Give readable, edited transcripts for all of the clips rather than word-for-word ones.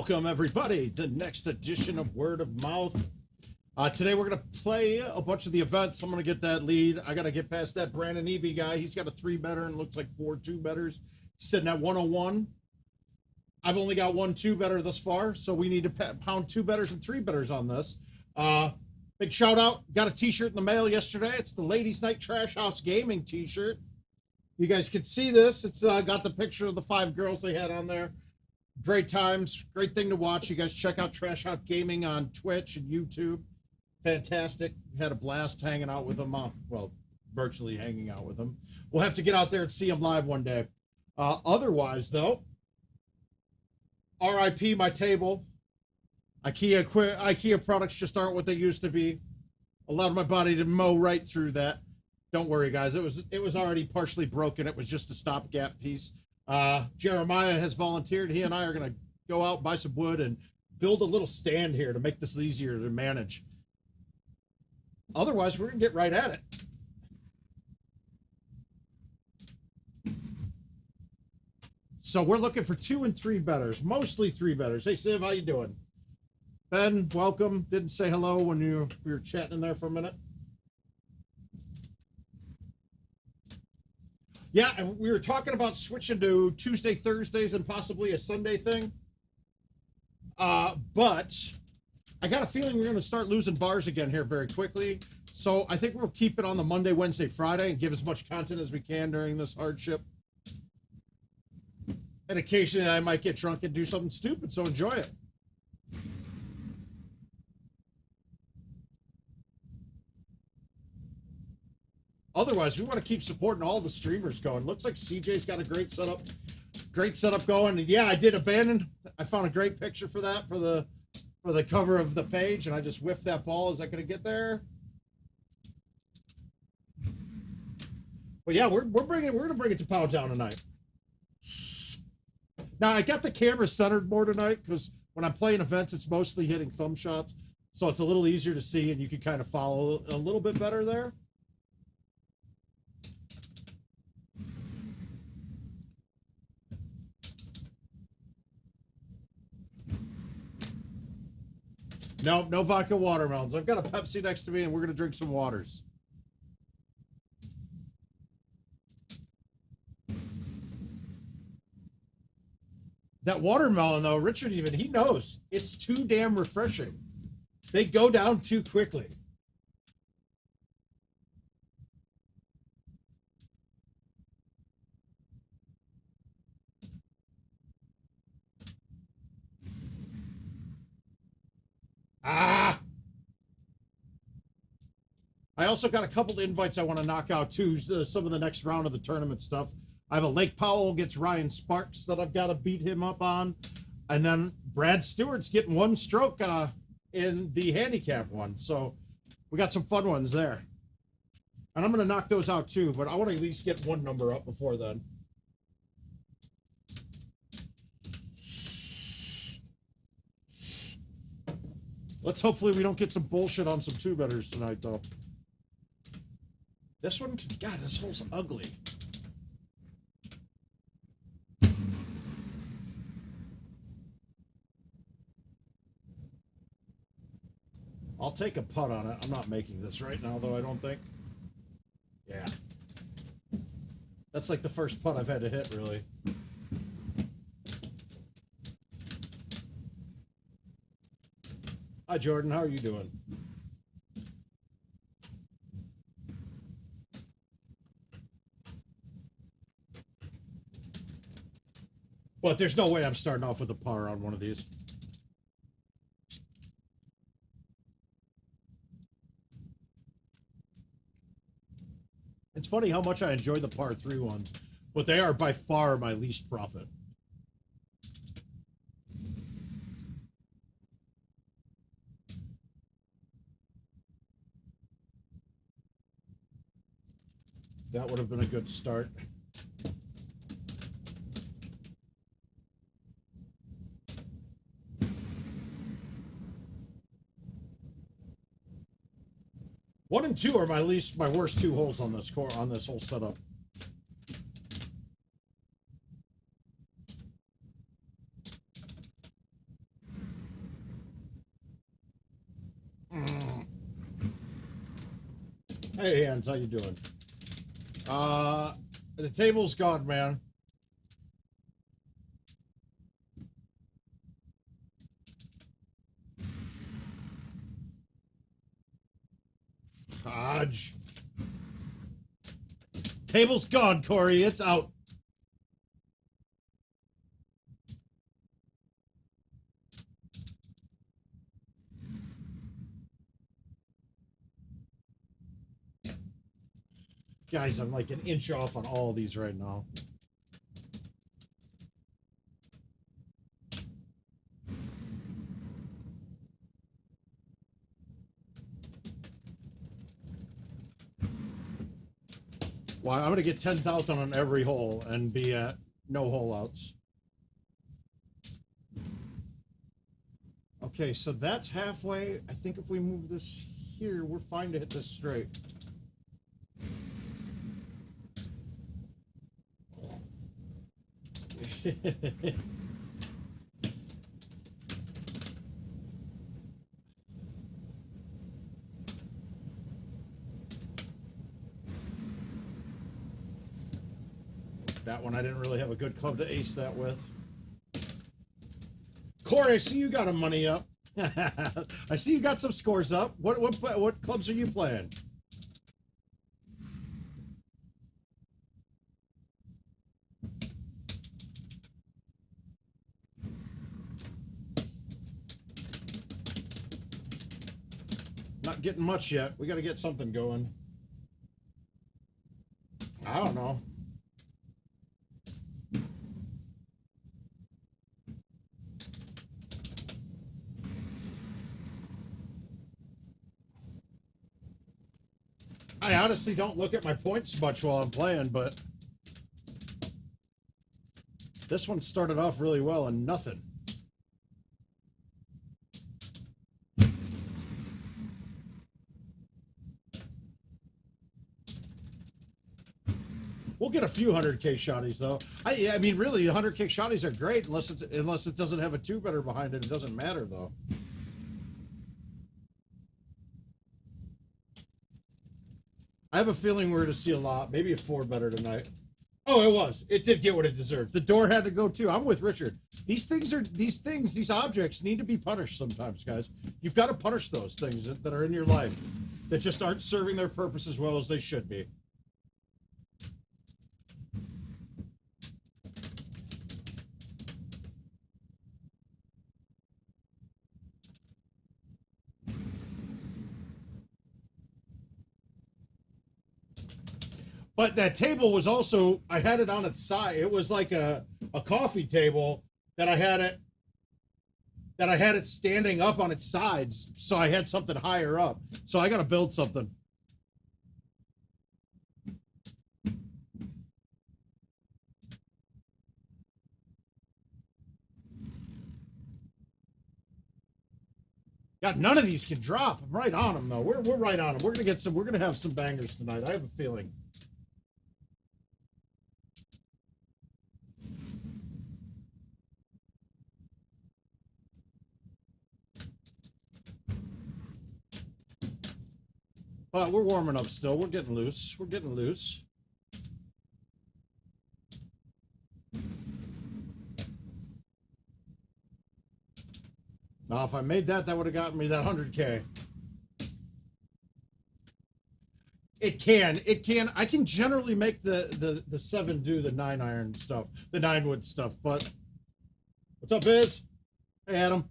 Welcome, everybody, to the next edition of Word of Mouth. Today we're going to play a bunch of the events. I'm going to get that lead. I got to get past that Brandon Eby guy. He's got a 3-better and looks like 4 2-betters. He's sitting at 101. I've only got 1 2-better thus far, so we need to pound 2-betters and 3-betters on this. Big shout out. Got a t-shirt in the mail yesterday. It's the Ladies Night Trash House Gaming t-shirt. You guys can see this. It's got the picture of the 5 girls they had on there. Great times. Great thing to watch. You guys check out Trash House Gaming on Twitch and YouTube. Fantastic. Had a blast hanging out with them. Well, virtually hanging out with them. We'll have to get out there and see them live one day. Otherwise, though, RIP my table. IKEA products just aren't what they used to be. Allowed my body to mow right through that. Don't worry, guys. It was already partially broken. It was just a stopgap piece. Jeremiah has volunteered. He and I are going to go out, buy some wood, and build a little stand here to make this easier to manage. Otherwise, we're going to get right at it. So we're looking for 2 and 3-betters, mostly 3-betters. Hey, Siv, how you doing? Ben, welcome. Didn't say hello when we were chatting in there for a minute. Yeah, and we were talking about switching to Tuesday, Thursdays, and possibly a Sunday thing. But I got a feeling we're going to start losing bars again here very quickly. So I think we'll keep it on the Monday, Wednesday, Friday, and give as much content as we can during this hardship. And occasionally I might get drunk and do something stupid, so enjoy it. Otherwise, we want to keep supporting all the streamers going. Looks like CJ's got a great setup going. And yeah, I did abandon. I found a great picture for that for the cover of the page, and I just whiffed that ball. Is that going to get there? But yeah, we're going to bring it to Pow Town tonight. Now I got the camera centered more tonight because when I'm playing events, it's mostly hitting thumb shots, so it's a little easier to see, and you can kind of follow a little bit better there. Nope, no vodka watermelons. I've got a Pepsi next to me, and we're going to drink some waters. That watermelon, though, Richard he knows. It's too damn refreshing. They go down too quickly. I also got a couple of invites I want to knock out too. Some of the next round of the tournament stuff. I have a Lake Powell against Ryan Sparks that I've got to beat him up on, and then Brad Stewart's getting 1 stroke in the handicap one. So we got some fun ones there, and I'm going to knock those out too. But I want to at least get 1 number up before then. Let's hopefully we don't get some bullshit on some 2-betters tonight, though. This one, God, this hole's ugly. I'll take a putt on it. I'm not making this right now, though, I don't think. Yeah. That's like the first putt I've had to hit, really. Hi, Jordan. How are you doing? But there's no way I'm starting off with a par on one of these. It's funny how much I enjoy the par 3 ones, but they are by far my least profit. That would have been a good start. One and two are my worst 2 holes on this whole setup. Hey, Hans, how you doing? The table's gone, man. Hodge. Table's gone, Corey. It's out. Guys, I'm like an inch off on all of these right now. Well, I'm going to get 10,000 on every hole and be at no hole outs. Okay, so that's halfway. I think if we move this here, we're fine to hit this straight. That one I didn't really have a good club to ace that with. Corey, I see you got a money up. I see you got some scores up. What clubs are you playing? Not getting much yet. We got to get something going. I don't know. I honestly don't look at my points much while I'm playing, but this one started off really well and nothing. We'll get a few 100K shotties though. I mean, really, 100K shotties are great unless it doesn't have a two-better behind it. It doesn't matter though. I have a feeling we're going to see a lot. Maybe a four-better tonight. Oh, it was. It did get what it deserved. The door had to go too. I'm with Richard. These objects need to be punished sometimes, guys. You've got to punish those things that are in your life that just aren't serving their purpose as well as they should be. But that table was also, I had it on its side. It was like a coffee table that I had it standing up on its sides, so I had something higher up. So I got to build something. God, none of these can drop. I'm right on them though. We're right on them. We're gonna have some bangers tonight. I have a feeling. But we're warming up still. We're getting loose. We're getting loose. Now, if I made that, that would have gotten me that 100K. It can. I can generally make the 7 do the 9 iron stuff, the 9 wood stuff. But what's up, Biz? Hey, Adam.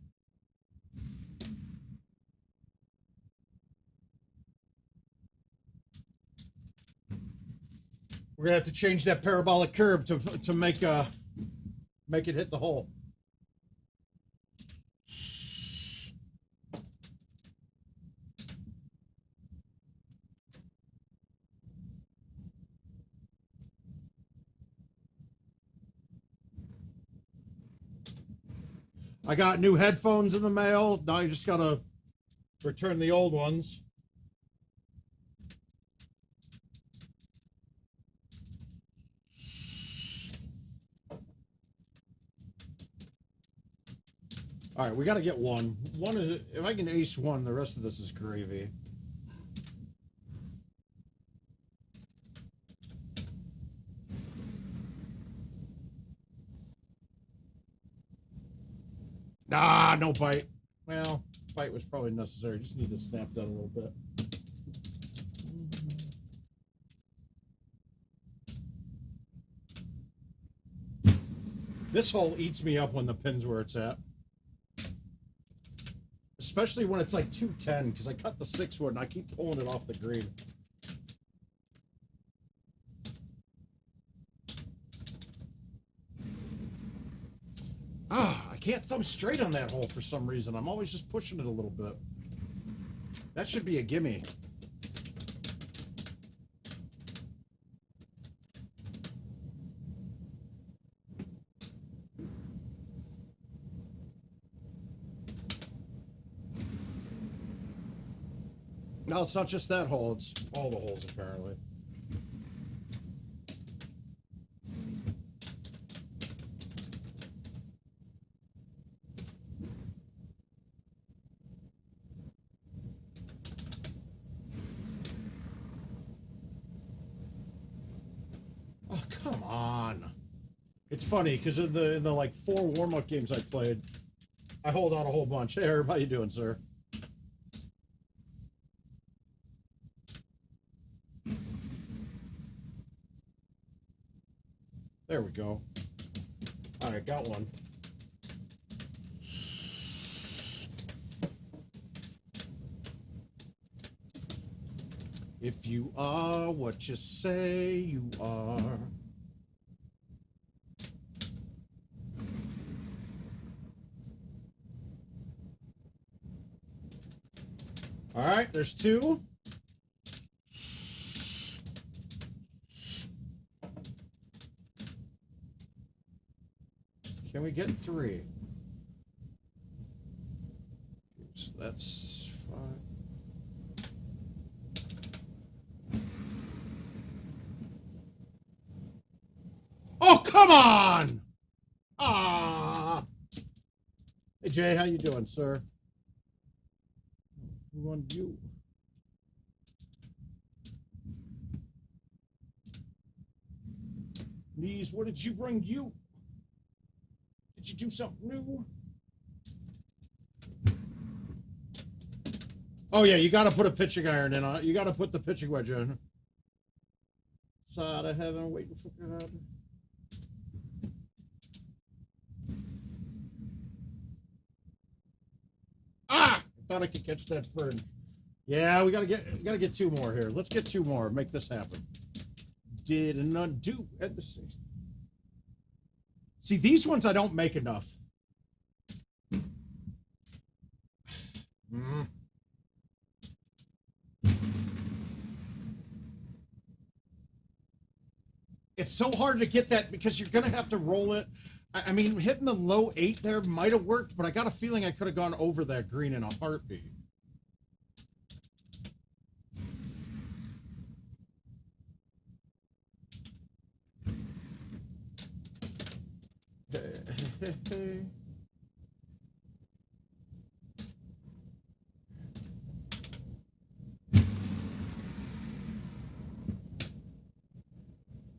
We're gonna have to change that parabolic curve to make it hit the hole. I got new headphones in the mail. Now you just gotta return the old ones. All right, we got to get one. One is, if I can ace one, the rest of this is gravy. Nah, no bite. Well, bite was probably necessary. Just need to snap that a little bit. This hole eats me up when the pin's where it's at. Especially when it's like 210, because I cut the 6-wood and I keep pulling it off the green. Ah, I can't thumb straight on that hole for some reason. I'm always just pushing it a little bit. That should be a gimme. No, it's not just that hole. It's all the holes, apparently. Oh, come on. It's funny, because in the like 4 warm-up games I played, I hold out a whole bunch. Hey, Herb, how you doing, sir? There we go. All right, got one. If you are what you say you are. All right, there's 2. Can we get 3? So that's 5. Oh, come on! Ah! Hey, Jay, how you doing, sir? We want you. Knees, what did you bring you? Did you do something new? Oh, yeah, you got to put a pitching iron in. You got to put the pitching wedge in. Side of heaven, waiting for God. Ah! I thought I could catch that fern. Yeah, we gotta get 2 more here. Let's get 2 more. Make this happen. Did an undo at the same. See, these ones I don't make enough. It's so hard to get that because you're gonna have to roll it. I mean, hitting the low 8 there might have worked, but I got a feeling I could have gone over that green in a heartbeat.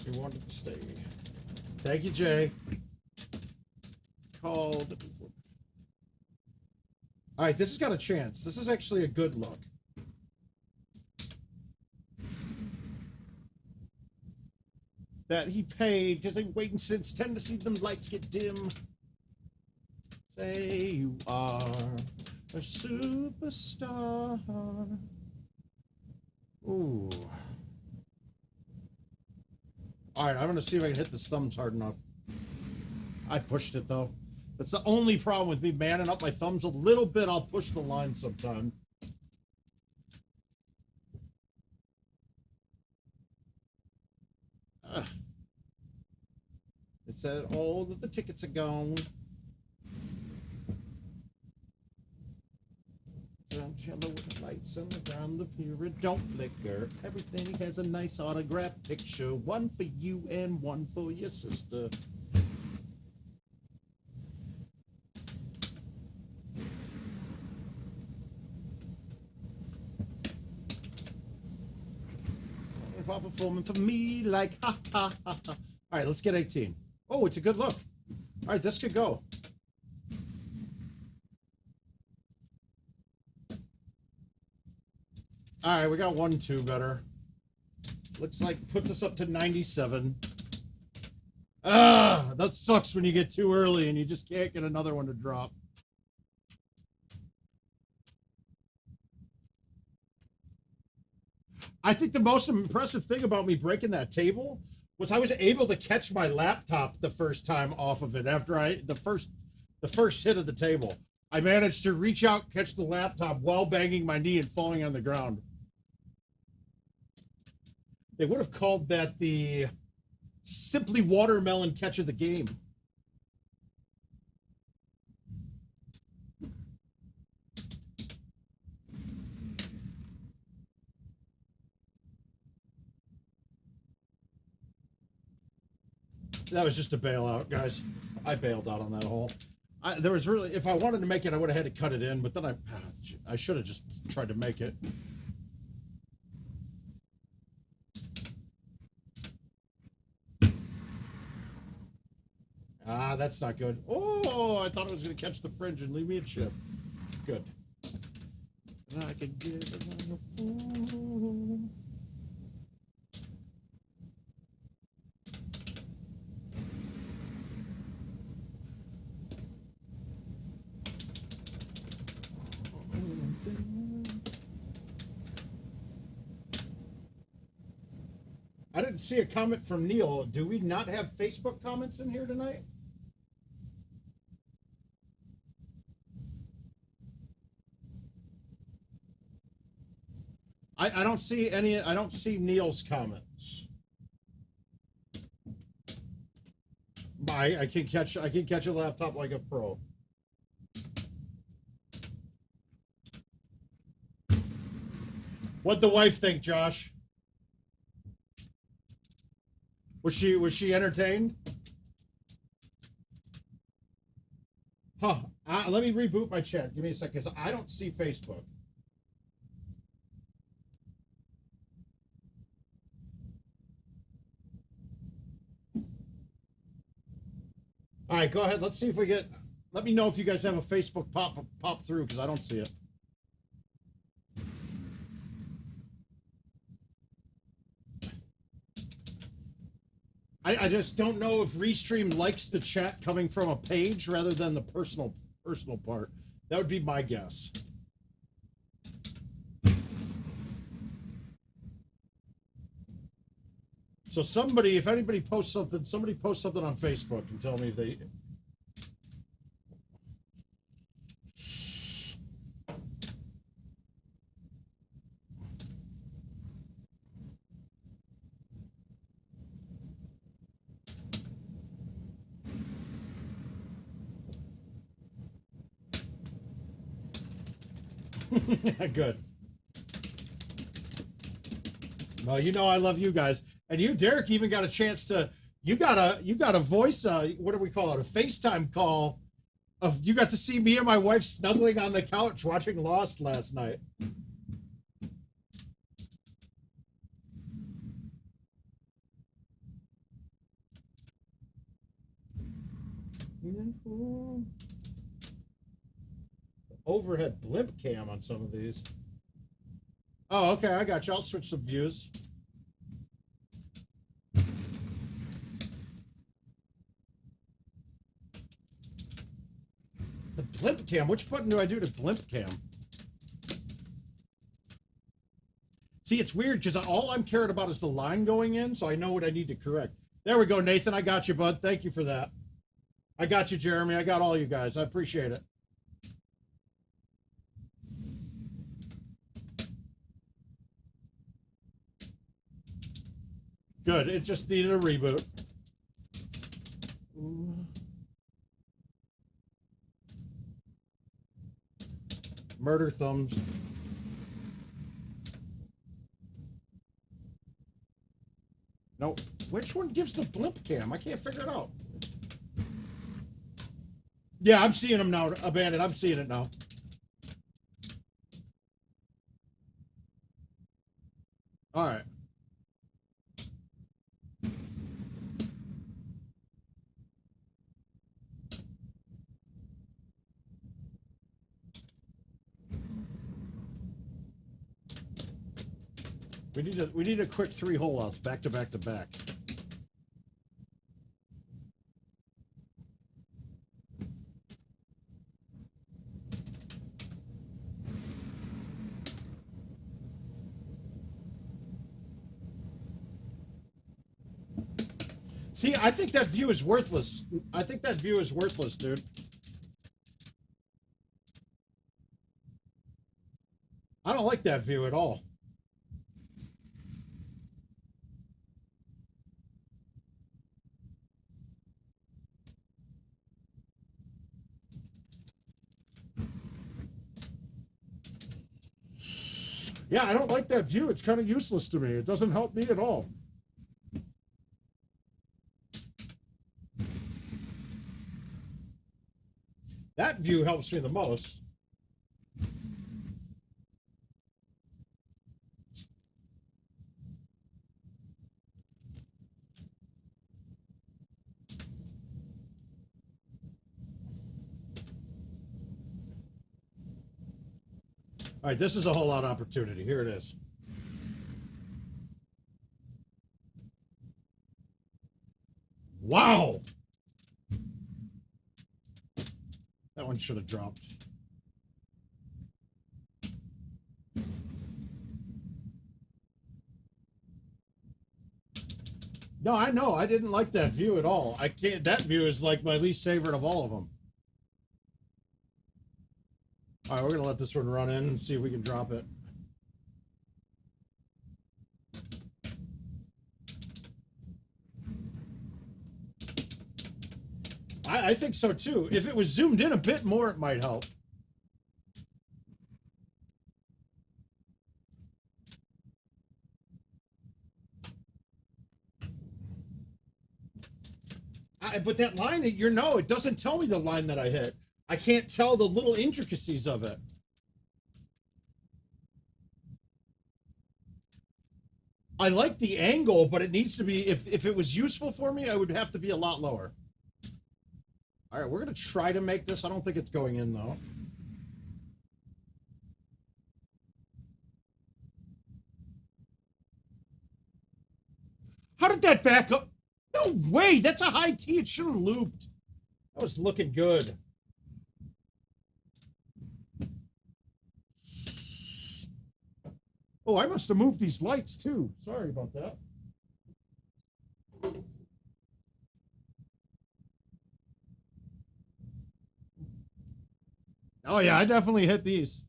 We wanted to stay. Thank you, Jay. Called. All right, this has got a chance. This is actually a good look. That he paid because they've waiting since 10 to see them lights get dim. Say you are a superstar. Ooh. All right, I'm going to see if I can hit this thumbs hard enough. I pushed it, though. That's the only problem with me manning up my thumbs a little bit. I'll push the line sometime. It said all of the tickets are gone. Cello with the lights on the ground, the period don't flicker. Everything has a nice autograph picture. One for you and one for your sister. Papa filming for me like ha ha ha ha. All right, let's get 18. Oh, it's a good look. All right, this could go. All right, we got 1 2 better. Looks like puts us up to 97. Ah, that sucks when you get too early and you just can't get another one to drop. I think the most impressive thing about me breaking that table was I was able to catch my laptop the first time off of it after the first hit of the table. I managed to reach out, catch the laptop while banging my knee and falling on the ground. They would have called that the Simply Watermelon catch of the game. That was just a bailout, guys. I bailed out on that hole. There was really, if I wanted to make it, I would have had to cut it in, but then I should have just tried to make it. Ah, that's not good. Oh, I thought it was going to catch the fringe and leave me a chip. Good. And I can get it on the fool. I didn't see a comment from Neil. Do we not have Facebook comments in here tonight? I don't see any. I don't see Neil's comments. I can catch a laptop like a pro. What'd the wife think, Josh? Was she entertained? Huh. Let me reboot my chat. Give me a second, because I don't see Facebook. All right, go ahead. Let's see if we get... Let me know if you guys have a Facebook pop through, because I don't see it. I just don't know if Restream likes the chat coming from a page rather than the personal part. That would be my guess. So somebody, if anybody posts something, somebody post something on Facebook and tell me if they... Good. Well, you know I love you guys, and you, Derek, even got a chance to. You got a voice. What do we call it? A FaceTime call. You got to see me and my wife snuggling on the couch watching Lost last night. Overhead blimp cam on some of these. Oh, okay, I got you. I'll switch some views. The blimp cam. Which button do I do to blimp cam? See, it's weird because all I'm caring about is the line going in, so I know what I need to correct. There we go, Nathan. I got you, bud. Thank you for that. I got you, Jeremy. I got all you guys. I appreciate it. Good. It just needed a reboot. Murder thumbs. Nope. Which one gives the blimp cam? I can't figure it out. Yeah, I'm seeing them now. Abandoned. I'm seeing it now. All right. We need a quick 3 hole outs back to back to back. See, I think that view is worthless. I think that view is worthless, dude. I don't like that view at all. Yeah, I don't like that view. It's kind of useless to me. It doesn't help me at all. That view helps me the most. All right, this is a whole lot of opportunity. Here it is. Wow! That one should have dropped. No, I know. I didn't like that view at all. I can't. That view is like my least favorite of all of them. All right, we're going to let this one run in and see if we can drop it. I think so, too. If it was zoomed in a bit more, it might help. But that line, it doesn't tell me the line that I hit. I can't tell the little intricacies of it. I like the angle, but it needs to be, if it was useful for me, I would have to be a lot lower. All right, we're going to try to make this. I don't think it's going in, though. How did that back up? No way! That's a high tee. It should have looped. That was looking good. Oh, I must have moved these lights, too. Sorry about that. Oh, yeah, I definitely hit these.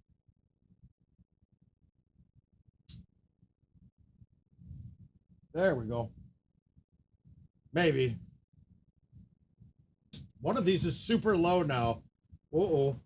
There we go. Maybe. One of these is super low now. Uh-oh.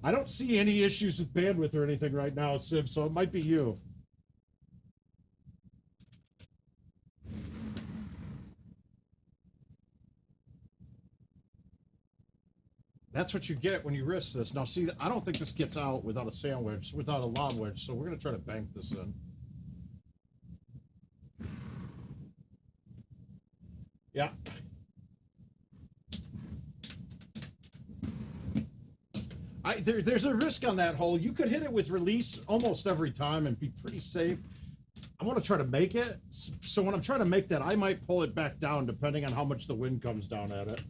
I don't see any issues with bandwidth or anything right now, Civ, so it might be you. That's what you get when you risk this. Now, see, I don't think this gets out without a sandwich, without a lob wedge, so we're going to try to bank this in. Yeah. There's a risk on that hole. You could hit it with release almost every time and be pretty safe. I want to try to make it. So when I'm trying to make that, I might pull it back down depending on how much the wind comes down at it.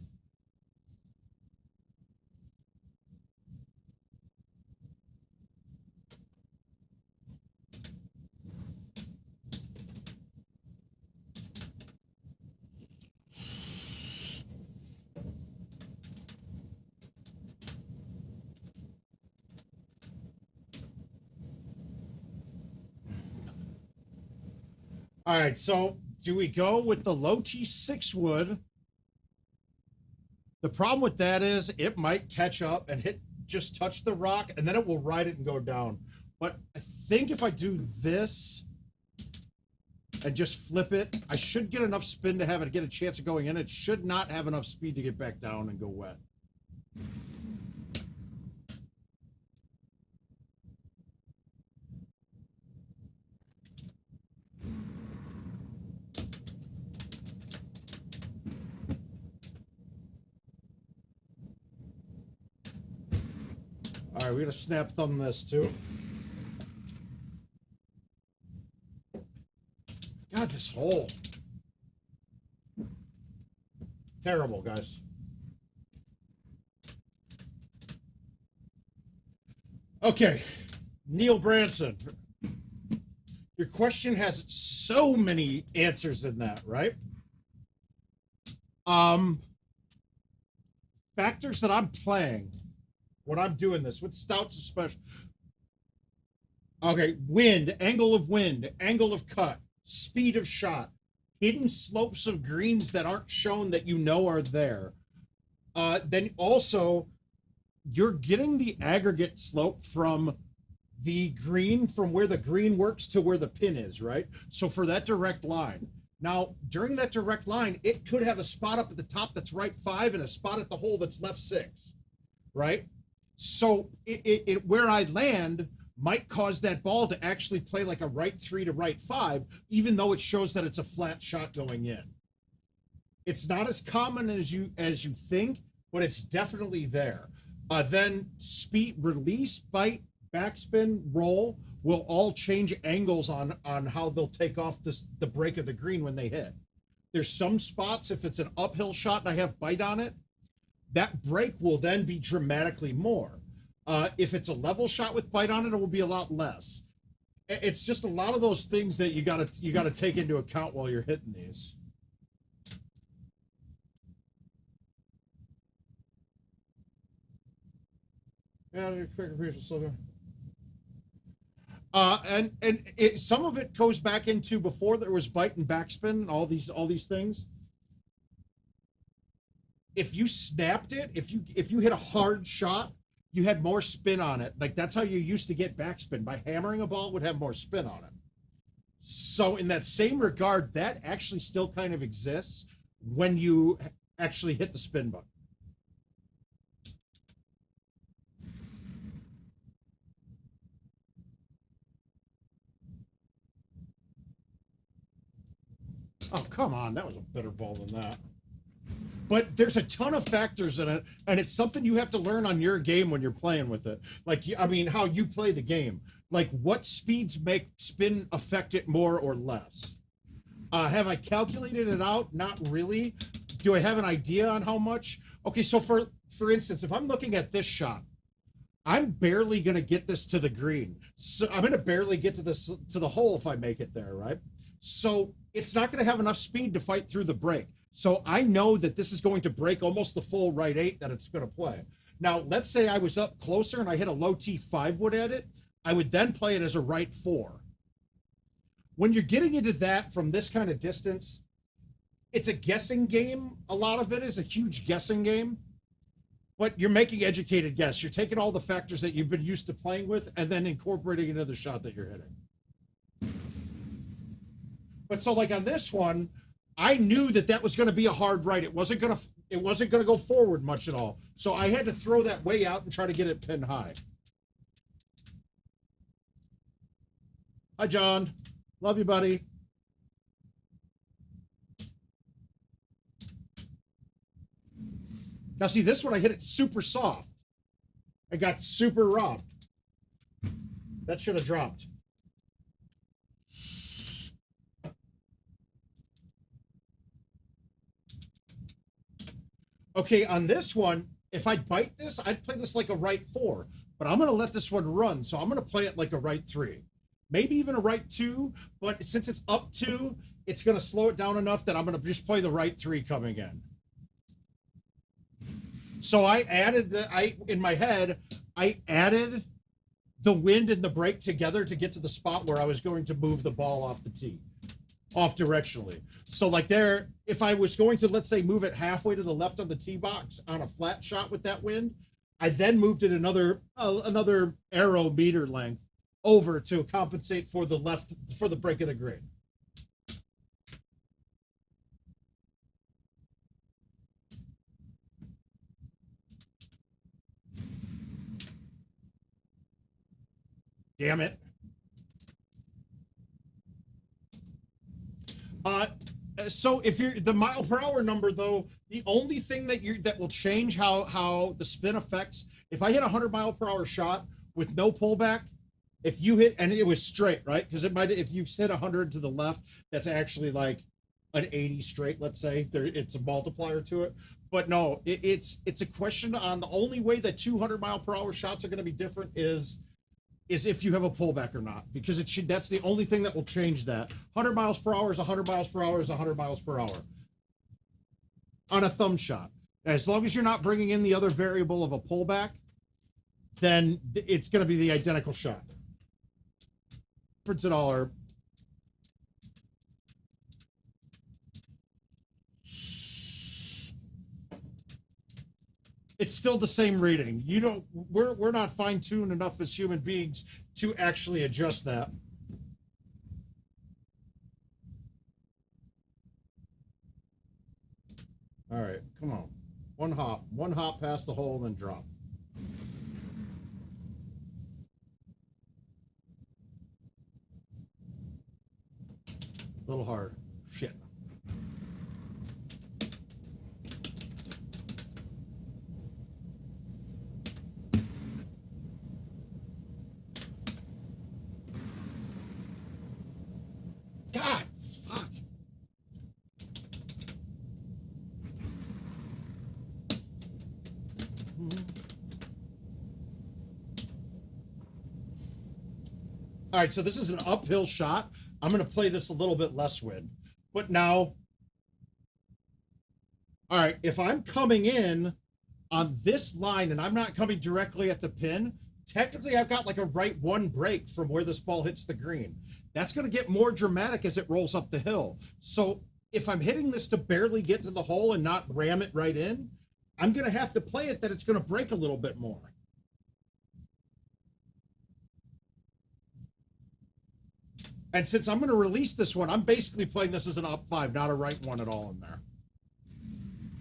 All right, so do we go with the low T6 wood? The problem with that is it might catch up and just touch the rock, and then it will ride it and go down. But I think if I do this and just flip it, I should get enough spin to have it get a chance of going in. It should not have enough speed to get back down and go wet. right, we're gonna snap thumb this too. God, this hole. Terrible, guys. Okay, Neil Branson. Your question has so many answers in that, right? Factors that I'm playing when I'm doing this, with stouts especially. Okay, wind, angle of cut, speed of shot, hidden slopes of greens that aren't shown that you know are there. Then also, you're getting the aggregate slope from the green, from where the green works to where the pin is, right? So for that direct line. Now, during that direct line, it could have a spot up at the top that's right 5 and a spot at the hole that's left 6, right? So where I land might cause that ball to actually play like a right 3 to right 5, even though it shows that it's a flat shot going in. It's not as common as you think, but it's definitely there. Then speed, release, bite, backspin, roll will all change angles on how they'll take off the break of the green when they hit. There's some spots, if it's an uphill shot and I have bite on it, that break will then be dramatically more. If it's a level shot with bite on it, it will be a lot less. It's just a lot of those things that you gotta take into account while you're hitting these. Yeah, quicker piece of silver. Some of it goes back into before there was bite and backspin, all these things. If you snapped it, if you hit a hard shot, you had more spin on it. Like that's how you used to get backspin. By hammering a ball, it would have more spin on it. So in that same regard, that actually still kind of exists when you actually hit the spin button. Oh, come on. That was a better ball than that. But there's a ton of factors in it, and it's something you have to learn on your game when you're playing with it. Like, I mean, how you play the game. Like, what speeds make spin affect it more or less? Have I calculated it out? Not really. Do I have an idea on how much? Okay, so for instance, if I'm looking at this shot, I'm barely going to get this to the green. So I'm going to barely get to the hole if I make it there, right? So it's not going to have enough speed to fight through the break. So I know that this is going to break almost the full right 8 that it's going to play. Now, let's say I was up closer and I hit a low T5 wood at it. I would then play it as a right 4. When you're getting into that from this kind of distance, it's a guessing game. A lot of it is a huge guessing game. But you're making educated guess. You're taking all the factors that you've been used to playing with and then incorporating into the shot that you're hitting. But so like on this one, I knew that was going to be a hard right. It wasn't going to go forward much at all. So I had to throw that way out and try to get it pinned high. Hi, John. Love you, buddy. Now, see, this one, I hit it super soft. I got super robbed. That should have dropped. Okay, on this one, if I bite this, I'd play this like a right 4. But I'm going to let this one run, so I'm going to play it like a right 3. Maybe even a right 2, but since it's up 2, it's going to slow it down enough that I'm going to just play the right 3 coming in. So I added in my head, I added the wind and the break together to get to the spot where I was going to move the ball off the tee, off directionally. So like there, if I was going to, let's say, move it halfway to the left of the tee box on a flat shot with that wind, I then moved it another arrow meter length over to compensate for the break of the green. Damn it. So if you're the mile per hour number though, the only thing that will change how the spin affects, if I hit a 100 mile per hour shot with no pullback, if you hit and it was straight, right? Because it might, if you hit 100 to the left, that's actually like an 80 straight, let's say. There, it's a multiplier to it. But no, it's a question on the only way that 200 mile per hour shots are going to be different is if you have a pullback or not, because it should, that's the only thing that will change that. 100 miles per hour is 100 miles per hour is 100 miles per hour on a thumb shot. As long as you're not bringing in the other variable of a pullback, then it's going to be the identical shot. Difference at all are it's still the same reading. You don't, we're not fine-tuned enough as human beings to actually adjust that. All right, come on. One hop past the hole and then drop. A little hard. Shit. God, fuck. All right, so this is an uphill shot. I'm going to play this a little bit less wind. But now, all right, if I'm coming in on this line and I'm not coming directly at the pin, technically I've got like a right one break from where this ball hits the green. That's going to get more dramatic as it rolls up the hill. So if I'm hitting this to barely get to the hole and not ram it right in, I'm going to have to play it that it's going to break a little bit more. And since I'm going to release this one, I'm basically playing this as an up five, not a right one at all in there.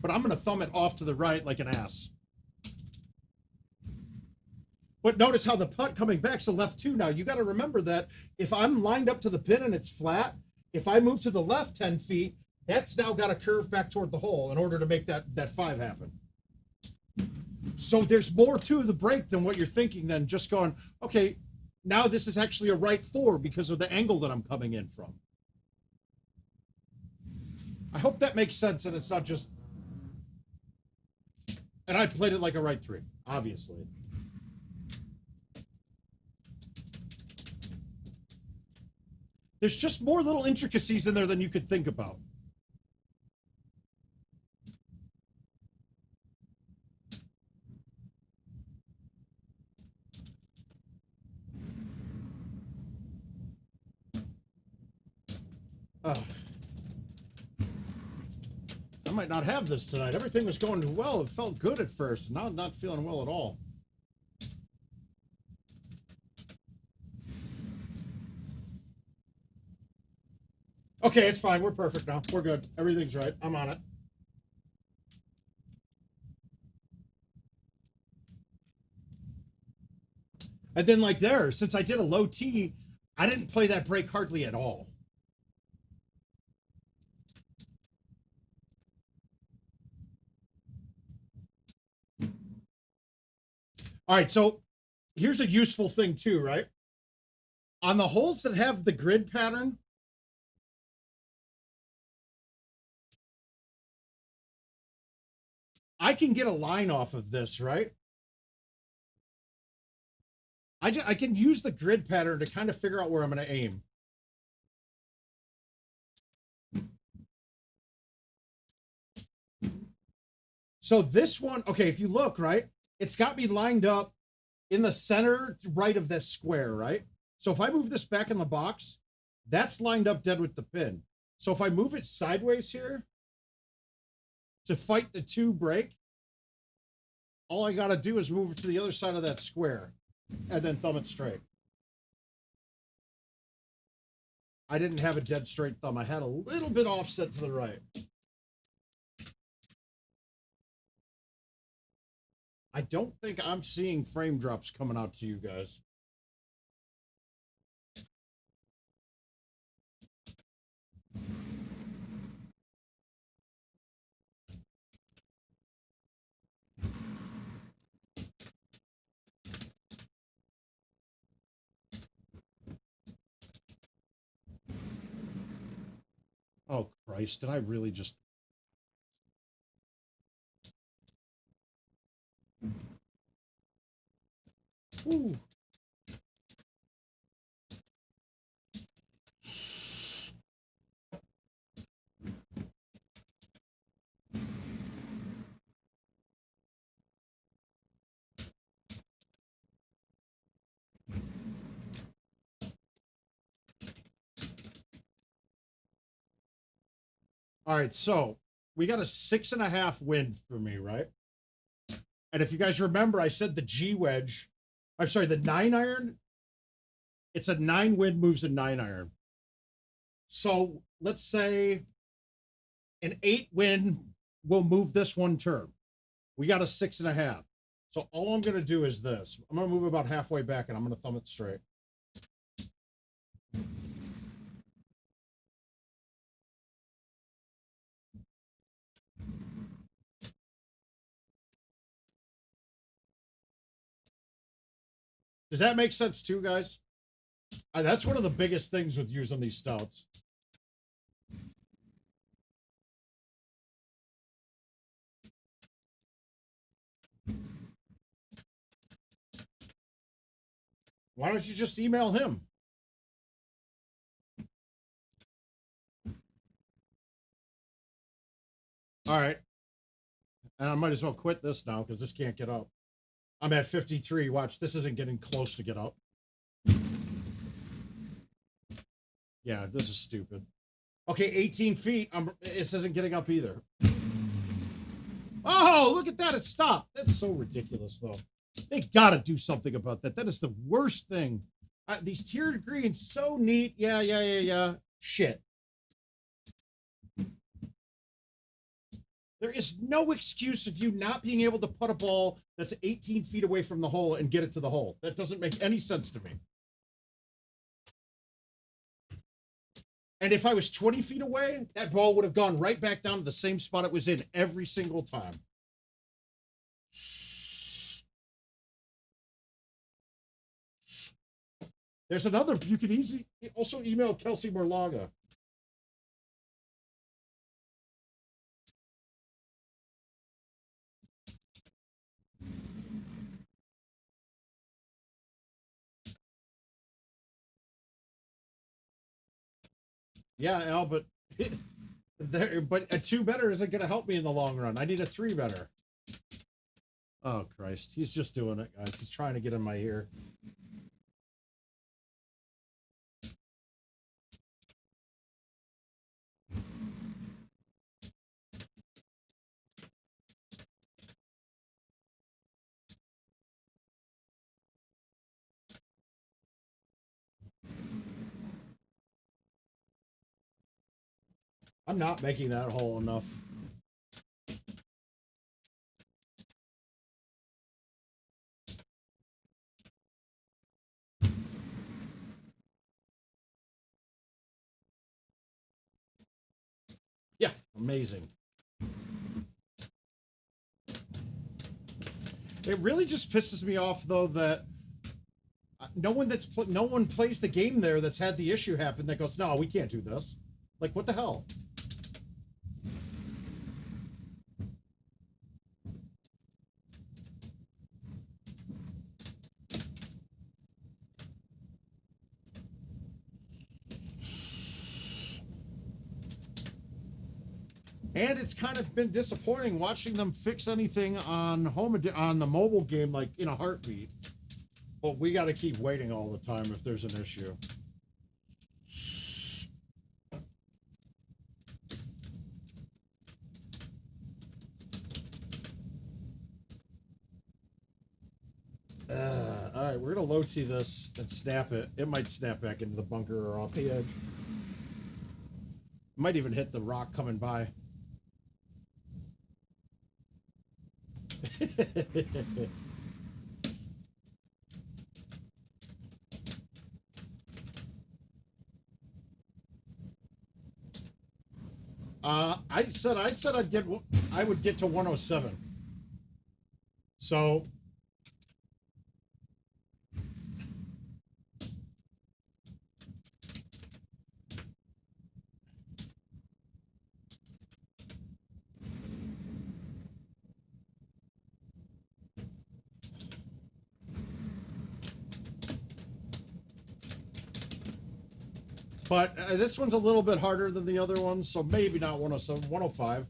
But I'm going to thumb it off to the right like an ass. But notice how the putt coming back's a left two now. You got to remember that if I'm lined up to the pin and it's flat, if I move to the left 10 feet, that's now got to curve back toward the hole in order to make that five happen. So there's more to the break than what you're thinking than just going, okay, now this is actually a right four because of the angle that I'm coming in from. I hope that makes sense and it's not just... And I played it like a right three, obviously. There's just more little intricacies in there than you could think about. I might not have this tonight. Everything was going well. It felt good at first. Now I'm not feeling well at all. Okay, it's fine. We're perfect now. We're good. Everything's right. I'm on it. And then like there, since I did a low T, I didn't play that break hardly at all. All right, so here's a useful thing too, right? On the holes that have the grid pattern, I can get a line off of this, right? I can use the grid pattern to kind of figure out where I'm going to aim. So this one, okay, if you look, right, it's got me lined up in the center right of this square, right? So if I move this back in the box, that's lined up dead with the pin. So if I move it sideways here to fight the two break, all I got to do is move it to the other side of that square and then thumb it straight. I didn't have a dead straight thumb. I had a little bit offset to the right. I don't think I'm seeing frame drops coming out to you guys. Oh, Christ. Did I really just... Ooh. All right, so we got a 6.5 wind for me, right? And if you guys remember, I said the G wedge, I'm sorry, the 9-iron, it's a 9 wind moves a 9-iron. So let's say an 8 wind will move this one turn. We got a 6.5. So all I'm going to do is this. I'm going to move about halfway back and I'm going to thumb it straight. Does that make sense too, guys? That's one of the biggest things with using these stouts. Why don't you just email him? All right. And I might as well quit this now because this can't get up. I'm at 53. Watch, this isn't getting close to get up. Yeah, this is stupid. Okay, 18 feet. This isn't getting up either. Oh, look at that. It stopped. That's so ridiculous, though. They got to do something about that. That is the worst thing. These tiered greens, so neat. Yeah. Shit. There is no excuse of you not being able to put a ball that's 18 feet away from the hole and get it to the hole. That doesn't make any sense to me. And if I was 20 feet away, that ball would have gone right back down to the same spot it was in every single time. There's another, you could also email Kelsey Morlaga. Yeah, Al, but a 2 better isn't going to help me in the long run. I need a 3 better. Oh, Christ. He's just doing it, guys. He's trying to get in my ear. I'm not making that hole enough. Yeah, amazing. It really just pisses me off, though, that no one plays the game there that's had the issue happen that goes, no, we can't do this. Like, what the hell? And it's kind of been disappointing watching them fix anything on the mobile game like in a heartbeat. But we got to keep waiting all the time if there's an issue. All right, we're going to low tee this and snap it. It might snap back into the bunker or off the edge. It might even hit the rock coming by. I said I would get to 107. So But this one's a little bit harder than the other ones, so maybe not 107, 105.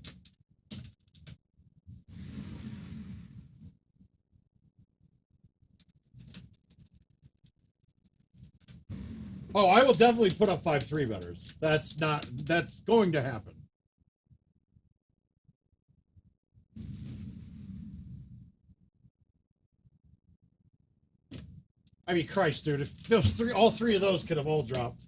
Oh, I will definitely put up 5 3-betters. That's going to happen. I mean, Christ, dude, if those all three of those could have all dropped.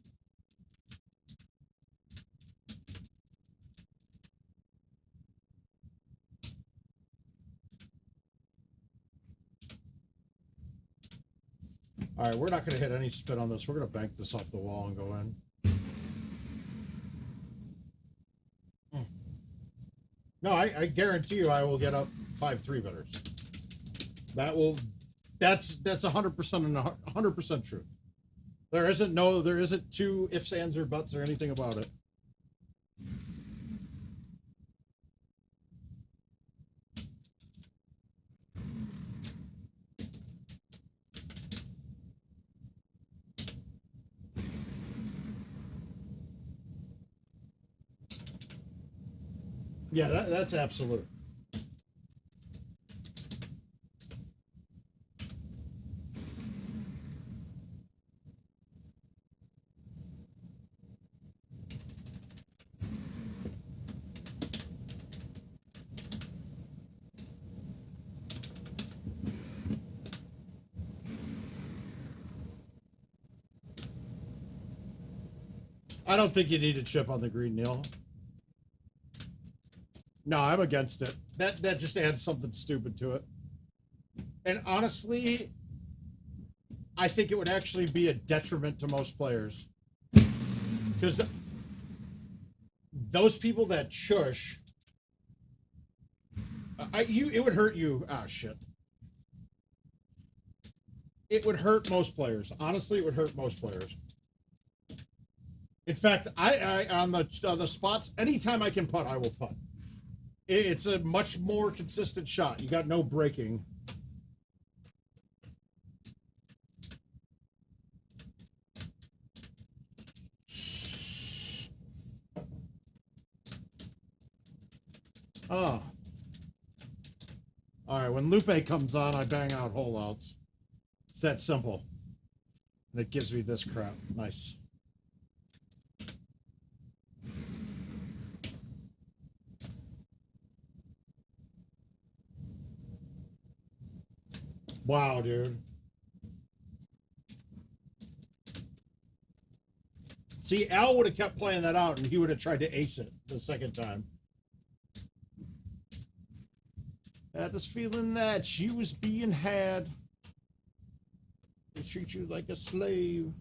All right, we're not going to hit any spin on this. We're going to bank this off the wall and go in. No, I guarantee you I will get up 5 3-betters. That's 100% and 100% truth. There isn't two ifs, ands, or buts or anything about it. Yeah, that's absolute. I don't think you need a chip on the green, Neil. No, I'm against it. That just adds something stupid to it. And honestly, I think it would actually be a detriment to most players. Because those people that shush, it would hurt you. Ah, shit. It would hurt most players. Honestly, it would hurt most players. In fact, I on the spots, anytime I can putt, I will putt. It's a much more consistent shot. You got no breaking. Oh. All right, when Lupe comes on, I bang out hole outs. It's that simple. And it gives me this crap. Nice. Wow, dude. See, Al would have kept playing that out, and he would have tried to ace it the second time. Had this feeling that you was being had. They treat you like a slave.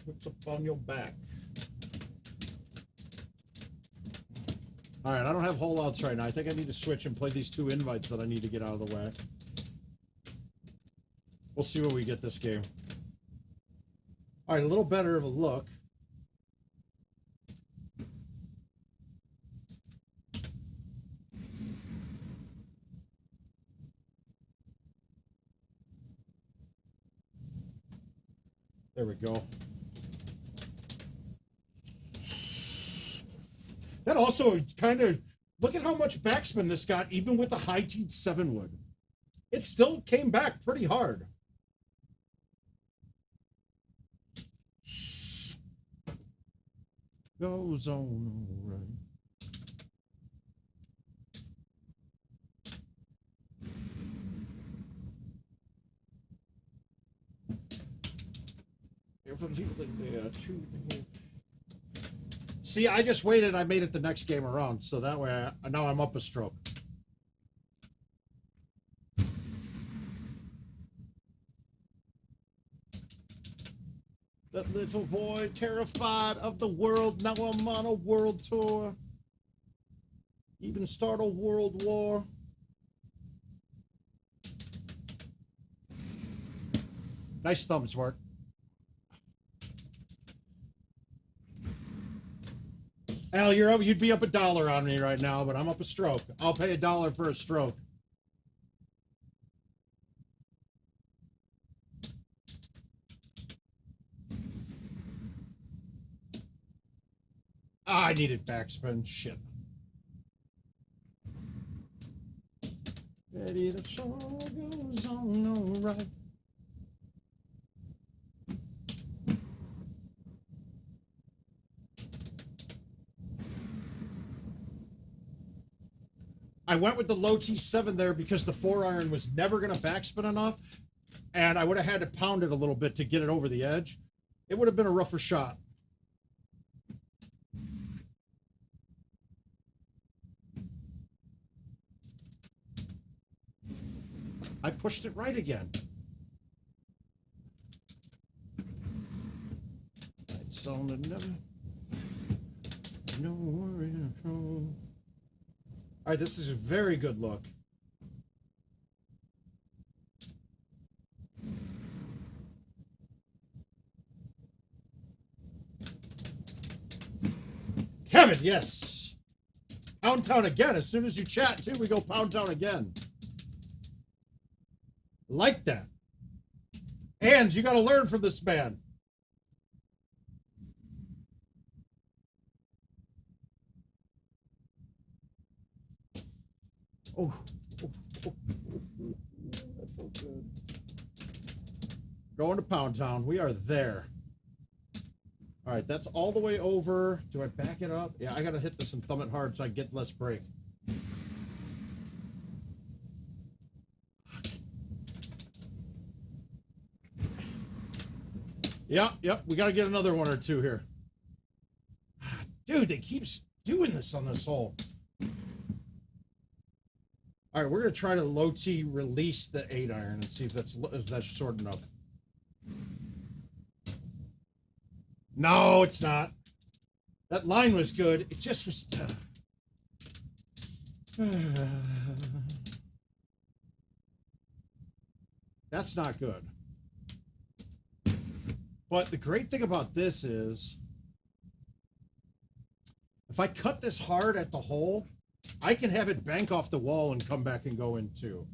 Puts up on your back. All right, I don't have hole outs right now. I think I need to switch and play these 2 invites that I need to get out of the way. We'll see what we get this game. All right, a little better of a look. There we go. That also kind of, look at how much backspin this got, even with the high teed 7-wood. It still came back pretty hard. Goes on all right. See, I just waited. I made it the next game around, so that way now I'm up a stroke. That little boy terrified of the world. Now I'm on a world tour. Even start a world war. Nice thumbs, Mark. Al, you're up. You'd be up $1 on me right now, but I'm up a stroke. I'll pay $1 for a stroke. I needed backspin. Shit. Eddie, the show goes on all right. I went with the low T7 there because the 4-iron was never going to backspin enough, and I would have had to pound it a little bit to get it over the edge. It would have been a rougher shot. I pushed it right again. It's on the never. No worry. All right, this is a very good look. Kevin, yes. Pound town again. As soon as you chat, too, we go pound town again. Like that. Hands, you got to learn from this man. Oh, that felt good. Going to Pound Town. We are there. All right, that's all the way over. Do I back it up? Yeah, I got to hit this and thumb it hard so I get less break. Yep, we got to get another one or two here. Dude, they keep doing this on this hole. All right, we're going to try to low T release the 8-iron and see if that's short enough. No, it's not. That line was good. It just was... That's not good. But the great thing about this is, if I cut this hard at the hole, I can have it bank off the wall and come back and go in too.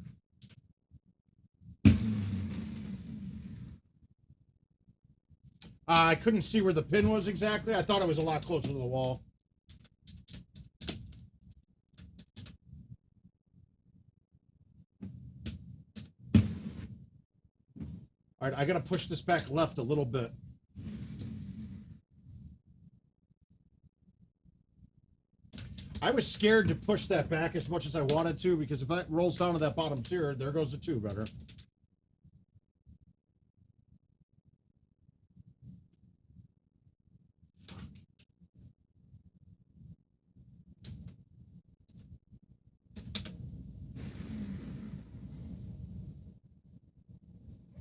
I couldn't see where the pin was exactly. I thought it was a lot closer to the wall. All right, I got to push this back left a little bit. I was scared to push that back as much as I wanted to, because if it rolls down to that bottom tier, there goes the 2-better.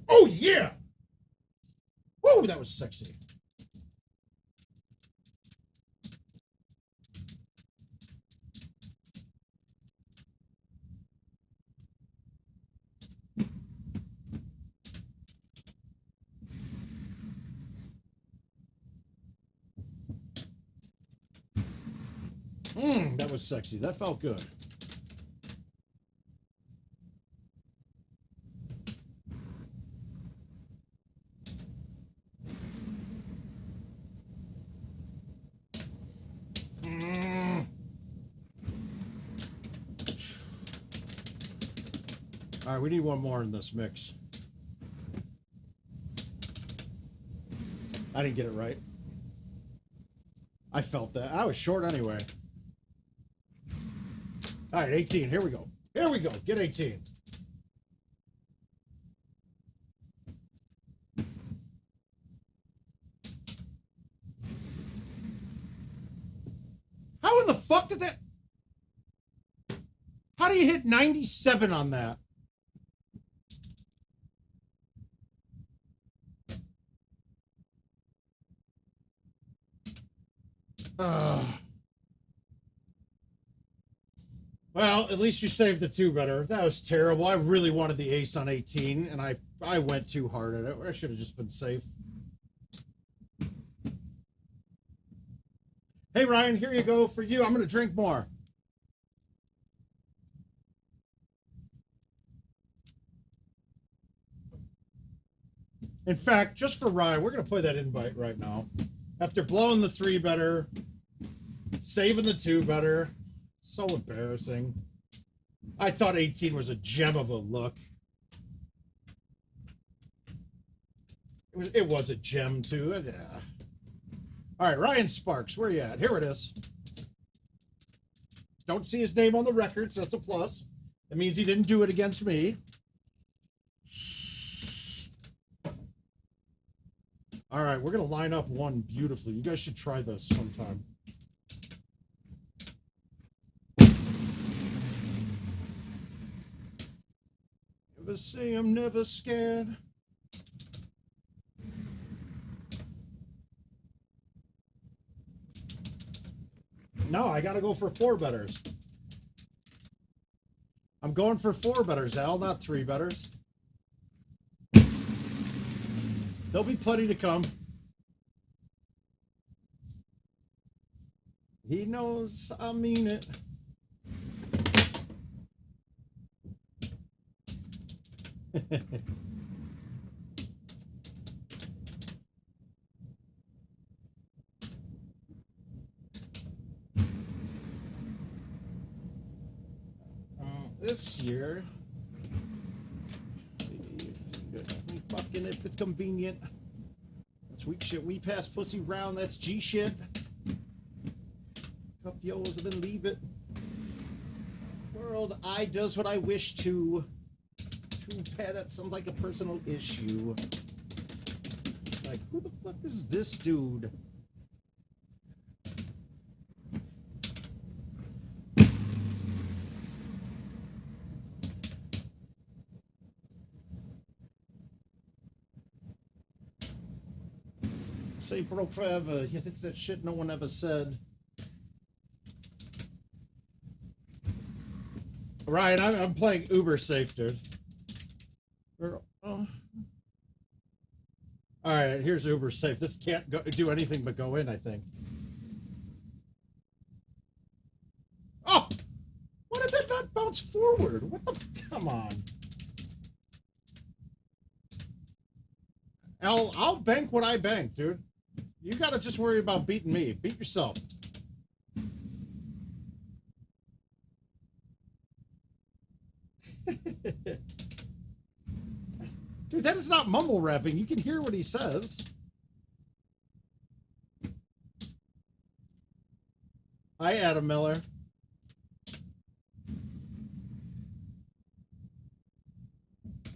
Oh, yeah! Whoa, that was sexy. That was sexy. That felt good. All right, we need one more in this mix. I didn't get it right. I felt that. I was short anyway. All right, 18. Here we go. Here we go. Get 18. How in the fuck did that... How do you hit 97 on that? Well, at least you saved the 2-better. That was terrible. I really wanted the ace on 18, and I went too hard at it. I should have just been safe. Hey, Ryan, here you go for you. I'm going to drink more. In fact, just for Ryan, we're going to play that invite right now. After blowing the 3-better, Saving the 2-better. So embarrassing. I thought 18 was a gem of a look. It was a gem, too. Yeah. All right, Ryan Sparks, where you at? Here it is. Don't see his name on the record, so that's a plus. It means he didn't do it against me. All right, we're going to line up one beautifully. You guys should try this sometime. Never say I'm never scared. No, I got to go for 4-betters. I'm going for 4-betters, Al, not 3-betters. There'll be plenty to come. He knows I mean it. This year, fucking if it's convenient. That's weak shit. We pass pussy round. That's G shit. Cuff yo's and then leave it. World, I does what I wish to. Too bad that sounds like a personal issue. Like, who the fuck is this dude? Say broke forever. Yeah, that's that shit no one ever said. Ryan, I'm playing uber safe, dude. All right, here's uber safe. This can't do anything but go in, I think. Oh! Why did that not bounce forward? What the... Come on. I'll bank what I bank, dude. You gotta just worry about beating me. Beat yourself. Dude, that is not mumble rapping. You can hear what he says. Hi, Adam Miller.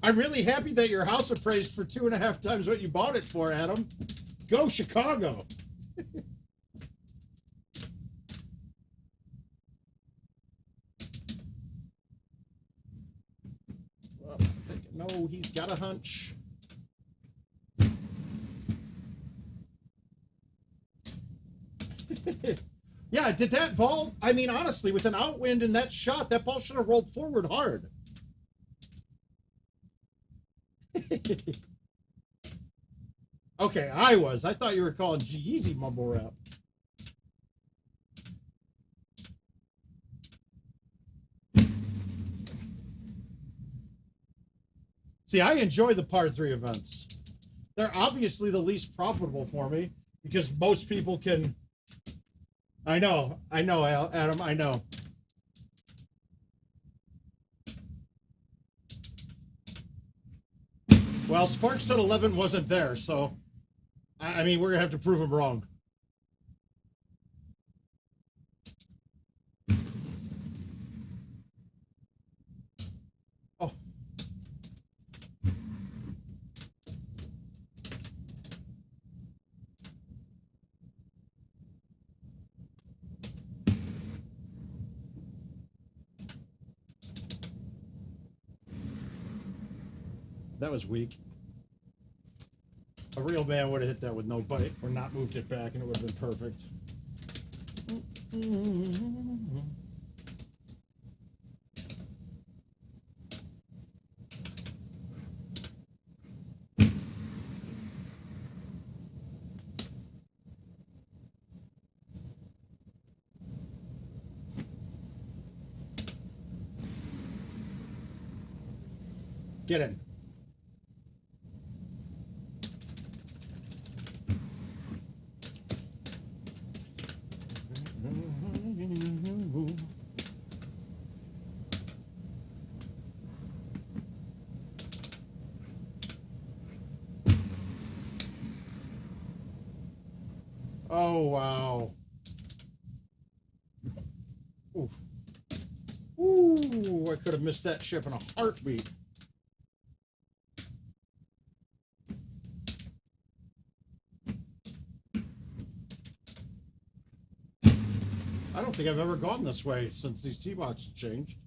I'm really happy that your house appraised for 2.5 times what you bought it for, Adam. Go Chicago. Well, I'm thinking, no, he's got a hunch. Yeah, did that ball, I mean, honestly, with an outwind and that shot, that ball should have rolled forward hard. Okay, I thought you were calling G-Eazy mumble rap. See, I enjoy the par 3 events. They're obviously the least profitable for me because most people can... I know, Adam, I know. Well, Sparks said 11 wasn't there, so... I mean, we're going to have to prove him wrong. Oh. That was weak. A real man would have hit that with no bite or not moved it back and it would have been perfect. Get in. Oh, wow. Oof. Ooh, I could have missed that ship in a heartbeat. I don't think I've ever gone this way since these T-boxes changed.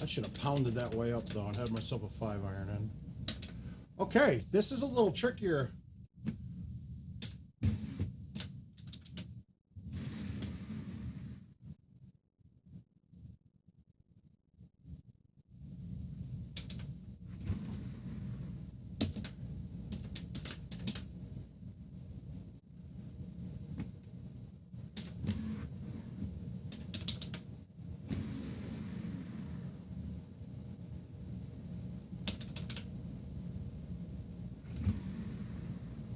I should have pounded that way up, though, and had myself a 5-iron in. Okay, this is a little trickier.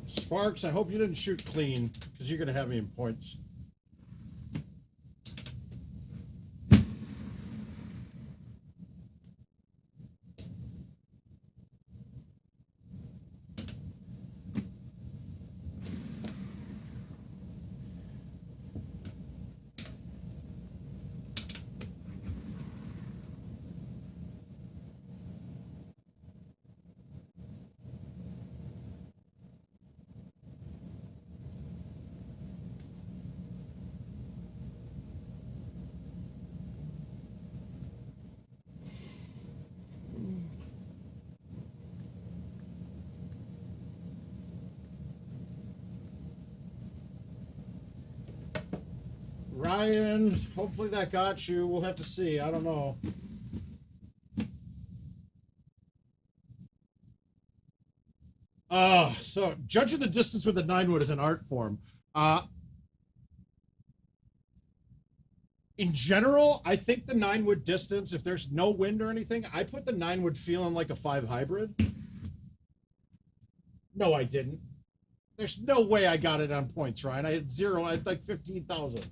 Sparks, I hope you didn't shoot clean, because you're going to have me in points. Ryan, hopefully that got you. We'll have to see. I don't know. So judging the distance with the 9-wood is an art form. In general, I think the 9-wood distance, if there's no wind or anything, I put the 9-wood feeling like a 5 hybrid. No, I didn't. There's no way I got it on points, Ryan. I had 0. I had like 15,000.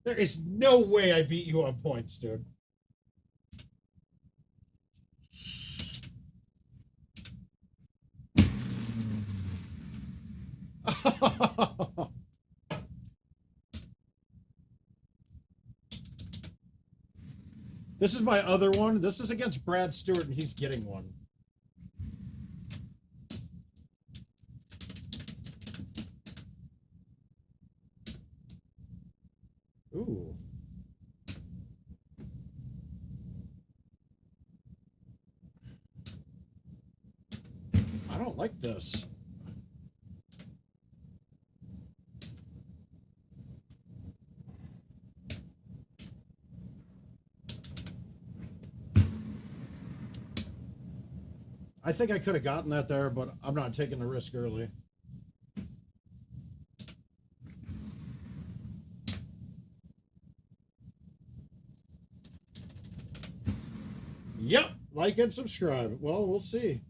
There is no way I beat you on points, dude. This is my other one. This is against Brad Stewart, and he's getting one. Ooh. I don't like this. I think I could have gotten that there, but I'm not taking the risk early. Yep, like and subscribe. Well, we'll see.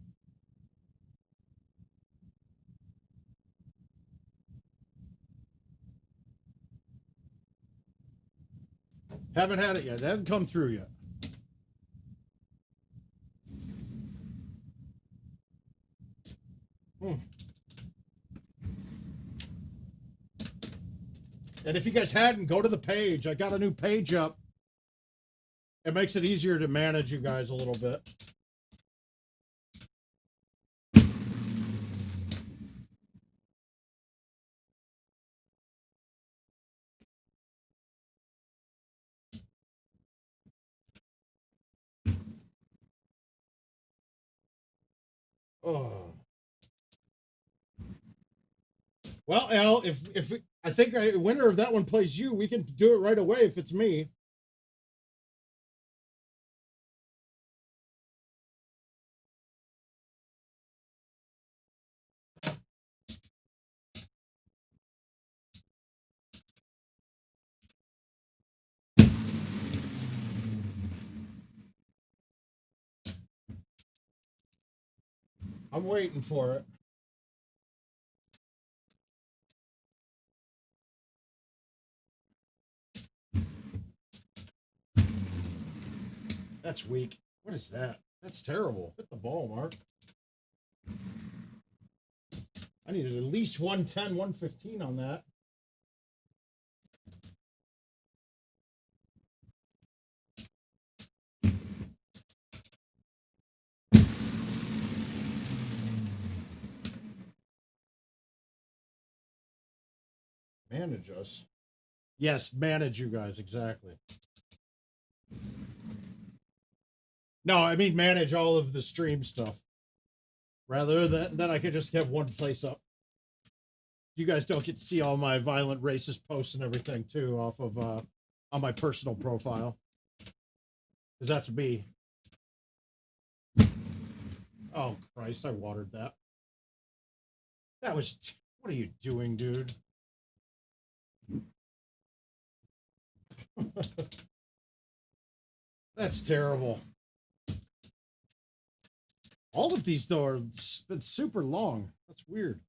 Haven't had it yet. It hasn't come through yet. And if you guys hadn't, go to the page. I got a new page up. It makes it easier to manage you guys a little bit. Oh. Well, Al, if I think a winner of that one plays you, we can do it right away if it's me. I'm waiting for it. That's weak. What is that? That's terrible. Hit the ball, Mark. I needed at least 110, 115 on that. Manage us. Yes, manage you guys, exactly. No, I mean manage all of the stream stuff. Rather than I could just have one place up. You guys don't get to see all my violent racist posts and everything too off of on my personal profile. Because that's me. Oh Christ, I watered that. That was what are you doing, dude? That's terrible. All of these though are been super long. That's weird.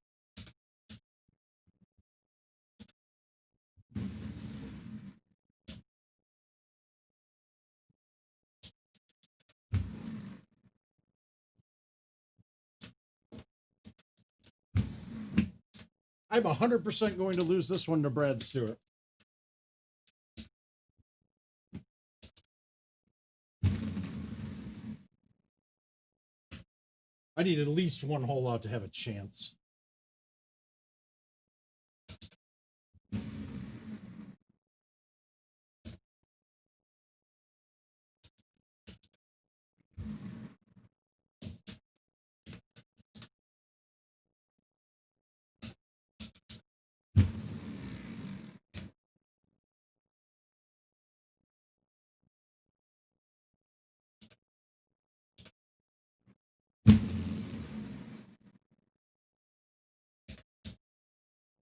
I'm 100% going to lose this one to Brad Stewart. I need at least one hole out to have a chance.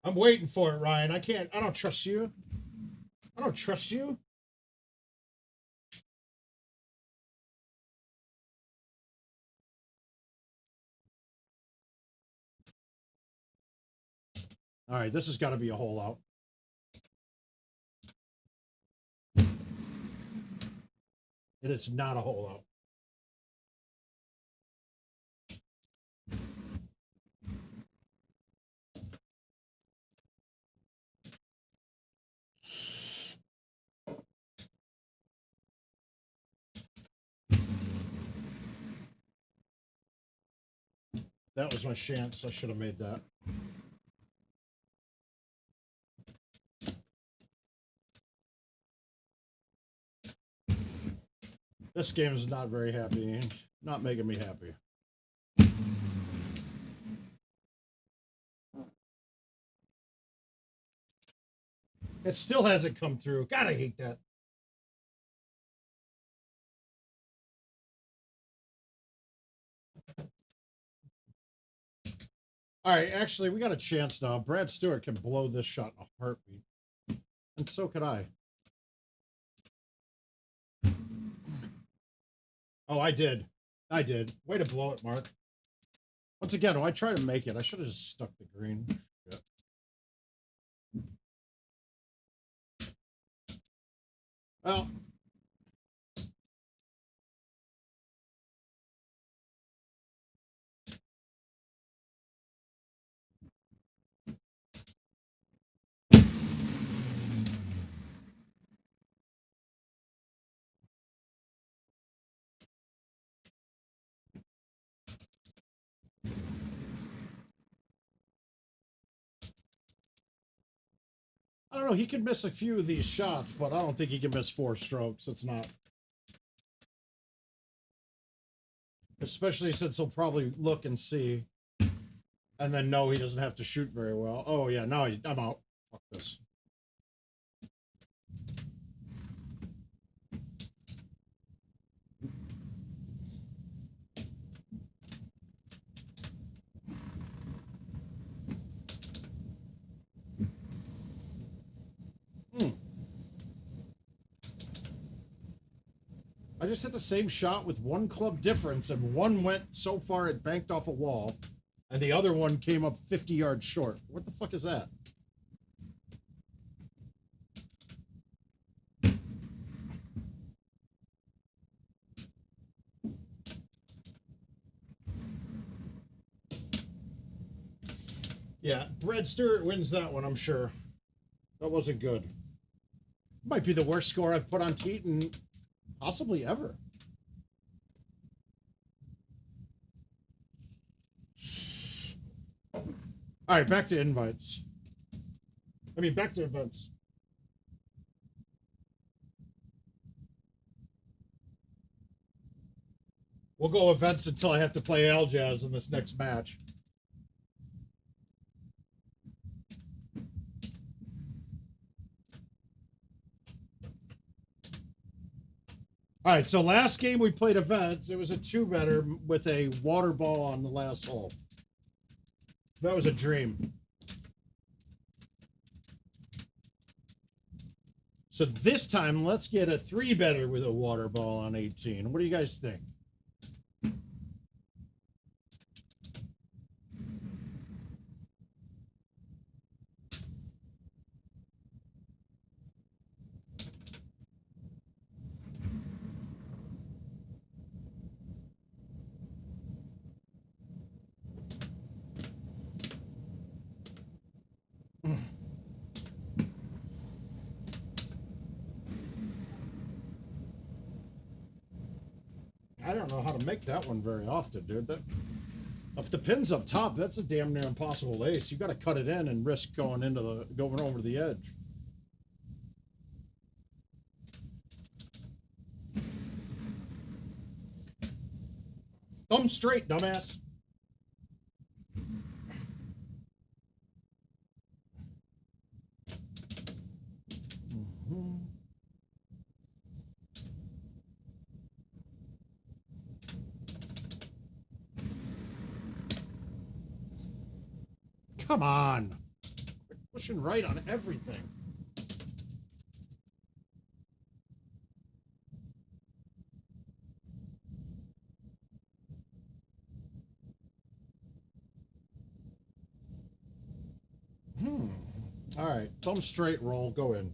I'm waiting for it, Ryan. I don't trust you. I don't trust you. All right, this has got to be a hole out. It is not a hole out. That was my chance. I should have made that. This game is not very happy. Not making me happy. It still hasn't come through. God, I hate that. All right, actually, we got a chance now. Brad Stewart can blow this shot in a heartbeat. And so could I. Oh, I did. I did. Way to blow it, Mark. Once again, when I try to make it, I should have just stuck the green. Shit. Well. I don't know. He could miss a few of these shots, but I don't think he can miss 4 strokes. It's not. Especially since he'll probably look and see. And then know he doesn't have to shoot very well. Oh, yeah. No, I'm out. Fuck this. I just hit the same shot with one club difference, and one went so far it banked off a wall, and the other one came up 50 yards short. What the fuck is that? Yeah, Brad Stewart wins that one, I'm sure. That wasn't good. Might be the worst score I've put on Teton possibly ever. All right, back to invites. I mean, back to events. We'll go events until I have to play Aljaz in this next match. All right, so last game we played events. It was a 2-better with a water ball on the last hole. That was a dream. So this time, let's get a 3-better with a water ball on 18. What do you guys think? I don't know how to make that one very often, dude. That, if the pin's up top, that's a damn near impossible ace. You got to cut it in and risk going over the edge. Thumb straight, dumbass. Come on. Quit pushing right on everything. All right. Thumb straight roll. Go in.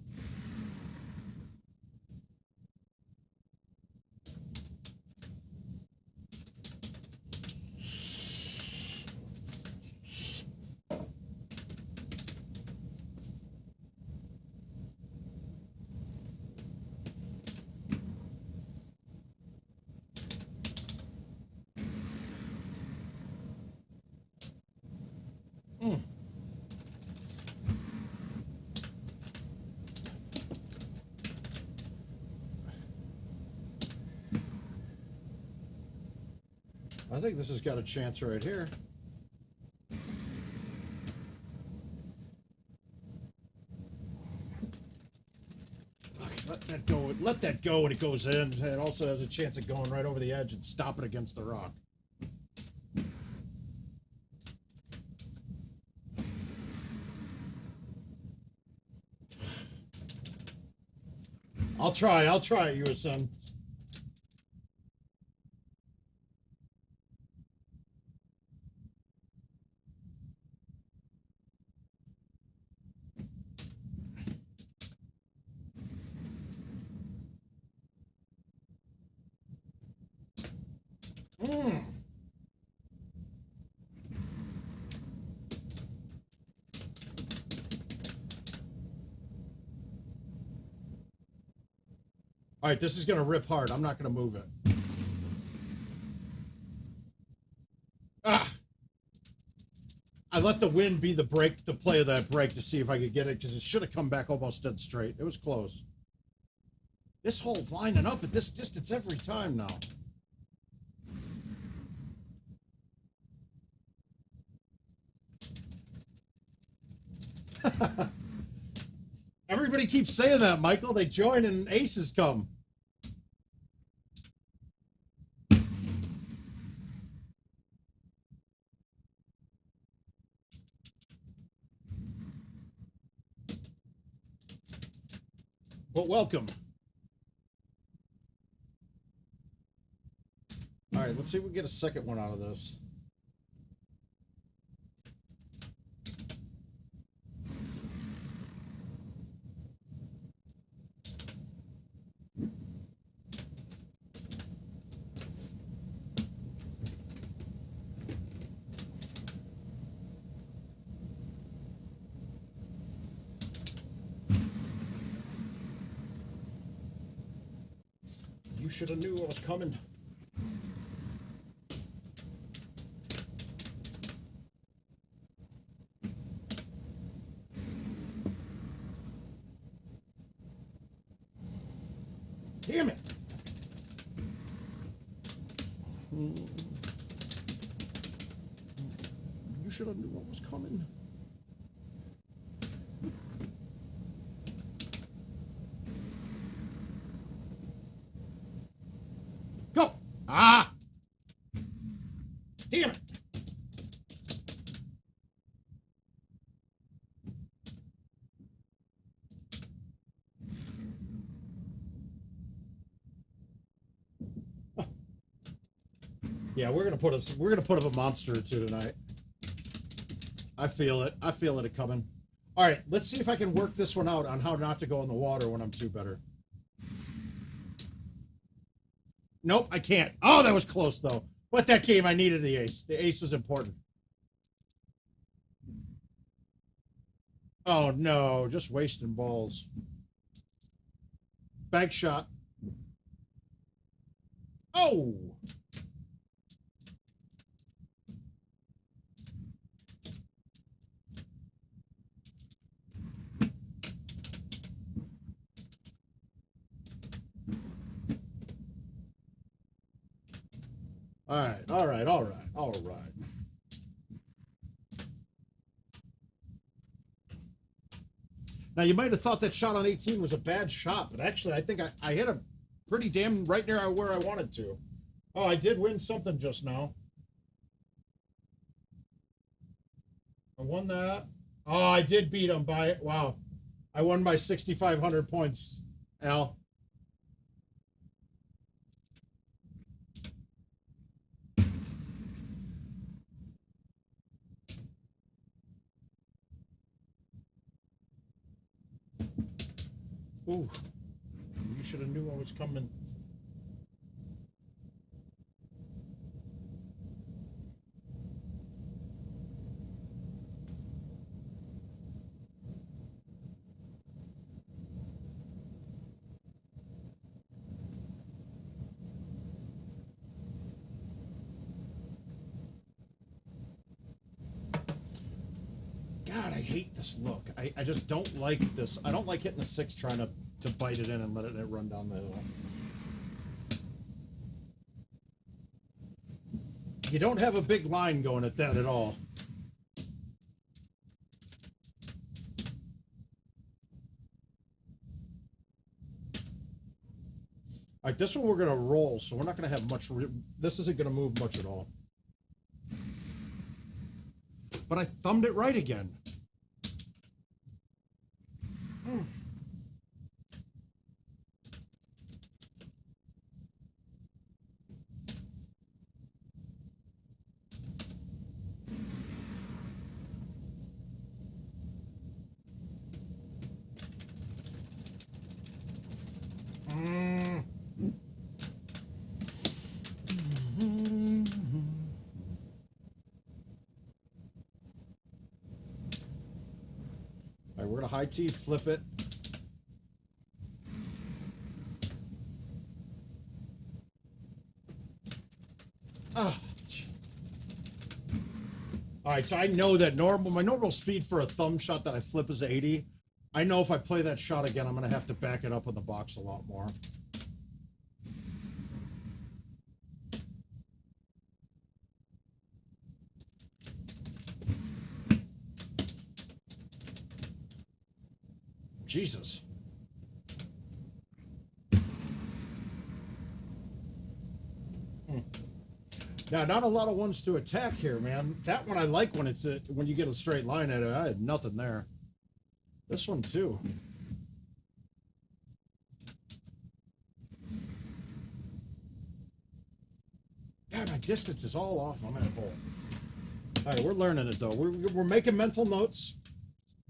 I think this has got a chance right here. Let that go. Let that go when it goes in. It also has a chance of going right over the edge and stop it against the rock. I'll try it, you son. All right, this is going to rip hard. I'm not going to move it. Ah! I let the wind be the break, the play of that break to see if I could get it, because it should have come back almost dead straight. It was close. This hole's lining up at this distance every time now. Everybody keeps saying that, Michael. They join and aces come. But welcome. right, let's see if we can get a second one out of this. You should have knew what was coming. Damn it! You should have knew what was coming. Go! Ah! Damn it! Yeah, we're gonna put up a monster or two tonight. I feel it. I feel it coming. All right, let's see if I can work this one out on how not to go in the water when I'm two better. Nope, I can't. Oh, that was close though. But that game, I needed the ace. The ace was important. Oh no, just wasting balls. Bank shot. Oh. All right, all right, all right, all right. Now, you might have thought that shot on 18 was a bad shot, but actually, I think I hit a pretty damn right near where I wanted to. Oh, I did win something just now. I won that. Oh, I did beat him by, wow. I won by 6,500 points, Al. Ooh, you should have knew I was coming. God, I hate this look. I just don't like this. I don't like hitting a 6 trying to bite it in and let it run down the hill. You don't have a big line going at that at all. All right, this one we're going to roll, so we're not going to have much. This isn't going to move much at all. But I thumbed it right again. All right, we're going to high T, flip it. Ah. All right, so I know that my normal speed for a thumb shot that I flip is 80. I know if I play that shot again, I'm going to have to back it up in the box a lot more. Jesus. Now, not a lot of ones to attack here, man. That one I like when it's when you get a straight line at it. I had nothing there. This one too. God, distance is all off on that hole. All right, we're learning it, though. We're making mental notes.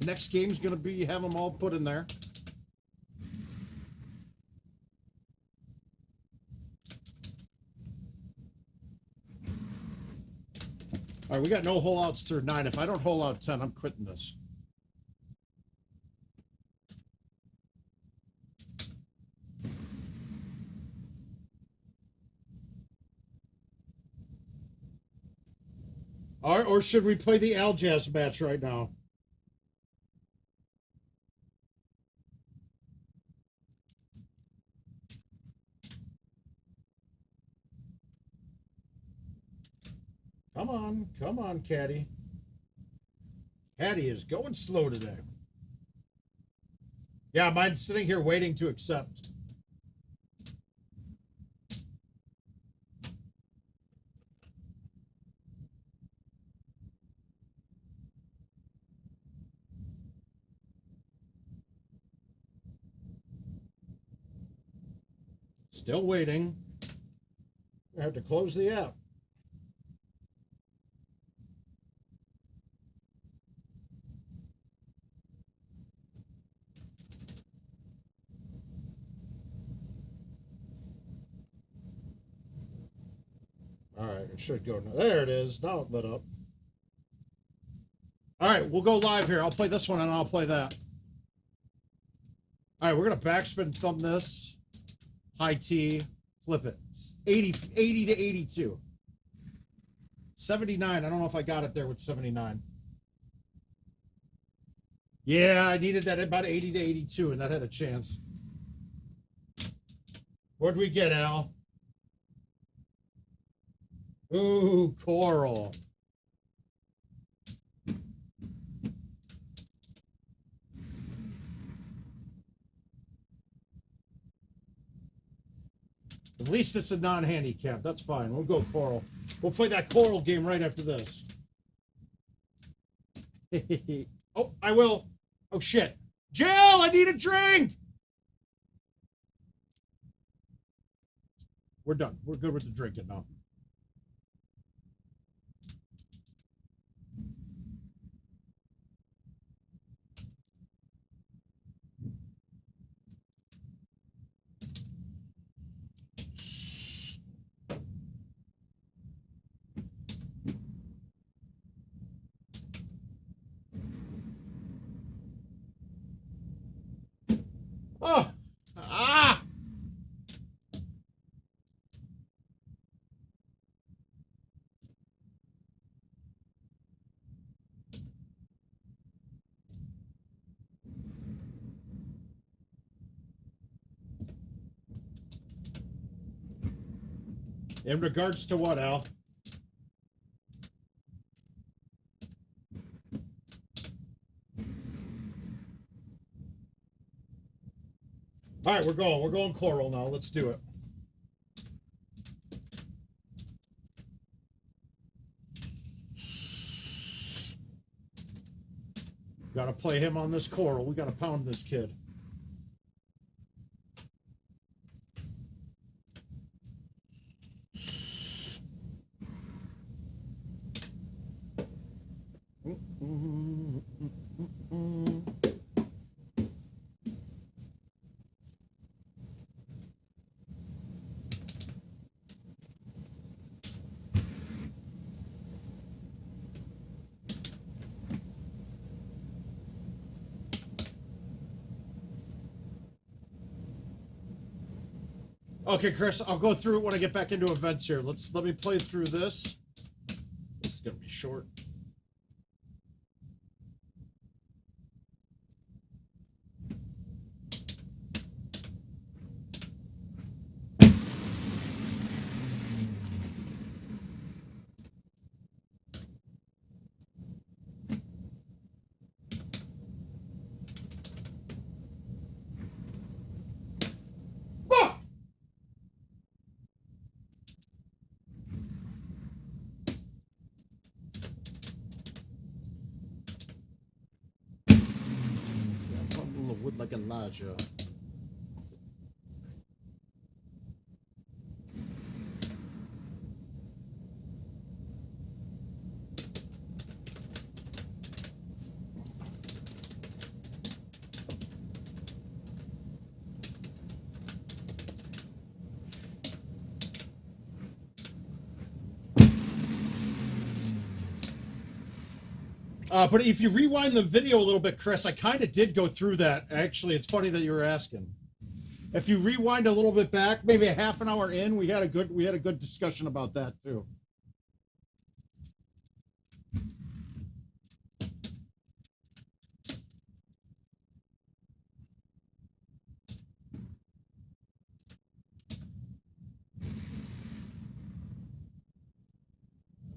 Next game's going to be have them all put in there. All right, we got no hole outs through 9. If I don't hole out 10, I'm quitting this. Or should we play the Aljaz match right now? Come on, Caddy. Caddy is going slow today. Yeah, mine's sitting here waiting to accept. Still waiting. I have to close the app. All right, it should go now. There it is. Now it lit up. All right, we'll go live here. I'll play this one and I'll play that. All right, we're going to backspin thumb this. High T. Flip it. 80 to 82. 79. I don't know if I got it there with 79. Yeah, I needed that about 80 to 82, and that had a chance. What'd we get, Al? Ooh, coral. At least it's a non-handicap. That's fine. We'll go coral. We'll play that coral game right after this. Oh, I will. Oh, shit. Jill, I need a drink. We're done. We're good with the drinking now. Oh, ah! In regards to what, Al? All right, we're going. We're going coral now. Let's do it. Got to play him on this coral. We got to pound this kid. Okay, Chris, I'll go through it when I get back into events here. Let me play through this. This is gonna be short. Wood like Elijah. But if you rewind the video a little bit, Chris, I kind of did go through that. Actually, it's funny that you were asking. If you rewind a little bit back, maybe a half an hour in, we had a good discussion about that too.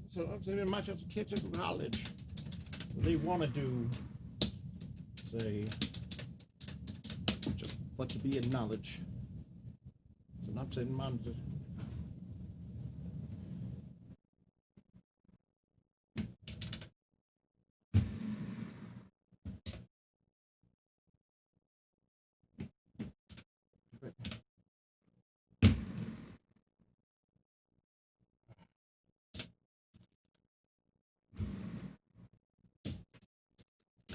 So I'm saying my kids in college, they want to do, say, just let you be in knowledge. So I'm saying, mom.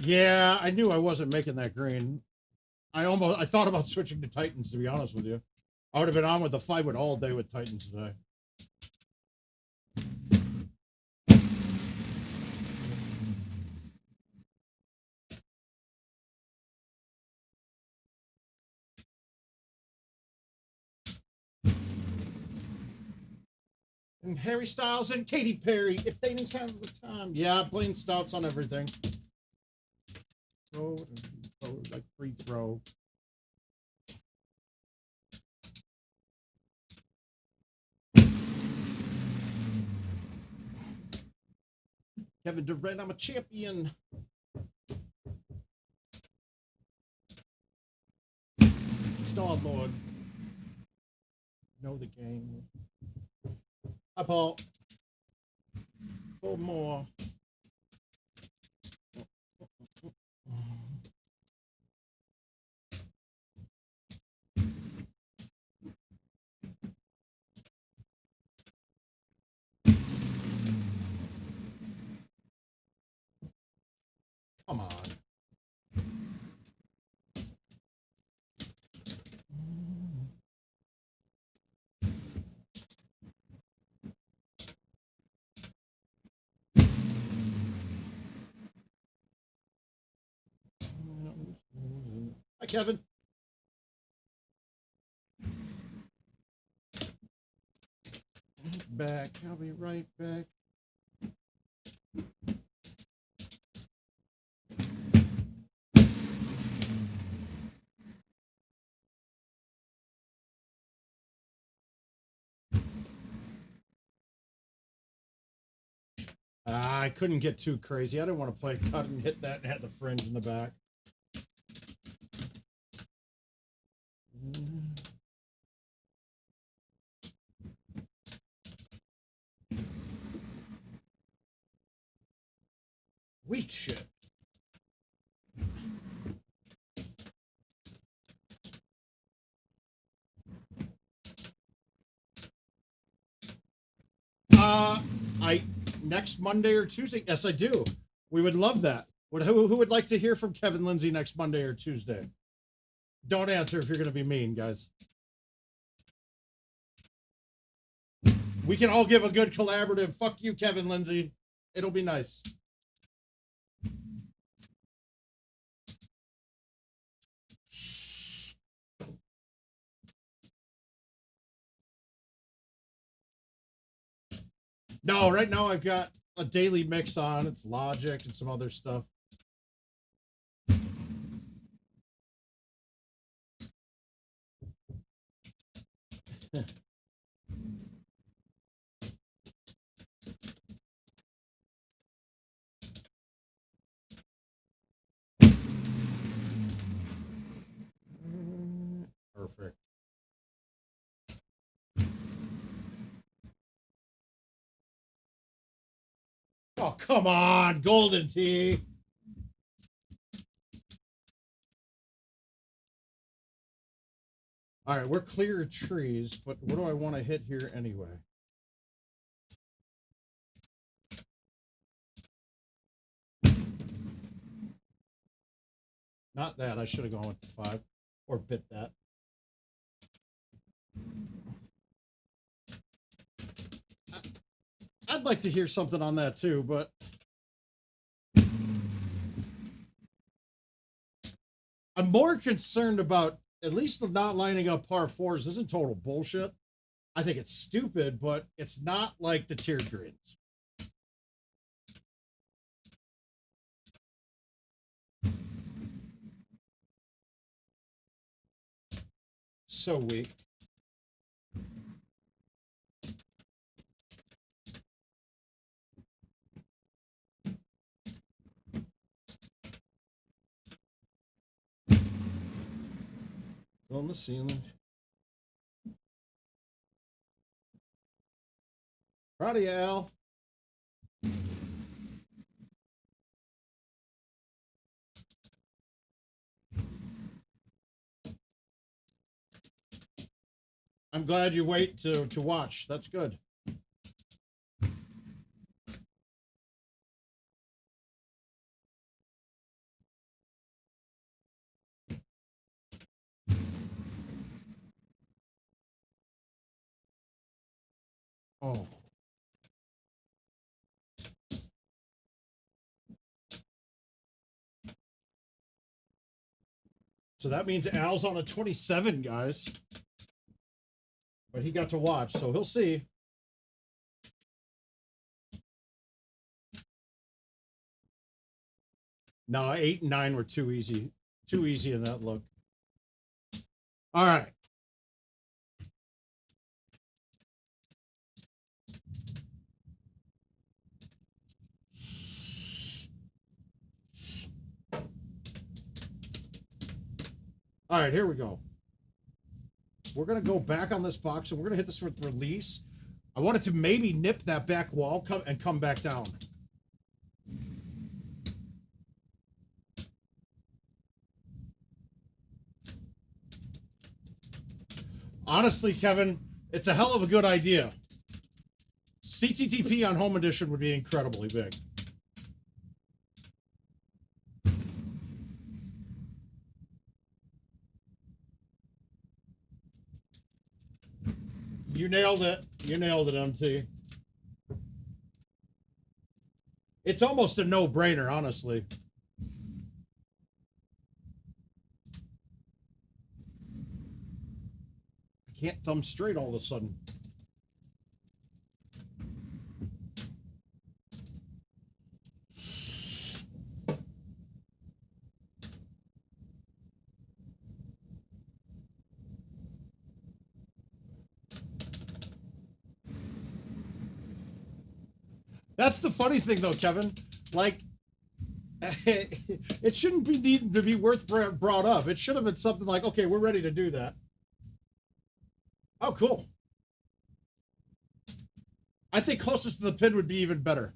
Yeah, I knew I wasn't making that green. I thought about switching to Titans, to be honest with you. I would have been on with the 5-wood all day with Titans today. And Harry Styles and Katy Perry, if they didn't sound at the time. Yeah, playing stouts on everything. Throw, like free throw. Kevin Durant, I'm a champion. Star Lord. Know the game. Hi, Paul. 4 more. Come on. Hi, Kevin. Back. I'll be right back. I couldn't get too crazy. I didn't want to play cut and hit that and had the fringe in the back. Weak shit. Next Monday or Tuesday? Yes, I do. We would love that. Who would like to hear from Kevin Lindsay next Monday or Tuesday? Don't answer if you're going to be mean, guys. We can all give a good collaborative. Fuck you, Kevin Lindsay. It'll be nice. No, right now I've got a daily mix on. It's Logic and some other stuff. Perfect. Oh, come on, Golden Tee. All right, we're clear of trees, but what do I want to hit here anyway? Not that. I should have gone with the 5 or bit that. I'd like to hear something on that too, but I'm more concerned about at least not lining up par fours. This isn't total bullshit. I think it's stupid, but it's not like the tiered greens. So weak. On the ceiling. Proud of you, Al. I'm glad you wait to watch. That's good. Oh. So that means Al's on a 27, guys. But he got to watch, so he'll see. No, 8 and 9 were too easy. Too easy in that look. All right. All right, here we go. We're going to go back on this box, and we're going to hit this with release. I wanted to maybe nip that back wall and come back down. Honestly, Kevin, it's a hell of a good idea. CTTP on Home Edition would be incredibly big. You nailed it. You nailed it, MT. It's almost a no-brainer, honestly. I can't thumb straight all of a sudden. That's the funny thing, though, Kevin. Like, it shouldn't be needing to be brought up. It should have been something like, okay, we're ready to do that. Oh, cool. I think closest to the pin would be even better.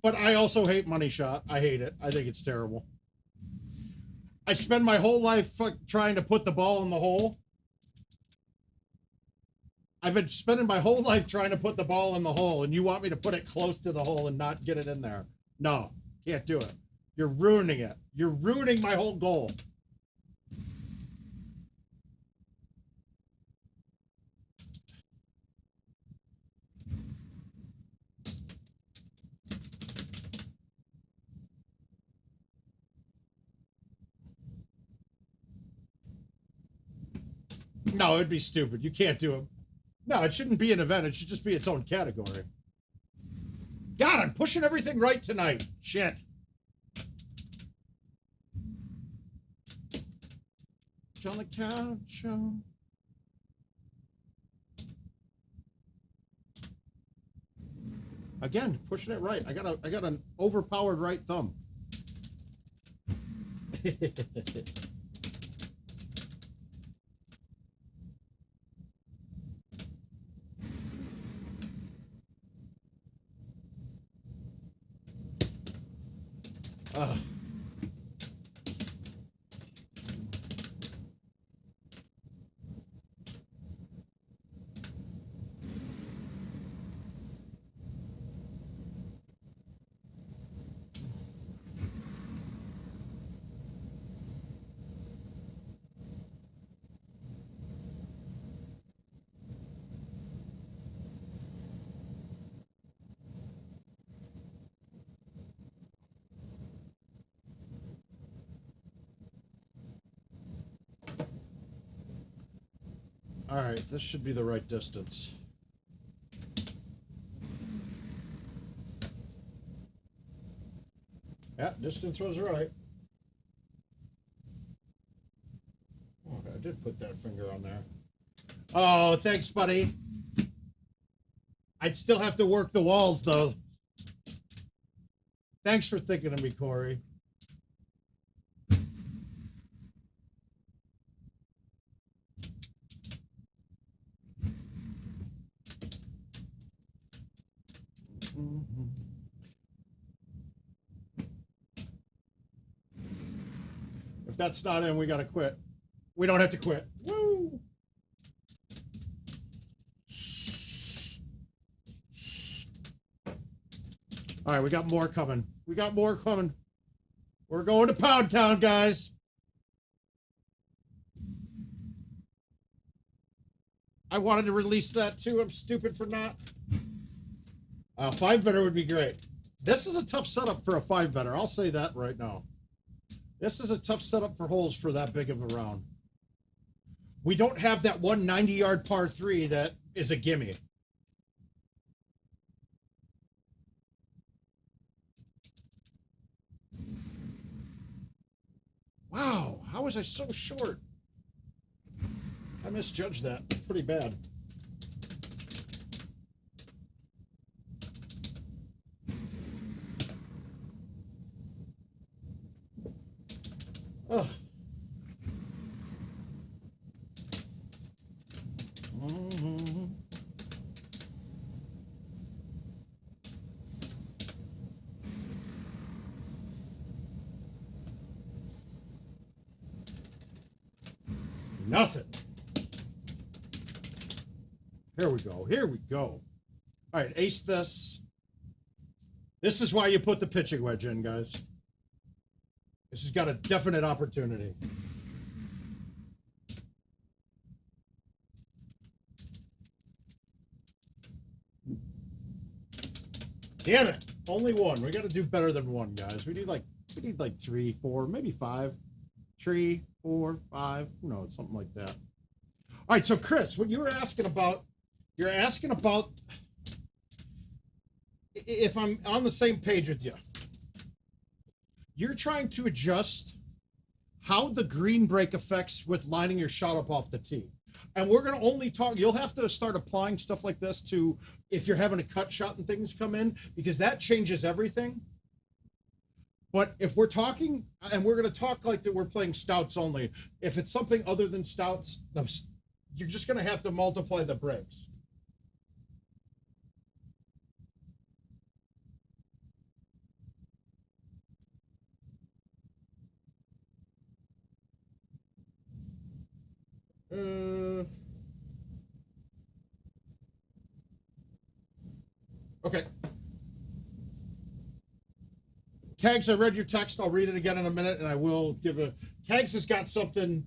But I also hate money shot. I hate it. I think it's terrible. I spend my whole life trying to put the ball in the hole. I've been spending my whole life trying to put the ball in the hole, and you want me to put it close to the hole and not get it in there. No, can't do it. You're ruining it. You're ruining my whole goal. No, it'd be stupid. You can't do it. No, it shouldn't be an event. It should just be its own category. God, I'm pushing everything right tonight. Shit. On the couch. Again, pushing it right. I got an overpowered right thumb. All right, this should be the right distance. Yeah, distance was right. Oh, I did put that finger on there. Oh, thanks, buddy. I'd still have to work the walls, though. Thanks for thinking of me, Corey. If that's not in, we got to quit. We don't have to quit. Woo! All right, we got more coming. We got more coming. We're going to Pound Town, guys. I wanted to release that too. I'm stupid for not. 5-better would be great. This is a tough setup for a 5-better. I'll say that right now. This is a tough setup for holes for that big of a round. We don't have that 190-yard par 3 that is a gimme. Wow, how was I so short? I misjudged that pretty bad. Ugh. Nothing. Here we go. Here we go. All right, ace this. This is why you put the pitching wedge in, guys. This has got a definite opportunity. Damn it. Only one. We got to do better than one, guys. We need like 3, 4, maybe 5. 3, 4, 5, who knows, something like that. All right, so Chris, what you were asking about, you're asking about if I'm on the same page with you. You're trying to adjust how the green break affects with lining your shot up off the tee. And we're going to only talk, you'll have to start applying stuff like this to if you're having a cut shot and things come in, because that changes everything. But if we're talking, and we're going to talk like that we're playing stouts only, if it's something other than stouts, you're just going to have to multiply the breaks. Okay. Kags, I read your text. I'll read it again in a minute, and I will give a... Kags has got something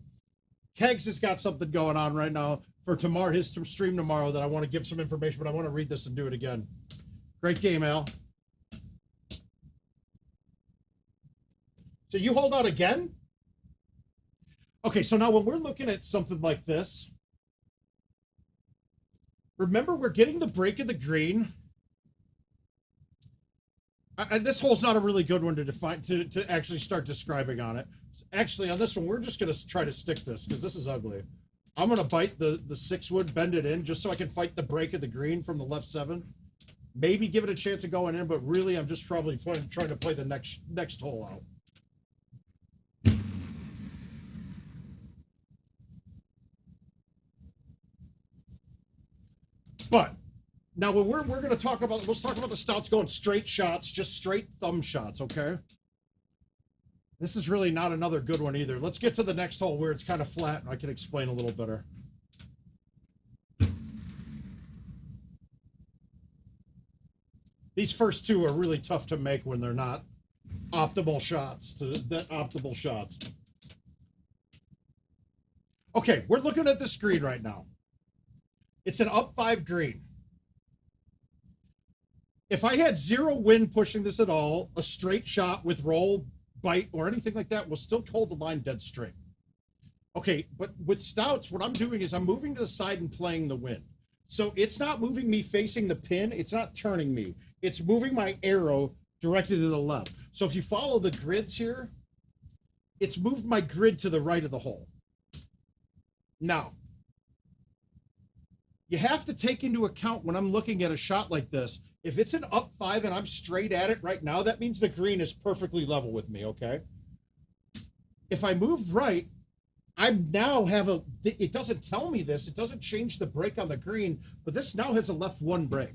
going on right now for tomorrow, his stream tomorrow, that I want to give some information, but I want to read this and do it again. Great game, Al. So you hold out again? Okay, so now when we're looking at something like this, remember we're getting the break of the green. This hole's not a really good one to define, to actually start describing on it. Actually, on this one, we're just going to try to stick this because this is ugly. I'm going to bite the 6-wood, bend it in just so I can fight the break of the green from the left 7. Maybe give it a chance of going in, but really I'm just probably trying to play the next hole out. But now when we're going to talk about, let's talk about the stouts going straight shots, just straight thumb shots, okay? This is really not another good one either. Let's get to the next hole where it's kind of flat and I can explain a little better. These first two are really tough to make when they're not optimal shots. Okay, we're looking at the screen right now. It's an up 5 green. If I had 0 wind pushing this at all, a straight shot with roll, bite, or anything like that will still hold the line dead straight. Okay, but with stouts, what I'm doing is I'm moving to the side and playing the wind. So it's not moving me facing the pin. It's not turning me. It's moving my arrow directed to the left. So if you follow the grids here, it's moved my grid to the right of the hole. Now, you have to take into account when I'm looking at a shot like this, if it's an up 5 and I'm straight at it right now, that means the green is perfectly level with me, okay? If I move right, I now have it doesn't tell me this, it doesn't change the break on the green, but this now has a left 1 break.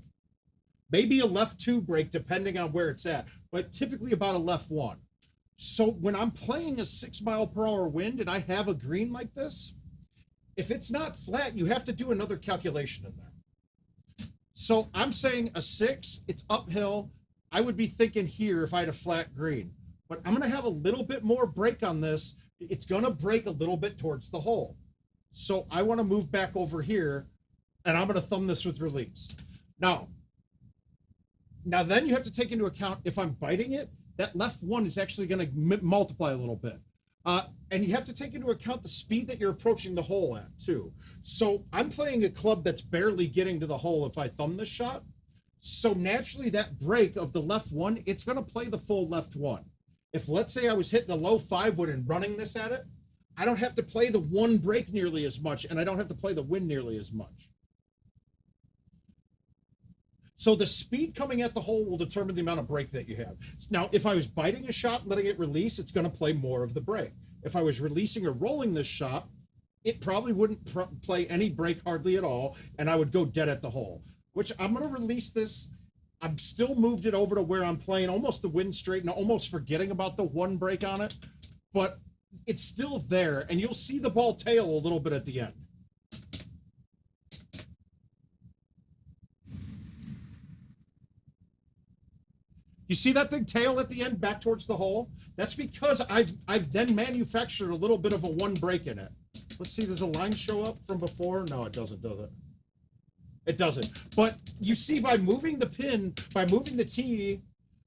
Maybe a left 2 break depending on where it's at, but typically about a left 1. So when I'm playing a 6-mile-per-hour wind and I have a green like this, if it's not flat, you have to do another calculation in there. So I'm saying a 6, it's uphill. I would be thinking here if I had a flat green, but I'm going to have a little bit more break on this. It's going to break a little bit towards the hole. So I want to move back over here, and I'm going to thumb this with release. Now then you have to take into account if I'm biting it, that left 1 is actually going to multiply a little bit. And you have to take into account the speed that you're approaching the hole at, too. So I'm playing a club that's barely getting to the hole if I thumb this shot. So naturally, that break of the left 1, it's going to play the full left 1. If, let's say, I was hitting a low 5-wood and running this at it, I don't have to play the 1 break nearly as much, and I don't have to play the wind nearly as much. So the speed coming at the hole will determine the amount of break that you have. Now, if I was biting a shot and letting it release, it's going to play more of the break. If I was releasing or rolling this shot, it probably wouldn't play any break hardly at all, and I would go dead at the hole, which I'm going to release this. I'm still moved it over to where I'm playing almost the wind straight and almost forgetting about the 1 break on it, but it's still there, and you'll see the ball tail a little bit at the end. You see that thing tail at the end back towards the hole? That's because I've then manufactured a little bit of a 1 break in it. Let's see, does a line show up from before? No, it doesn't, does it? It doesn't. But you see, by moving the pin, by moving the tee,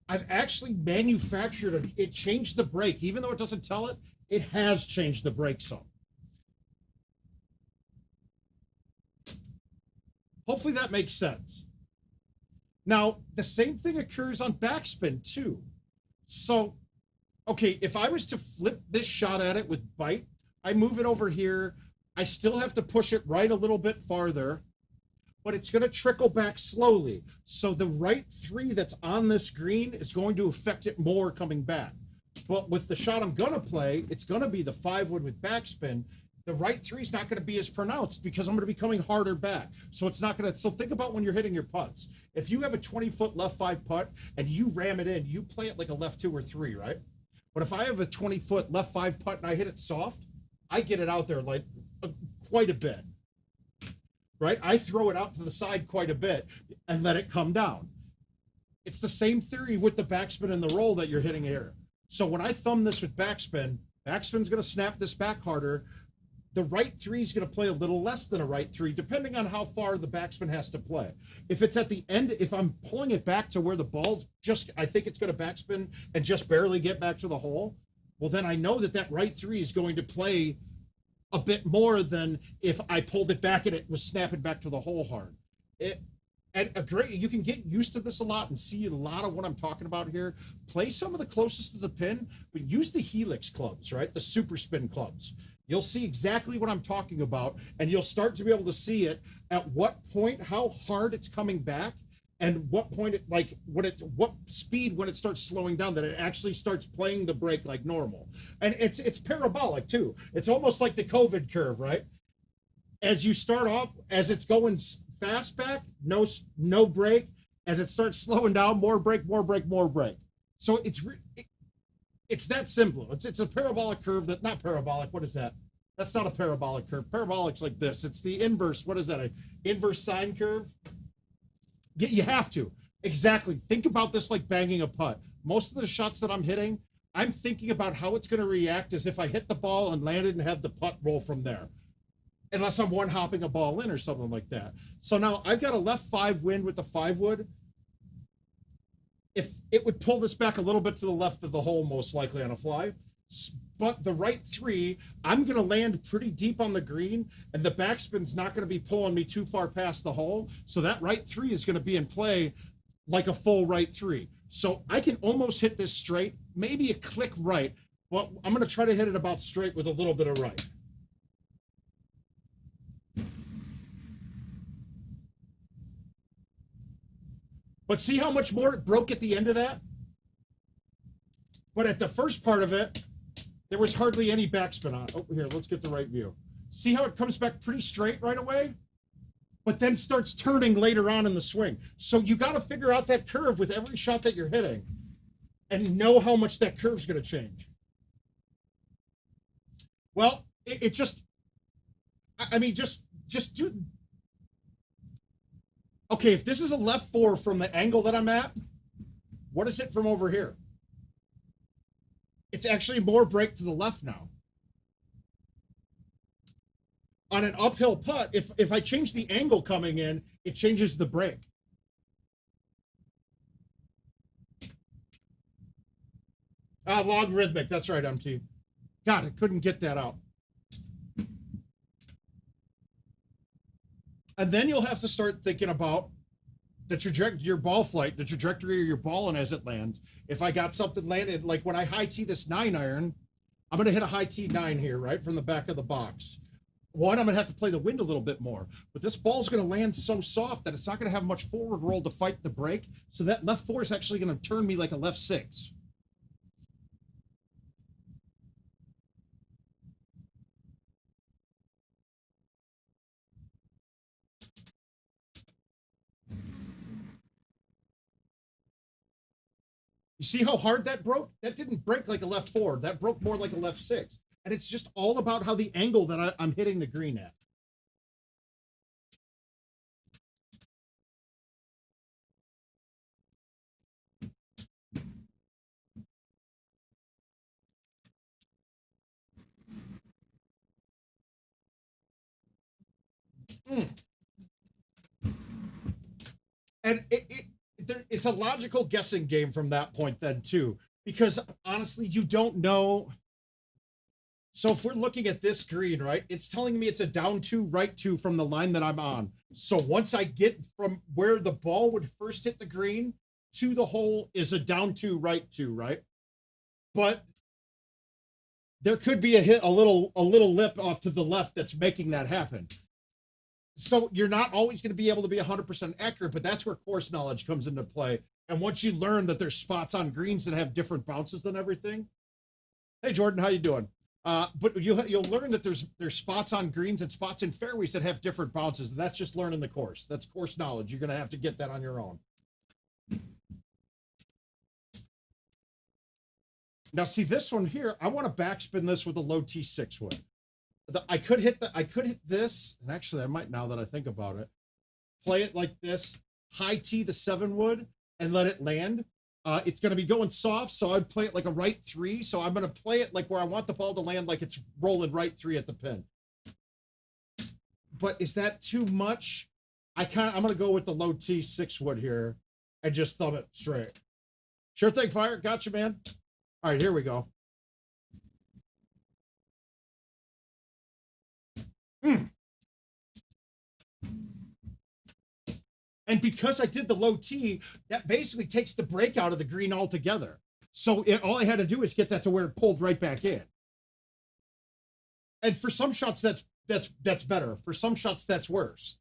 I've actually manufactured it changed the break. Even though it doesn't tell it, it has changed the break some. Hopefully that makes sense. Now, the same thing occurs on backspin, too. So, okay, if I was to flip this shot at it with bite, I move it over here. I still have to push it right a little bit farther, but it's going to trickle back slowly. So the right 3 that's on this green is going to affect it more coming back. But with the shot I'm going to play, it's going to be the 5-wood with backspin. The right 3 is not going to be as pronounced because I'm going to be coming harder back. So it's not going to, so think about when you're hitting your putts. If you have a 20-foot left 5 putt and you ram it in, you play it like a left 2 or 3, right? But if I have a 20-foot left 5 putt and I hit it soft, I get it out there like quite a bit, right? I throw it out to the side quite a bit and let it come down. It's the same theory with the backspin and the roll that you're hitting here. So when I thumb this with backspin, backspin's going to snap this back harder. The right 3 is going to play a little less than a right 3, depending on how far the backspin has to play. If it's at the end, if I'm pulling it back to where the ball's just, I think it's going to backspin and just barely get back to the hole, well, then I know that that right 3 is going to play a bit more than if I pulled it back and it was snapping back to the hole hard. You can get used to this a lot and see a lot of what I'm talking about here. Play some of the closest to the pin, but use the Helix clubs, right? The super spin clubs. You'll see exactly what I'm talking about, and you'll start to be able to see it at what point, how hard it's coming back, and what point it, like, what speed when it starts slowing down, that it actually starts playing the break like normal. And it's parabolic too. It's almost like the COVID curve, right? As you start off, as it's going fast back, no break. As it starts slowing down, more break, more break, more break. So it's that simple. It's a parabolic curve that, not parabolic, what is that? That's not a parabolic curve. Parabolic's like this. It's the inverse. What is that? An inverse sine curve? You have to. Exactly. Think about this like banging a putt. Most of the shots that I'm hitting, I'm thinking about how it's going to react as if I hit the ball and landed and have the putt roll from there. Unless I'm one-hopping a ball in or something like that. So now I've got a left 5 wind with the 5-wood. If it would pull this back a little bit to the left of the hole, most likely on a fly. But the right three, I'm going to land pretty deep on the green, and the backspin's not going to be pulling me too far past the hole. So that right three is going to be in play like a full right three. So I can almost hit this straight, maybe a click right, but I'm going to try to hit it about straight with a little bit of right. But see how much more it broke at the end of that? But at the first part of it, there was hardly any backspin on it. Oh, here, let's get the right view. See how it comes back pretty straight right away? But then starts turning later on in the swing. So you got to figure out that curve with every shot that you're hitting and know how much that curve's going to change. Well, it just, I mean, just do. Okay, if this is a left four from the angle that I'm at, what is it from over here? It's actually more break to the left now. On an uphill putt, if I change the angle coming in, it changes the break. Logarithmic, that's right, MT. God, I couldn't get that out. And then you'll have to start thinking about the trajectory, your ball flight, the trajectory of your ball and as it lands. If I got something landed, like when I high tee this 9-iron, I'm going to hit a high tee 9 here, right, from the back of the box. One, I'm going to have to play the wind a little bit more. But this ball's going to land so soft that it's not going to have much forward roll to fight the break. So that left 4 is actually going to turn me like a left 6. You see how hard that broke? That didn't break like a left 4. That broke more like a left 6. And it's just all about how the angle that I'm hitting the green at. And it's a logical guessing game from that point then too, because honestly, you don't know. So if we're looking at this green, right, it's telling me it's a down 2, right 2 from the line that I'm on. So once I get from where the ball would first hit the green to the hole is a down 2, right 2, right? But there could be a little lip off to the left that's making that happen. So you're not always going to be able to be 100% accurate, but that's where course knowledge comes into play. And once you learn that there's spots on greens that have different bounces than everything. Hey, Jordan, how you doing? But you'll learn that there's spots on greens and spots in fairways that have different bounces. That's just learning the course. That's course knowledge. You're going to have to get that on your own. Now, see this one here. I want to backspin this with a low T6 wood. I could hit this, and actually I might now that I think about it. Play it like this, high tee the 7 wood, and let it land. It's going to be going soft, so I'd play it like a right 3. So I'm going to play it like where I want the ball to land, like it's rolling right 3 at the pin. But is that too much? I'm going to go with the low T6 wood here and just thumb it straight. Sure thing, Fire. Gotcha, man. All right, here we go. And because I did the low T, that basically takes the break out of the green altogether. So all I had to do is get that to where it pulled right back in. And for some shots, that's better. For some shots, that's worse.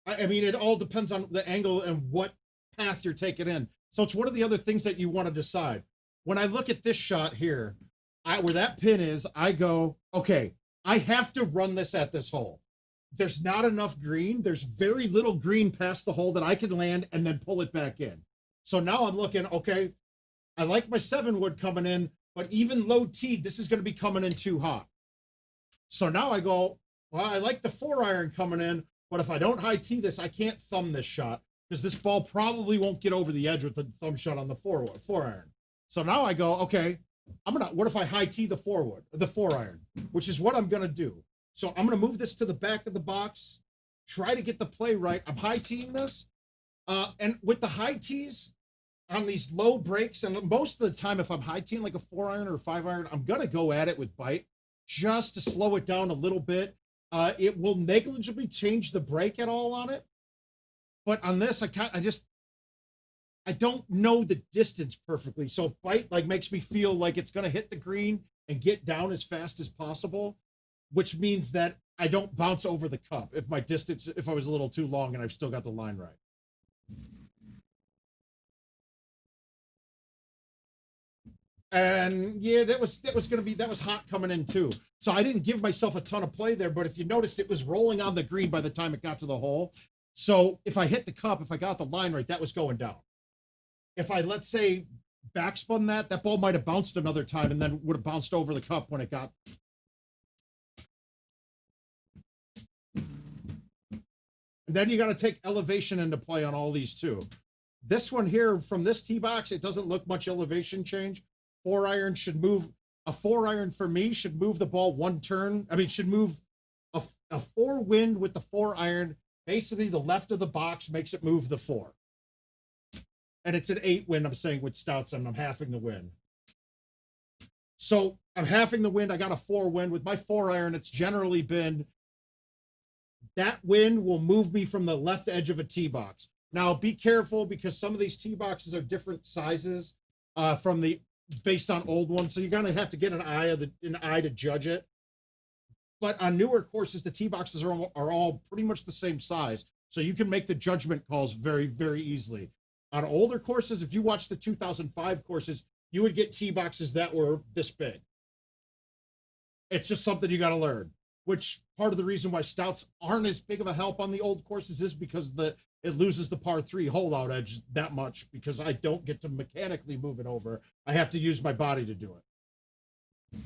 I mean, it all depends on the angle and what path you're taking in. So it's one of the other things that you want to decide. When I look at this shot here, where that pin is, I go, okay, I have to run this at this hole. There's not enough green. There's very little green past the hole that I can land and then pull it back in. So now I'm looking, okay, I like my 7 wood coming in, but even low T, this is going to be coming in too hot. So now I go, well, I like the 4-iron coming in, but if I don't high T this, I can't thumb this shot because this ball probably won't get over the edge with the thumb shot on the 4-iron. So now I go, okay, what if I high T the 4-iron, which is what I'm going to do. So I'm going to move this to the back of the box, try to get the play right. I'm high teeing this. And with the high tees, on these low breaks, and most of the time, if I'm high teeing like a 4-iron or a 5-iron, I'm going to go at it with bite just to slow it down a little bit. It will negligibly change the break at all on it. But on this, I don't know the distance perfectly. So bite like makes me feel like it's going to hit the green and get down as fast as possible, which means that I don't bounce over the cup if I was a little too long and I've still got the line right. And yeah, that was hot coming in too. So I didn't give myself a ton of play there, but if you noticed, it was rolling on the green by the time it got to the hole. So if I hit the cup, if I got the line right, that was going down. If I, let's say, backspun that ball might have bounced another time and then would have bounced over the cup when it got. And then you got to take elevation into play on all these too. This one here from this tee box, it doesn't look much elevation change. 4-iron should move. A 4-iron for me should move the ball one turn. I mean, should move a 4 wind with the 4-iron. Basically, the left of the box makes it move the 4. And it's an 8 wind, I'm saying, with stouts, and I'm halving the wind. So I'm halving the wind. I got a 4 wind. With my 4-iron, it's generally been that wind will move me from the left edge of a tee box. Now, be careful because some of these tee boxes are different sizes based on old ones. So you're going to have to get an eye to judge it. But on newer courses, the tee boxes are all pretty much the same size. So you can make the judgment calls very, very easily. On older courses, if you watch the 2005 courses, you would get tee boxes that were this big. It's just something you got to learn, which part of the reason why stouts aren't as big of a help on the old courses is because it loses the par 3 holdout edge that much because I don't get to mechanically move it over. I have to use my body to do it.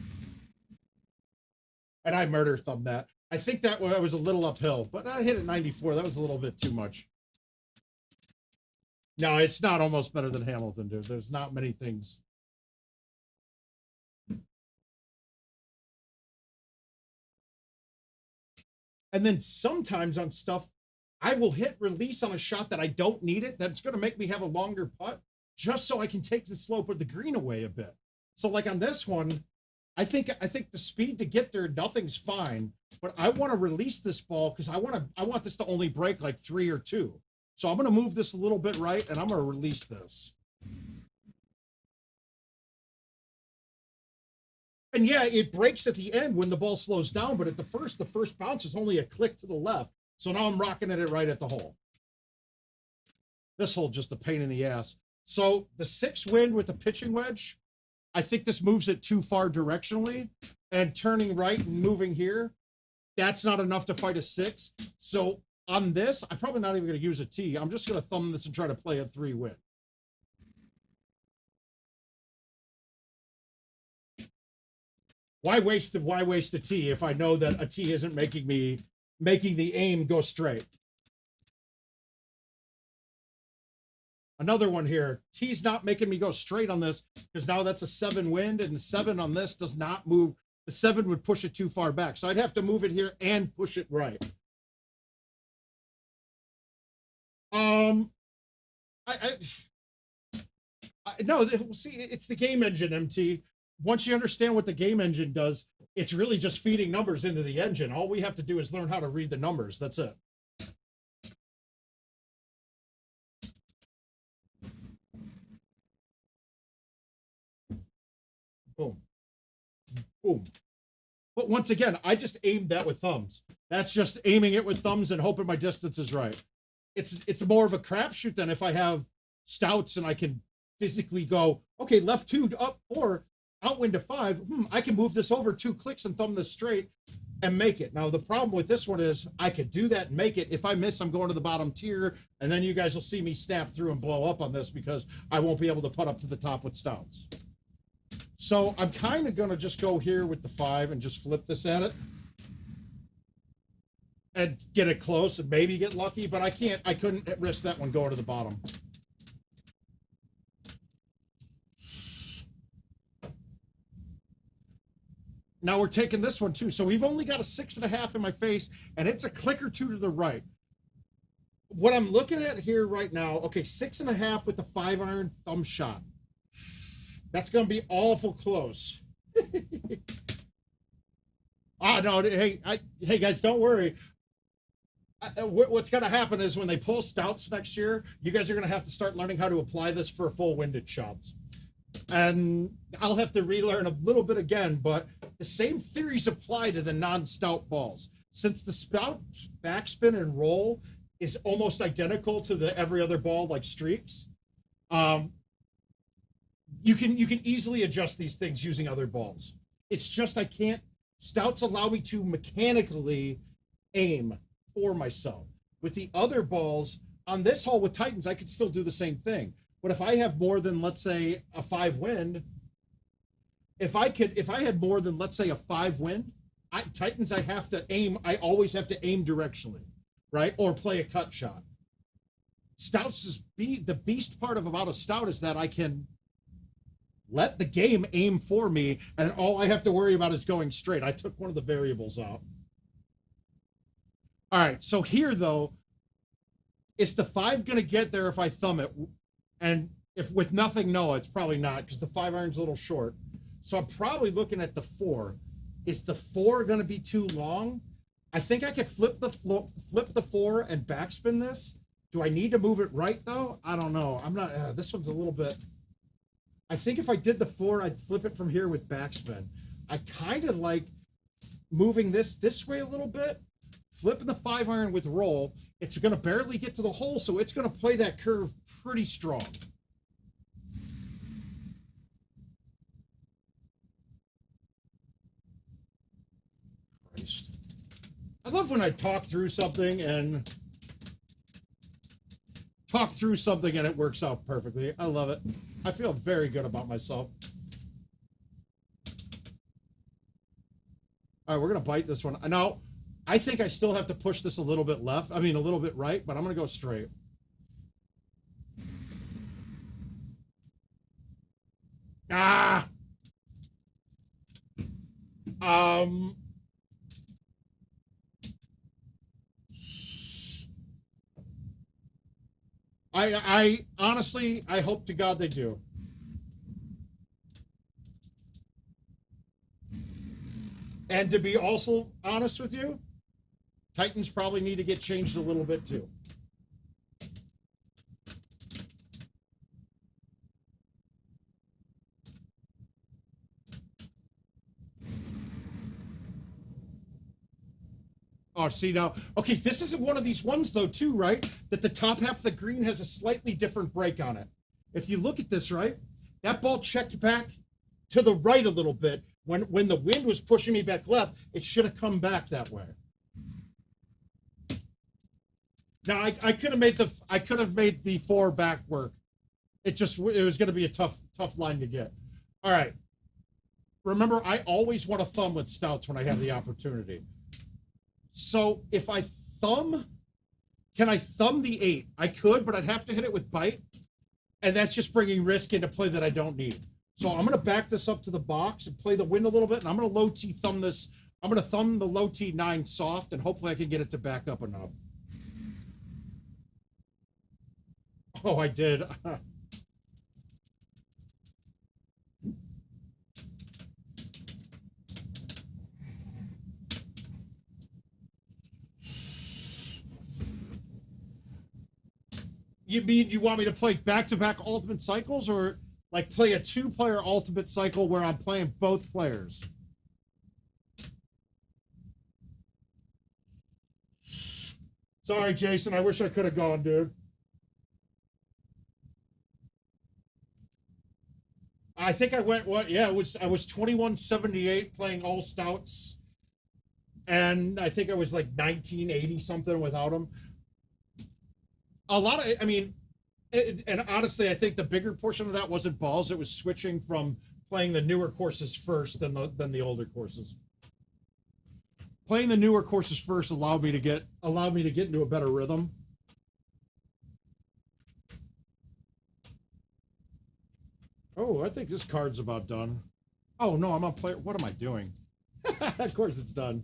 And I murder thumbed that. I think that was a little uphill, but I hit it 94. That was a little bit too much. No, it's not almost better than Hamilton, dude. There's not many things. And then sometimes on stuff, I will hit release on a shot that I don't need it. That's going to make me have a longer putt just so I can take the slope of the green away a bit. So like on this one, I think the speed to get there, nothing's fine, but I want to release this ball because I want this to only break like 3 or 2. So I'm going to move this a little bit right, and I'm going to release this. And yeah, it breaks at the end when the ball slows down, but at the first bounce is only a click to the left. So now I'm rocking it right at the hole. This hole just a pain in the ass. So the 6 wind with the pitching wedge, I think this moves it too far directionally, and turning right and moving here, that's not enough to fight a 6. So on this, I'm probably not even going to use a tee. I'm just going to thumb this and try to play a 3 wind. Why waste a tee if I know that a tee isn't making the aim go straight? Another one here. Tee's not making me go straight on this because now that's a 7 wind, and the 7 on this does not move. The 7 would push it too far back. So I'd have to move it here and push it right. No, see, it's the game engine, MT. Once you understand what the game engine does, it's really just feeding numbers into the engine. All we have to do is learn how to read the numbers. That's it. Boom. Boom. But once again, I just aimed that with thumbs. That's just aiming it with thumbs and hoping my distance is right. It's more of a crapshoot than if I have stouts and I can physically go, okay, left 2 up 4, outwind to 5. I can move this over 2 clicks and thumb this straight and make it. Now, the problem with this one is I could do that and make it. If I miss, I'm going to the bottom tier, and then you guys will see me snap through and blow up on this because I won't be able to put up to the top with stouts. So I'm kind of going to just go here with the 5 and just flip this at it and get it close and maybe get lucky, but I couldn't risk that one going to the bottom. Now we're taking this one too. So we've only got a 6.5 in my face, and it's a click or 2 to the right. what I'm looking at here right now, okay, 6.5 with the 5-iron thumb shot. That's going to be awful close. No, hey guys, don't worry. What's going to happen is when they pull stouts next year, you guys are going to have to start learning how to apply this for full winded shots. And I'll have to relearn a little bit again, but the same theories apply to the non-stout balls. Since the spout backspin and roll is almost identical to the every other ball, like streaks, you can easily adjust these things using other balls. It's just I can't. Stouts allow me to mechanically aim for myself. With the other balls on this hole with Titans, I could still do the same thing. But if I have more than, let's say, a 5 wind, if I had more than, let's say, a 5 wind, Titans, I have to aim. I always have to aim directionally, right? Or play a cut shot. Stouts is the beast part of about a stout is that I can let the game aim for me, and all I have to worry about is going straight. I took one of the variables out. All right, so here, though, is the 5 going to get there if I thumb it? And if with nothing, no, it's probably not, because the 5-iron's a little short. So I'm probably looking at the 4. Is the 4 going to be too long? I think I could flip the 4 and backspin this. Do I need to move it right, though? I don't know. I'm not... this one's a little bit... I think if I did the 4, I'd flip it from here with backspin. I kind of like moving this way a little bit, flipping the 5-iron with roll. It's going to barely get to the hole, so it's going to play that curve pretty strong. Christ. I love when I talk through something and it works out perfectly. I love it. I feel very good about myself. All right, we're going to bite this one. Now, I think I still have to push this a little bit left. I mean, a little bit right, but I'm going to go straight. Ah! I honestly, I hope to God they do. And to be also honest with you, Titans probably need to get changed a little bit too. Oh, see now. Okay, this isn't one of these ones, though, too, right? That the top half of the green has a slightly different break on it. If you look at this, right? That ball checked back to the right a little bit. When the wind was pushing me back left, it should have come back that way. Now, I could have made the 4 back work. It was going to be a tough line to get. All right. Remember, I always want to thumb with stouts when I have the opportunity. So if I thumb, can I thumb the 8? I could, but I'd have to hit it with bite. And that's just bringing risk into play that I don't need. So I'm going to back this up to the box and play the wind a little bit. And I'm going to low T thumb this. I'm going to thumb the low T 9 soft, and hopefully I can get it to back up enough. Oh, I did. You mean you want me to play back-to-back ultimate cycles, or like play a 2-player ultimate cycle where I'm playing both players? Sorry, Jason. I wish I could have gone, dude. I think I went, what? Yeah, I was 2178 playing all stouts. And I think I was like 1980 something without them. A lot of, I mean, and honestly, I think the bigger portion of that wasn't balls. It was switching from playing the newer courses first than the older courses. Playing the newer courses first allowed me to get into a better rhythm. Oh, I think this card's about done. Oh no, I'm on player. What am I doing? Of course it's done.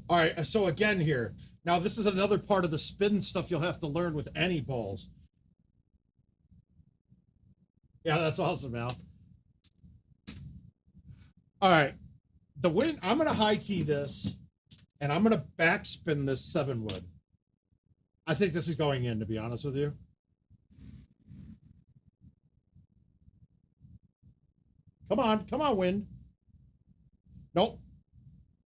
All right, so again here. Now, this is another part of the spin stuff you'll have to learn with any balls. Yeah, that's awesome, Al. All right. The wind, I'm going to high tee this, and I'm going to backspin this 7-wood. I think this is going in, to be honest with you. Come on, wind. Nope.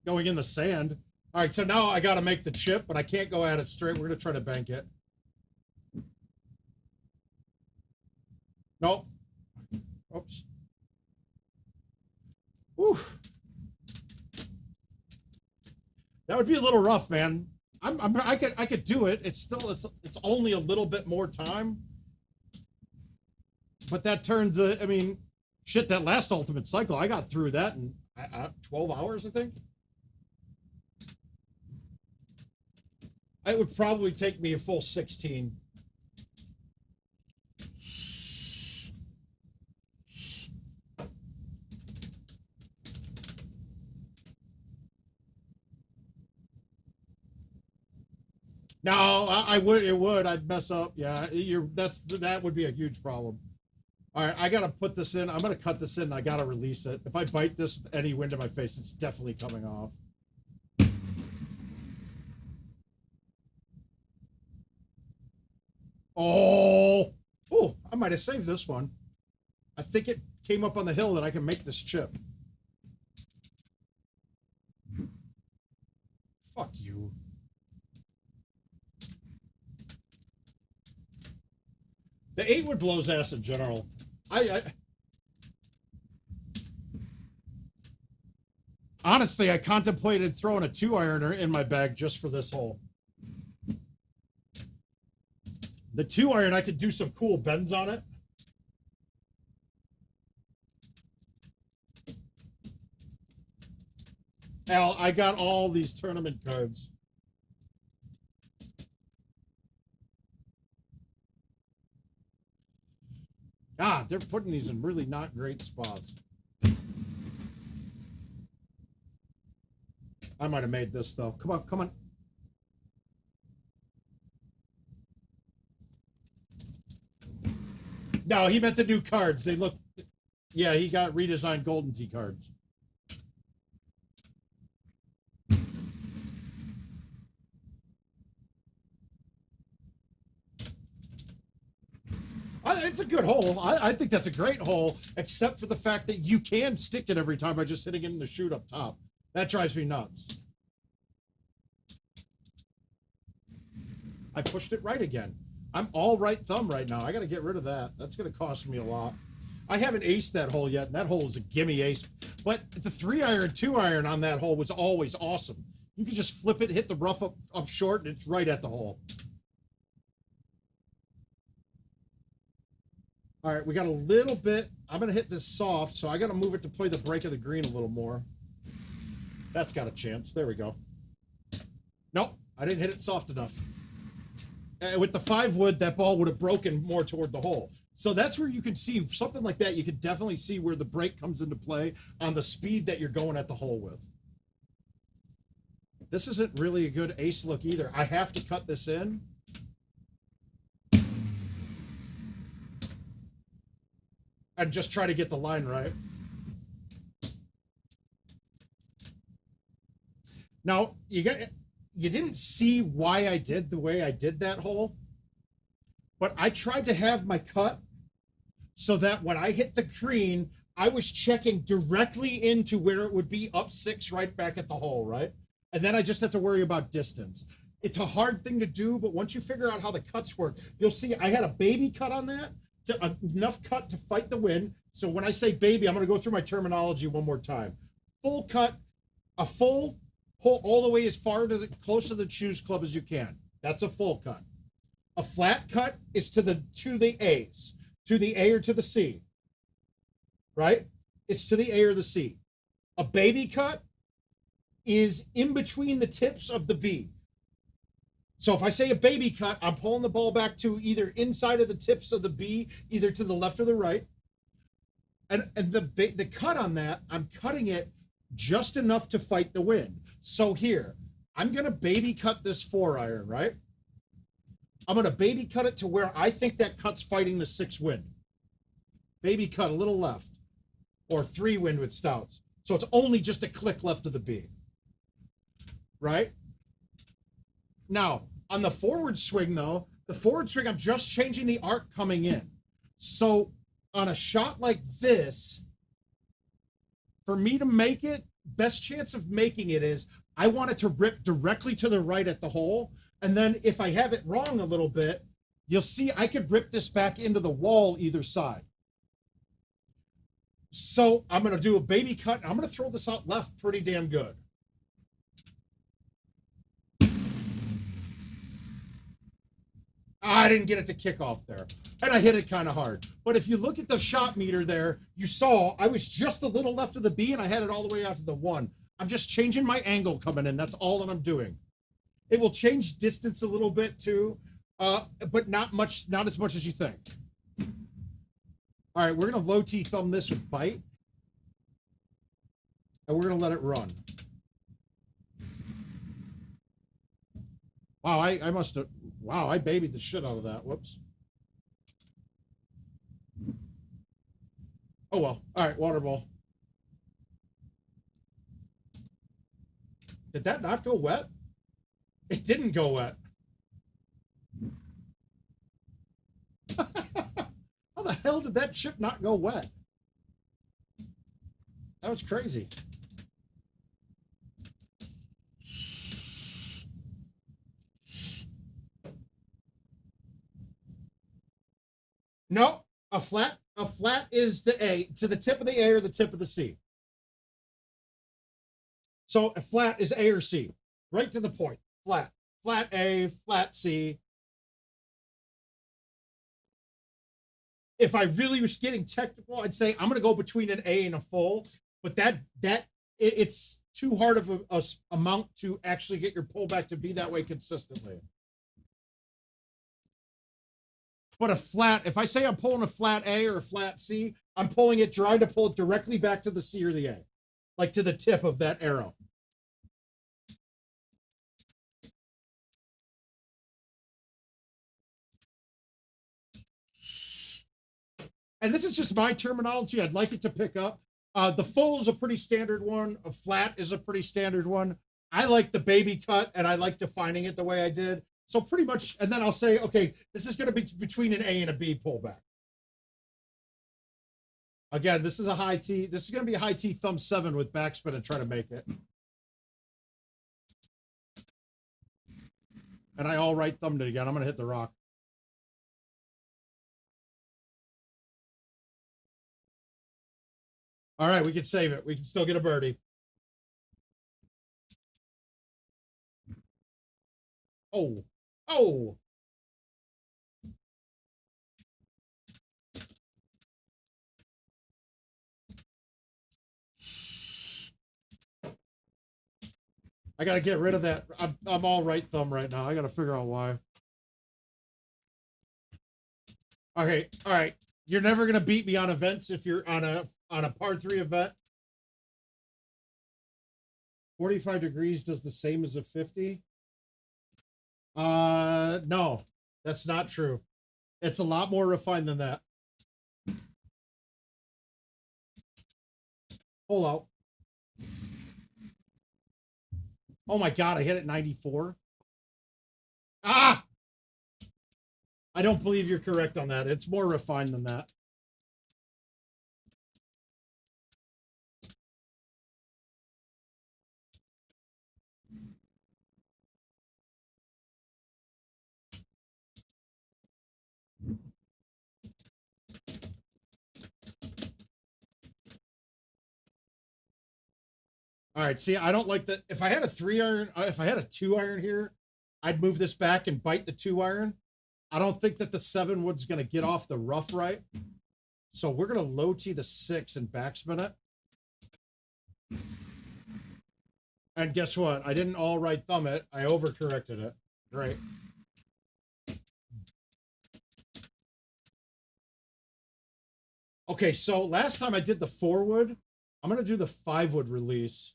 Going in the sand. All right, so now I got to make the chip, but I can't go at it straight. We're going to try to bank it. Nope. Oops. Whew. That would be a little rough, man. I could do it. It's only a little bit more time. But that turns, I mean, shit, that last ultimate cycle, I got through that in 12 hours, I think. It would probably take me a full 16. No, I would. It would. I'd mess up. Yeah, that would be a huge problem. All right, I gotta put this in. I'm gonna cut this in. And I gotta release it. If I bite this with any wind in my face, it's definitely coming off. Oh, I might have saved this one. I think it came up on the hill that I can make this chip. Fuck you. The 8-wood blows ass in general. Honestly, I contemplated throwing a 2-ironer in my bag just for this hole. The 2-iron, I could do some cool bends on it. Al, I got all these tournament cards. God, they're putting these in really not great spots. I might have made this, though. Come on, come on. No, he meant the new cards. They look... Yeah, he got redesigned Golden Tee cards. It's a good hole. I think that's a great hole, except for the fact that you can stick it every time by just hitting it in the chute up top. That drives me nuts. I pushed it right again. I'm all right thumb right now. I got to get rid of that. That's going to cost me a lot. I haven't aced that hole yet, and that hole is a gimme ace. But the 3-iron, 2-iron on that hole was always awesome. You could just flip it, hit the rough up short, and it's right at the hole. All right, we got a little bit. I'm going to hit this soft, so I got to move it to play the break of the green a little more. That's got a chance. There we go. Nope, I didn't hit it soft enough. With the 5-wood, that ball would have broken more toward the hole. So that's where you can see something like that. You can definitely see where the break comes into play on the speed that you're going at the hole with. This isn't really a good ace look either. I have to cut this in. And just try to get the line right. Now, you didn't see why I did the way I did that hole, but I tried to have my cut so that when I hit the green, I was checking directly into where it would be up 6 right back at the hole, right? And then I just have to worry about distance. It's a hard thing to do, but once you figure out how the cuts work, you'll see I had a baby cut on that, enough cut to fight the wind. So when I say baby, I'm going to go through my terminology one more time. Full cut, a full pull all the way as far to close to the choose club as you can. That's a full cut. A flat cut is to the A's, to the A or to the C, right? It's to the A or the C. A baby cut is in between the tips of the B. So if I say a baby cut, I'm pulling the ball back to either inside of the tips of the B, either to the left or the right. And the cut on that, I'm cutting it just enough to fight the wind. So here, I'm going to baby cut this 4-iron, right? I'm going to baby cut it to where I think that cut's fighting the 6 wind. Baby cut a little left. Or 3 wind with stouts. So it's only just a click left of the B. Right? Now, on the forward swing, though, the forward swing, I'm just changing the arc coming in. So on a shot like this, for me to make it, best chance of making it is I want it to rip directly to the right at the hole. And then if I have it wrong a little bit, you'll see I could rip this back into the wall either side. So I'm going to do a baby cut. I'm going to throw this out left pretty damn good. I didn't get it to kick off there. And I hit it kind of hard. But if you look at the shot meter there, you saw I was just a little left of the B and I had it all the way out to the 1. I'm just changing my angle coming in. That's all that I'm doing. It will change distance a little bit too, but not as much as you think. All right, we're going to low T thumb this with bite. And we're going to let it run. Wow, I must have... Wow, I babied the shit out of that. Whoops. Oh, well. All right, water ball. Did that not go wet? It didn't go wet. How the hell did that chip not go wet? That was crazy. No, a flat is the A, to the tip of the A or the tip of the C. So a flat is A or C, right to the point. Flat, flat A, flat C. If I really was getting technical, I'd say I'm going to go between an A and a full, but it's too hard of a amount to actually get your pullback to be that way consistently. But a flat, if I say I'm pulling a flat A or a flat C, I'm pulling it, trying to pull it directly back to the C or the A, like to the tip of that arrow. And this is just my terminology. I'd like it to pick up. The full is a pretty standard one. A flat is a pretty standard one. I like the baby cut, and I like defining it the way I did. So pretty much, and then I'll say, okay, this is going to be between an A and a B pullback. Again, this is a high T. This is going to be a high T thumb 7 with backspin and try to make it. And I all right thumbed it again. I'm going to hit the rock. All right, we can save it. We can still get a birdie. Oh. Oh. I got to get rid of that. I'm all right thumb right now. I got to figure out why. Okay. All right. You're never going to beat me on events if you're on a par 3 event. 45 degrees does the same as a 50. No, that's not true. It's a lot more refined than that. Hold out. Oh my God, I hit it 94. Ah! I don't believe you're correct on that. It's more refined than that. All right, see, I don't like that. If I had a 3-iron, if I had a 2-iron here, I'd move this back and bite the 2-iron. I don't think that the 7 wood's going to get off the rough right. So we're going to low T the 6 and backspin it. And guess what? I didn't all right thumb it. I overcorrected it. Right. Okay, so last time I did the 4 wood, I'm going to do the 5 wood release.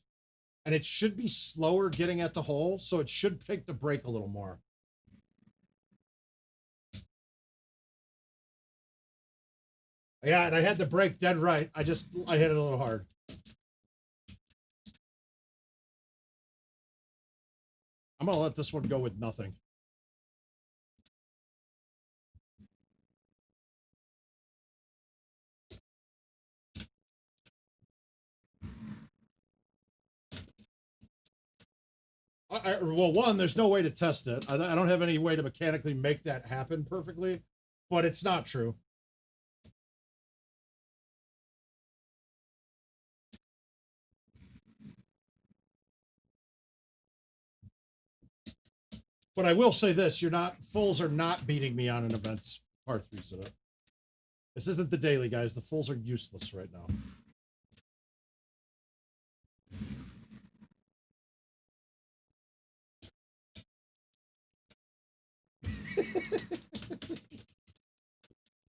and it should be slower getting at the hole, so it should take the break a little more. Yeah, and I had the break dead right. I hit it a little hard. I'm gonna let this one go with nothing. Well, one, there's no way to test it. I don't have any way to mechanically make that happen perfectly, but it's not true. But I will say this, fulls are not beating me on an events par 3 setup. This isn't the daily, guys. The fulls are useless right now.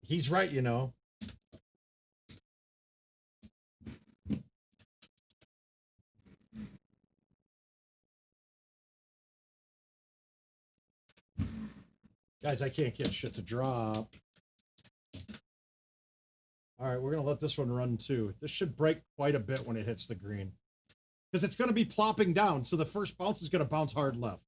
He's right, you know. Guys, I can't get shit to drop. All right, we're going to let this one run too. This should break quite a bit when it hits the green. Because it's going to be plopping down, so the first bounce is going to bounce hard left.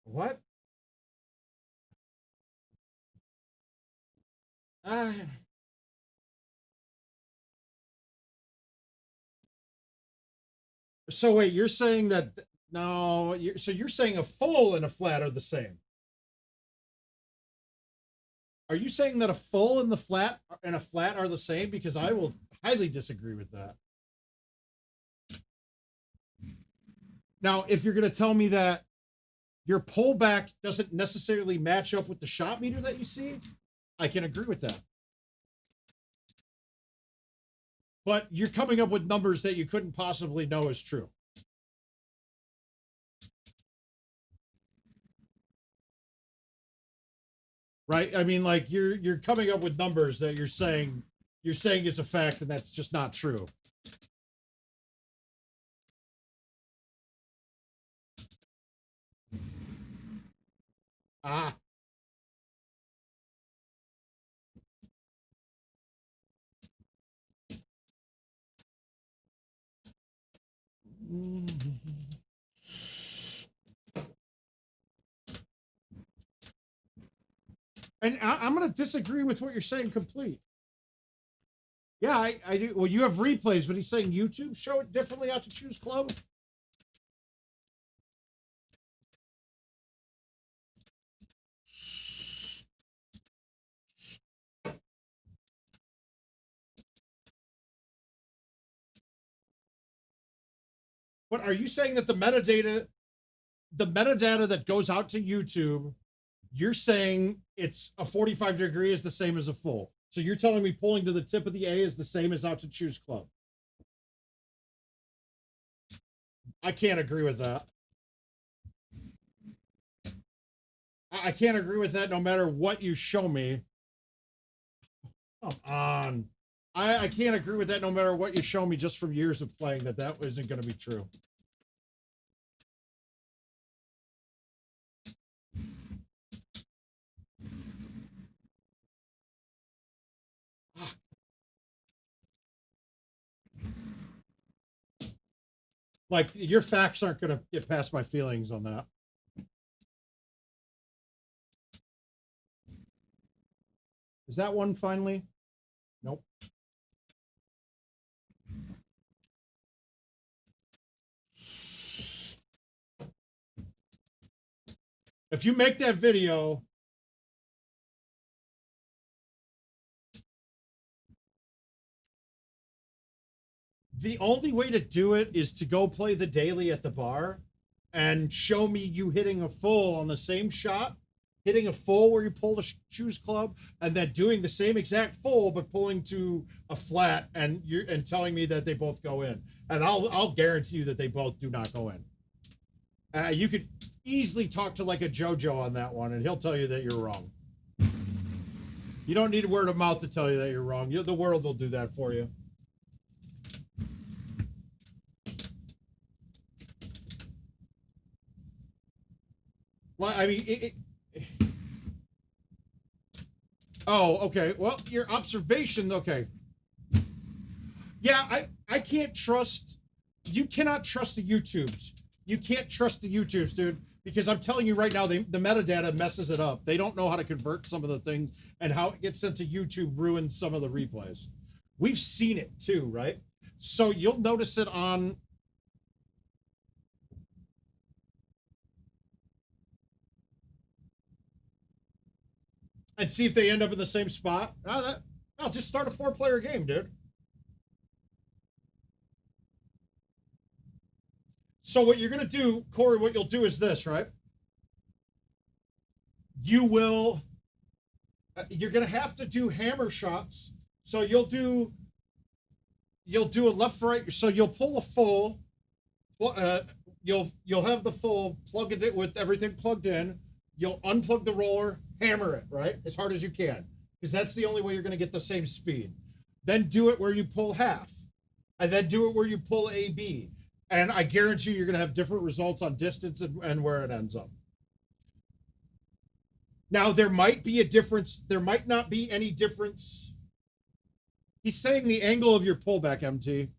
What? So wait, you're saying that no? So you're saying a full and a flat are the same? Are you saying that a full and a flat are the same? Because I will highly disagree with that. Now, if you're going to tell me that your pullback doesn't necessarily match up with the shot meter that you see, I can agree with that. But you're coming up with numbers that you couldn't possibly know is true. Right? I mean, like you're coming up with numbers that you're saying is a fact, and that's just not true. Ah. And I'm going to disagree with what you're saying complete. Yeah, I do. Well, you have replays, but he's saying YouTube show it differently out to choose club. But are you saying that the metadata that goes out to YouTube, you're saying it's a 45 degree is the same as a full? So you're telling me pulling to the tip of the A is the same as out to choose club? I can't agree with that. I can't agree with that no matter what you show me. Come on. I can't agree with that no matter what you show me just from years of playing that isn't going to be true. Like, your facts aren't going to get past my feelings on that. Is that one finally? Nope. If you make that video, the only way to do it is to go play the daily at the bar and show me you hitting a full on the same shot hitting a full where you pull the choose club, and then doing the same exact full but pulling to a flat, and telling me that they both go in, and I'll guarantee you that they both do not go in. You could easily talk to like a JoJo on that one, and he'll tell you that you're wrong. You don't need word of mouth to tell you that you're wrong. The world will do that for you. I mean, oh, okay. Well, your observation, okay. Yeah, I can't trust. You cannot trust the YouTubes. You can't trust the YouTubes, dude, because I'm telling you right now, the metadata messes it up. They don't know how to convert some of the things, and how it gets sent to YouTube ruins some of the replays. We've seen it too, right? So you'll notice it on. And see if they end up in the same spot. I'll just start a 4-player game, dude. So what you're going to do, Corey, what you'll do is this, right? You will, you're going to have to do hammer shots. So you'll do a left, right. So you'll pull a full, you'll have the full, plug it with everything plugged in. You'll unplug the roller, hammer it, right? As hard as you can, because that's the only way you're going to get the same speed. Then do it where you pull half, and then do it where you pull AB. And I guarantee you're going to have different results on distance and where it ends up. Now, there might be a difference. There might not be any difference. He's saying the angle of your pullback, MT.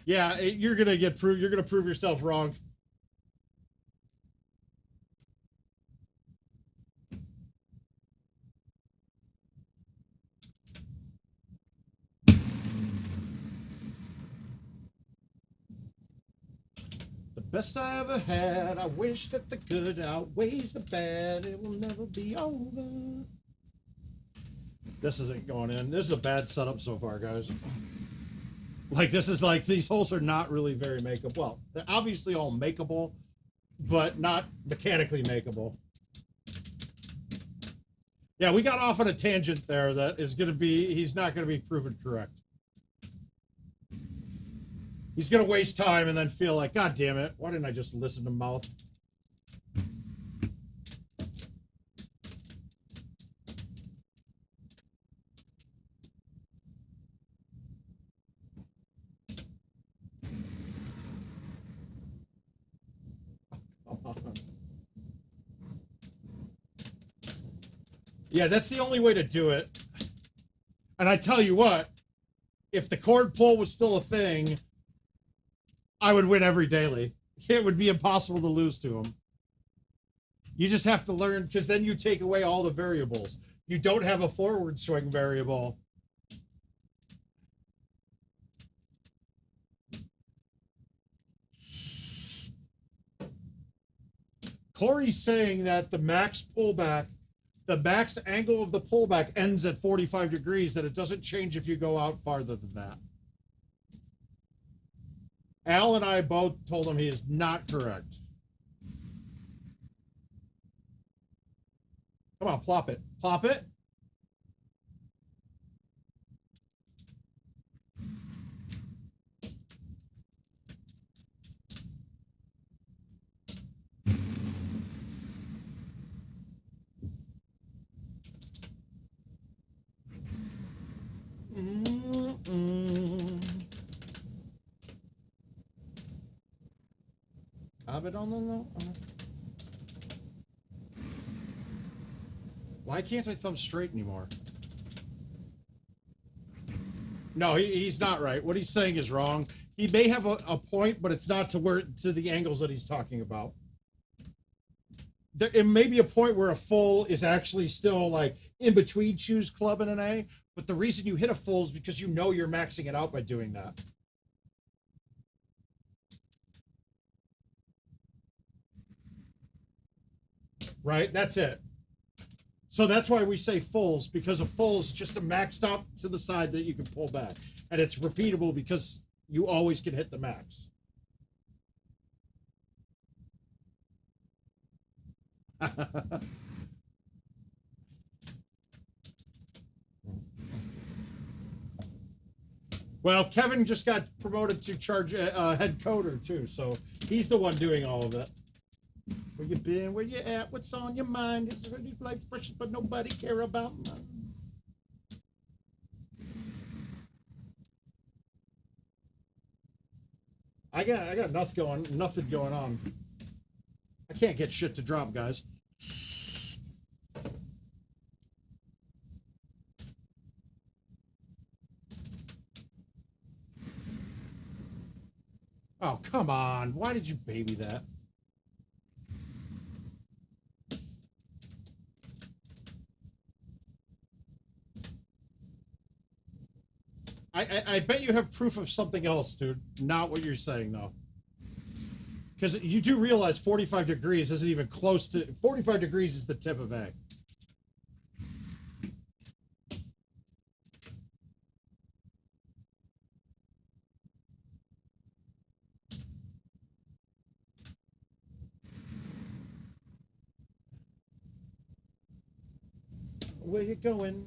Yeah, you're gonna prove yourself wrong. The best I ever had. I wish that the good outweighs the bad. It will never be over. This isn't going in. This is a bad setup so far, guys. Like, this is like, these holes are not really very makeable. Well, they're obviously all makeable, but not mechanically makeable. Yeah, we got off on a tangent there that is going to be, he's not going to be proven correct. He's going to waste time and then feel like, God damn it, why didn't I just listen to mouth? Yeah, that's the only way to do it. And I tell you what, if the cord pull was still a thing, I would win every daily. It would be impossible to lose to him. You just have to learn, because then you take away all the variables. You don't have a forward swing variable. Corey's saying that the max pullback, the max angle of the pullback ends at 45 degrees, that it doesn't change if you go out farther than that. Al and I both told him he is not correct. Come on, plop it. Plop it. Have it on the low. Why can't I thumb straight anymore? No, he's not right. What he's saying is wrong. He may have a point, but it's not to the angles that he's talking about. It may be a point where a full is actually still like in between choose club and an A, but the reason you hit a full is because you know you're maxing it out by doing that. Right? That's it. So that's why we say fulls, because a full is just a maxed out to the side that you can pull back. And it's repeatable because you always can hit the max. Well, Kevin just got promoted to charge head coder too, so he's the one doing all of it. Where you been? Where you at? What's on your mind? It's really life precious, but nobody care about mine. I got nothing going on. I can't get shit to drop, guys. Oh, come on. Why did you baby that? I bet you have proof of something else, dude. Not what you're saying, though. Because you do realize 45 degrees isn't even close to... 45 degrees is the tip of A. Where you going?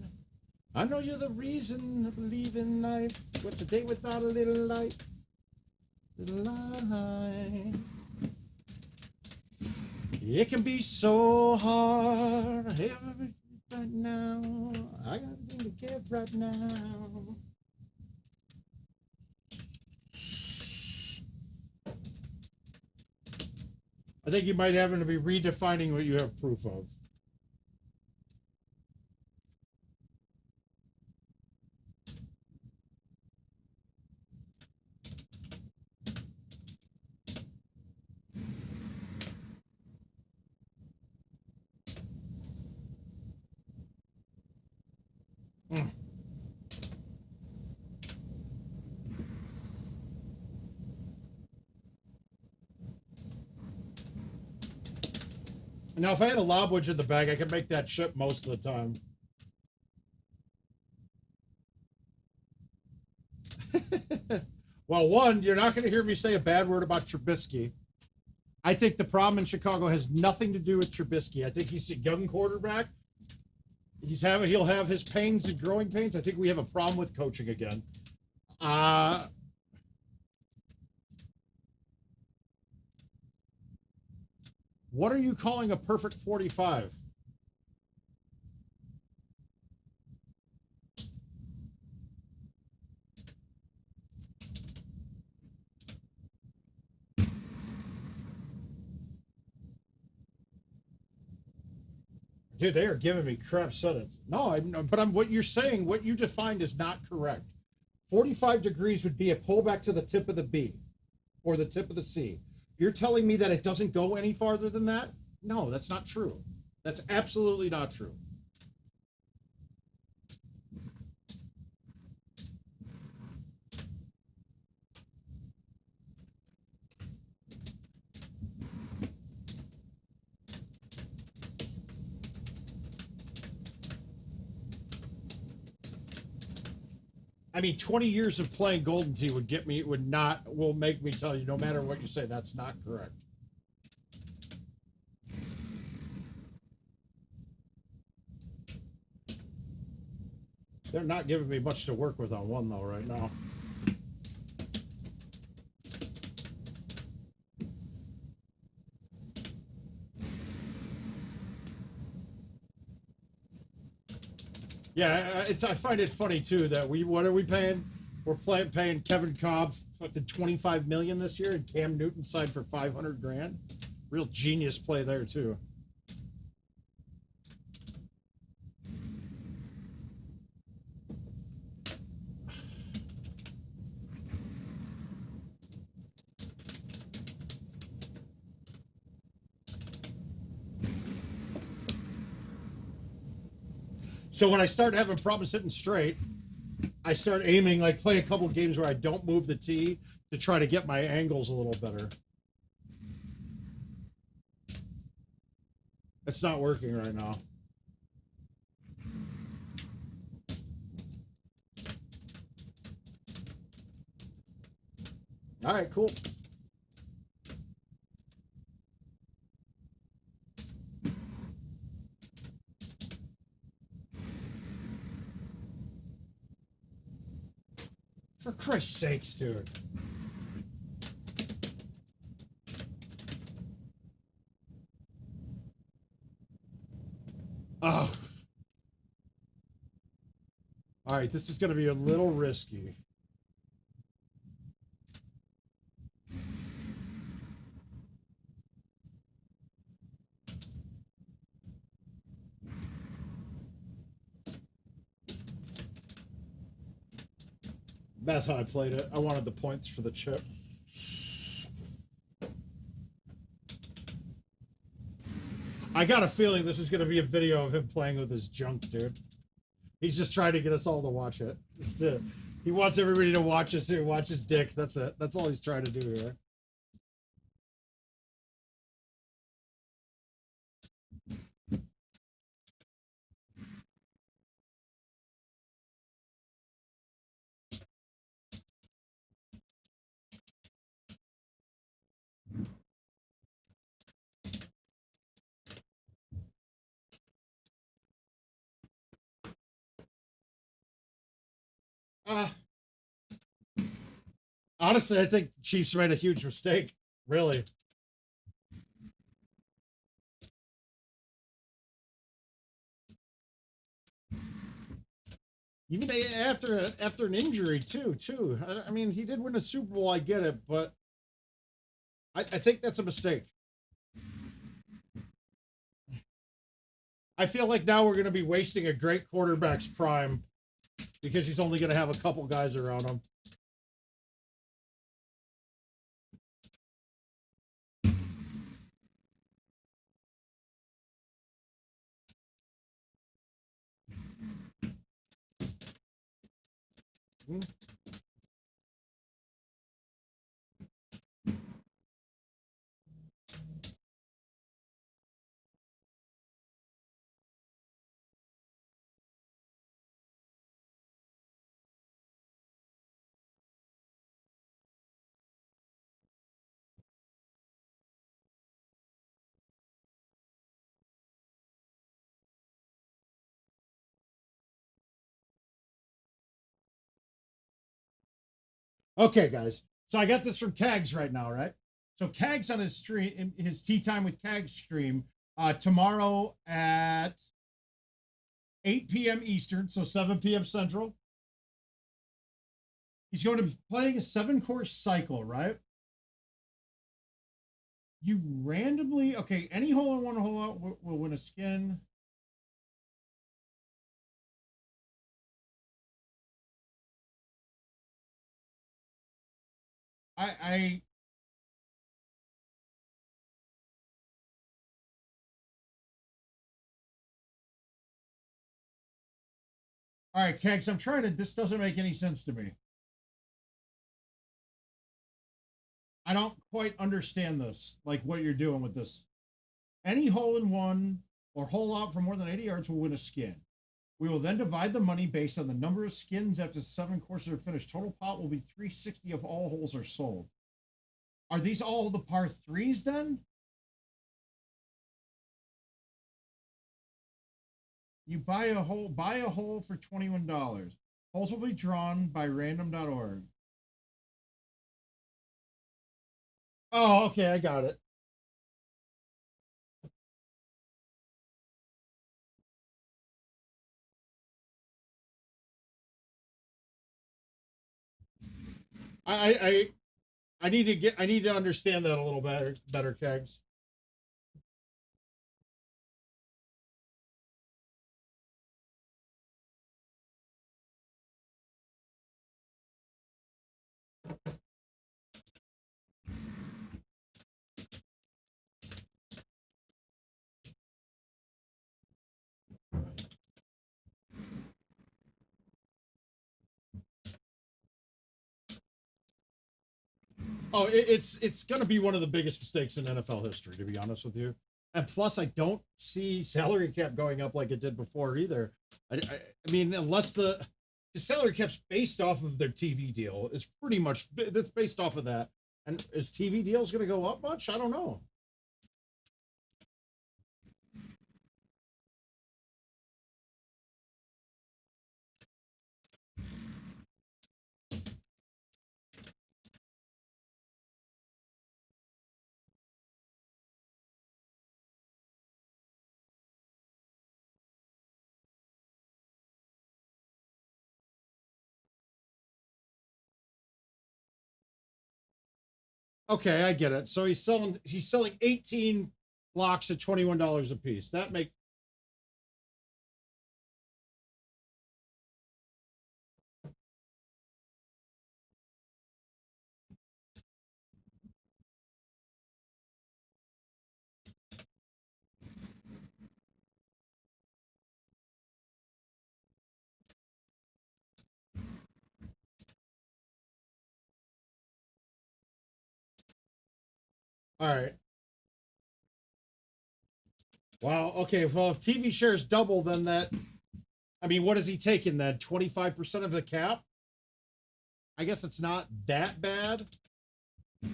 I know you're the reason I believe in life. What's a day without a little light? Little light. It can be so hard. Right now. I got everything to give right now. I think you might have to be redefining what you have proof of. Now, if I had a lobwedge in the bag, I could make that ship most of the time. Well, one, you're not going to hear me say a bad word about Trubisky. I think the problem in Chicago has nothing to do with Trubisky. I think he's a young quarterback. He'll have his pains and growing pains. I think we have a problem with coaching again. What are you calling a perfect 45? Dude, they are giving me crap sudden. No, but what you're saying, what you defined is not correct. 45 degrees would be a pullback to the tip of the B or the tip of the C. You're telling me that it doesn't go any farther than that? No, that's not true. That's absolutely not true. I mean, 20 years of playing Golden Tee will make me tell you, no matter what you say, that's not correct. They're not giving me much to work with on one, though, right now. Yeah, I find it funny too that what are we paying? We're paying Kevin Cobb fucking $25 million this year, and Cam Newton signed for $500 grand. Real genius play there too. So when I start having problems sitting straight, I start aiming, like play a couple of games where I don't move the tee to try to get my angles a little better. It's not working right now. All right, cool. For Christ's sakes, dude. Oh. All right, this is going to be a little risky. That's how I played it. I wanted the points for the chip. I got a feeling this is going to be a video of him playing with his junk, dude. He's just trying to get us all to watch it. He wants everybody to watch his dick. That's it. That's all he's trying to do here. Honestly, I think the Chiefs made a huge mistake. Really. Even after an injury, too. I mean, he did win a Super Bowl, I get it, but I think that's a mistake. I feel like now we're going to be wasting a great quarterback's prime because he's only going to have a couple guys around him. Okay, guys. So I got this from Kags right now, right? So Kags on his stream, his Tea Time with Kags stream, tomorrow at 8 p.m. Eastern, so 7 p.m. Central. He's going to be playing a 7-course cycle, right? You randomly, okay, any hole in one hole out will win a skin. I all right, Kegs, I'm trying to, this doesn't make any sense to me. I don't quite understand this, like what you're doing with this. Any hole in one or hole out for more than 80 yards will win a skin. We will then divide the money based on the number of skins after 7 courses are finished. Total pot will be 360 if all holes are sold. Are these all the par 3s then? You buy a hole for $21. Holes will be drawn by random.org. Oh, okay, I got it. I need to understand that a little better, Kegs. Oh, it's going to be one of the biggest mistakes in NFL history, to be honest with you. And plus, I don't see salary cap going up like it did before either. I mean, unless the his salary cap's based off of their TV deal. It's pretty much that's based off of that. And is TV deals going to go up much? I don't know. Okay, I get it. So he's selling 18 blocks at $21 a piece. That makes all right. Wow. Okay. Well, if TV shares double, then that. I mean, what is he taking then? 25% of the cap? I guess it's not that bad. All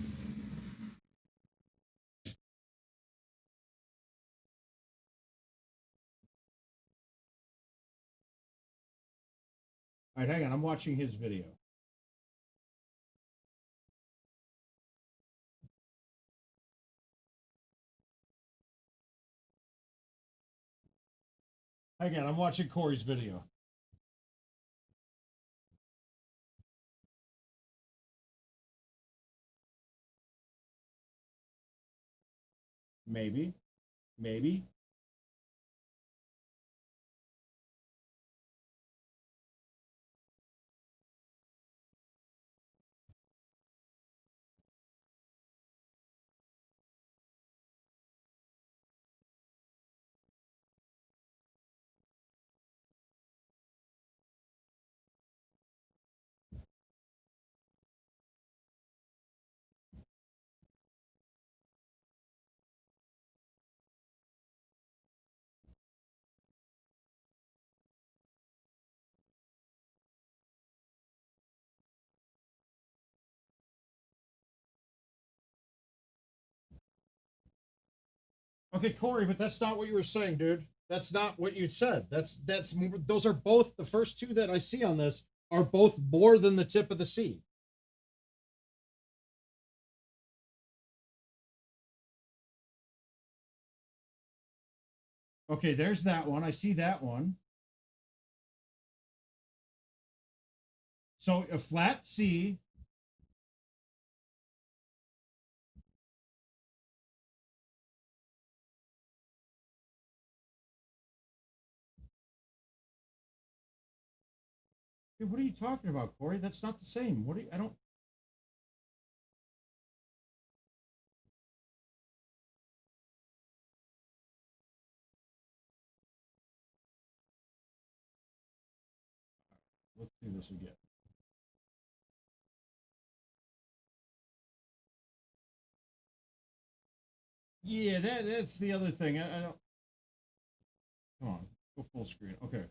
right, hang on. I'm watching his video. Hang on. I'm watching Corey's video. Maybe. Maybe. Okay, Corey, but that's not what you were saying, dude. That's not what you said. Those are both the first two that I see on this are both more than the tip of the sea. Okay, there's that one. I see that one. So a flat C. Dude, what are you talking about, Corey? That's not the same. What do you, I don't. Let's do this again. Yeah, that's the other thing. I don't. Come on, go full screen. Okay.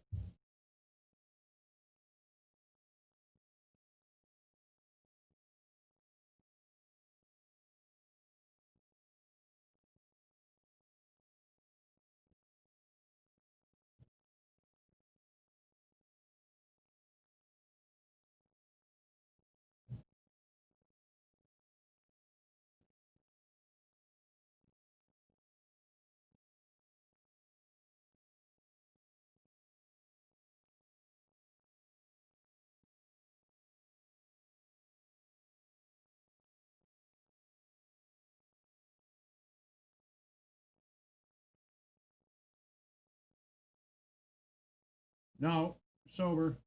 No, sober.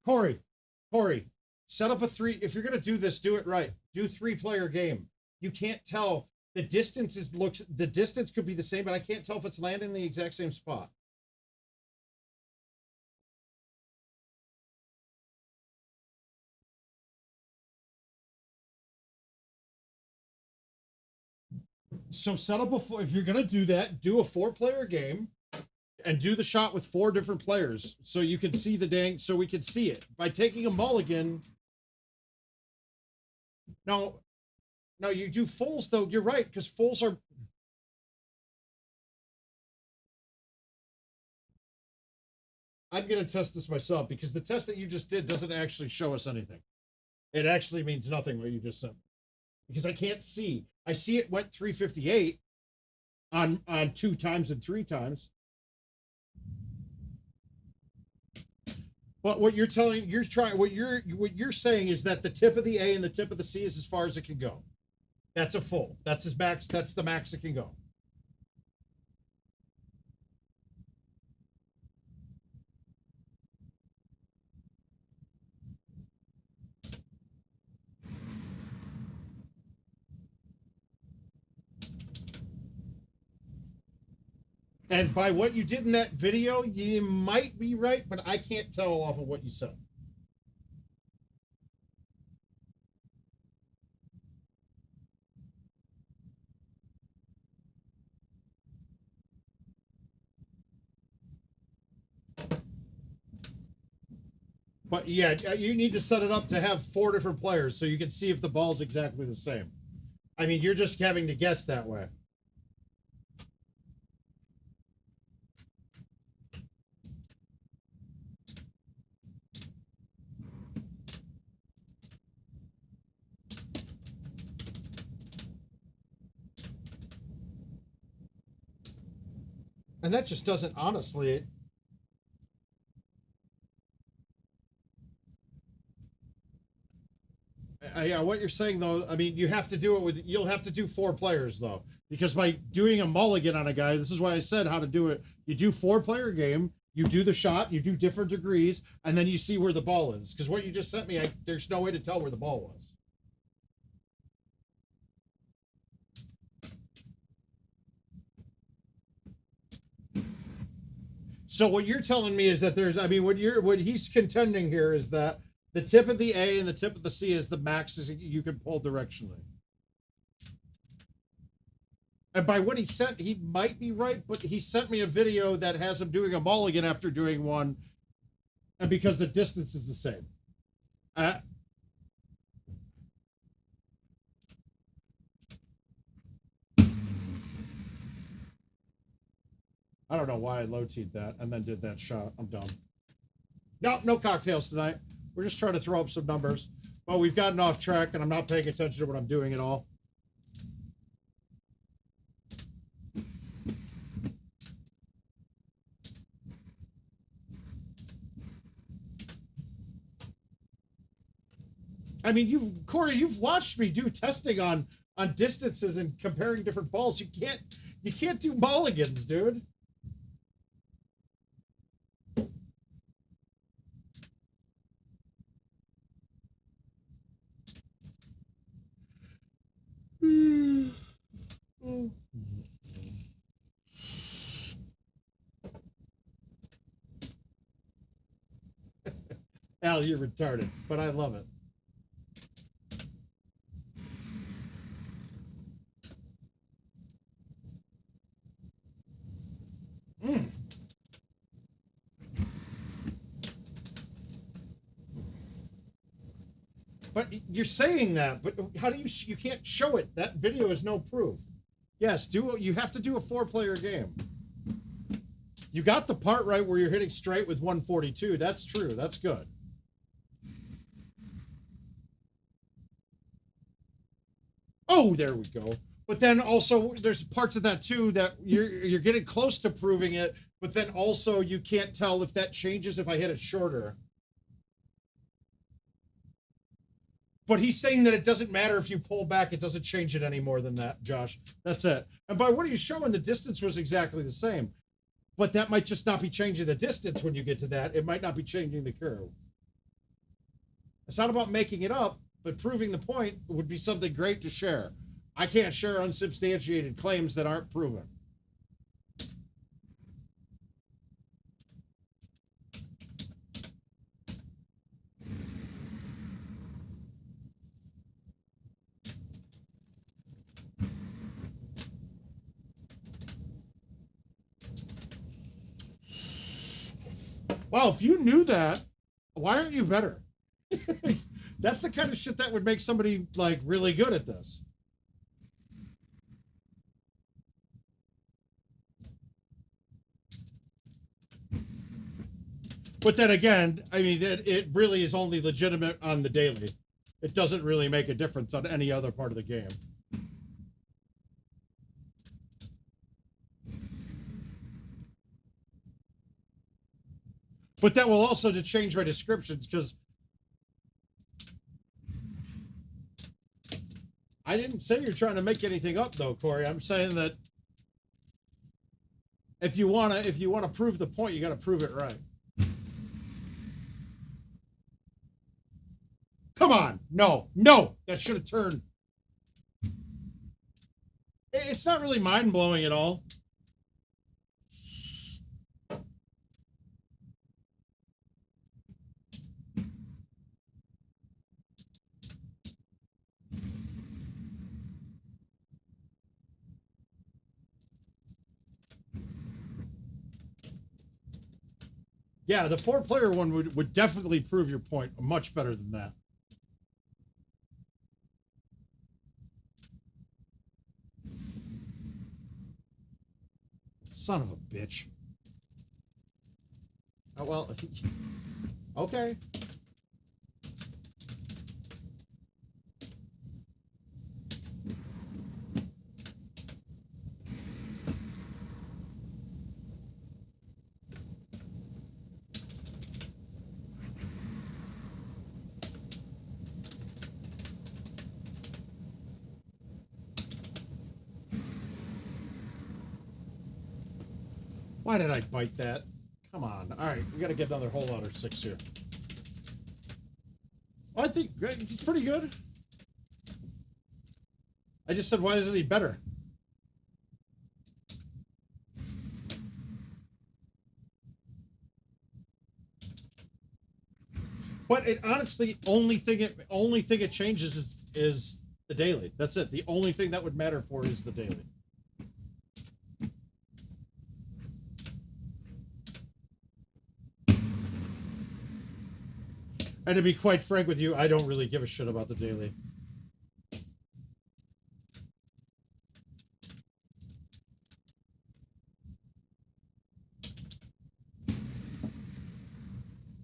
Corey, Corey, set up a three. If you're gonna do this, do it right. Do 3-player game. You can't tell the distance is looks. The distance could be the same, but I can't tell if it's landing in the exact same spot. So set up if you're gonna do that, do a 4-player game and do the shot with 4 different players so you can see so we can see it. By taking a mulligan. No, you do fulls though. You're right, because fulls are. I'm gonna test this myself because the test that you just did doesn't actually show us anything. It actually means nothing what you just said. Because I can't see. I see it went 358 on 2 times and 3 times. But what you're saying is that the tip of the A and the tip of the C is as far as it can go. That's a full. That's his max. That's the max it can go. And by what you did in that video, you might be right, but I can't tell off of what you said. But yeah, you need to set it up to have 4 different players so you can see if the ball's exactly the same. I mean, you're just having to guess that way. And that just doesn't, honestly. Yeah, what you're saying though, I mean, you have to do it with. You'll have to do 4 players though, because by doing a mulligan on a guy, this is why I said how to do it. You do 4-player game. You do the shot. You do different degrees, and then you see where the ball is. Because what you just sent me, there's no way to tell where the ball was. So what you're telling me is that what he's contending here is that the tip of the A and the tip of the C is the max you can pull directionally. And by what he sent, he might be right, but he sent me a video that has him doing a mulligan after doing one, and because the distance is the same. I don't know why I low-teed that and then did that shot. I'm dumb. No cocktails tonight. We're just trying to throw up some numbers. Well, we've gotten off track, and I'm not paying attention to what I'm doing at all. I mean, Corey, you've watched me do testing on distances and comparing different balls. You can't do mulligans, dude. Al, you're retarded, but I love it. But you're saying that, but how do you can't show it? That video is no proof. Yes, you have to do a 4-player game. You got the part right where you're hitting straight with 142. That's true. That's good. Oh, there we go. But then also there's parts of that too that you're getting close to proving it, but then also you can't tell if that changes if I hit it shorter. But he's saying that it doesn't matter if you pull back, it doesn't change it any more than that, Josh. That's it. And by what are you showing, the distance was exactly the same. But that might just not be changing the distance when you get to that. It might not be changing the curve. It's not about making it up, but proving the point would be something great to share. I can't share unsubstantiated claims that aren't proven. Wow, if you knew that, why aren't you better? That's the kind of shit that would make somebody like really good at this. But then again, I mean, it really is only legitimate on the daily. It doesn't really make a difference on any other part of the game. But that will also to change my descriptions because I didn't say you're trying to make anything up though, Corey. I'm saying that if you wanna prove the point, you gotta prove it right. Come on. No. That should have turned. It's not really mind-blowing at all. Yeah, the 4-player one would definitely prove your point much better than that. Son of a bitch. Oh, well, okay. Why did I bite that? Come on. All right, we got to get another hole out of 6 here. Well, I think he's pretty good. I just said, why isn't he better? But it honestly, only thing it changes is the daily. That's it. The only thing that would matter for is the daily. And to be quite frank with you, I don't really give a shit about the daily.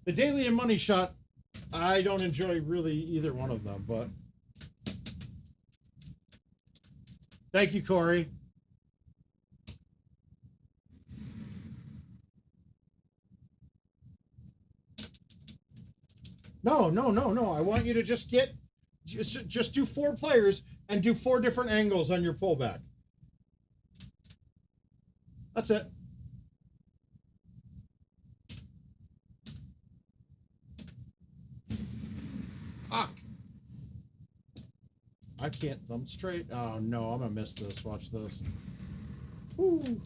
The daily and money shot, I don't enjoy really either one of them, but thank you, Corey. No. I want you to just do 4 players and do 4 different angles on your pullback. That's it. Fuck. I can't thumb straight. Oh no, I'm gonna miss this. Watch this. Woo.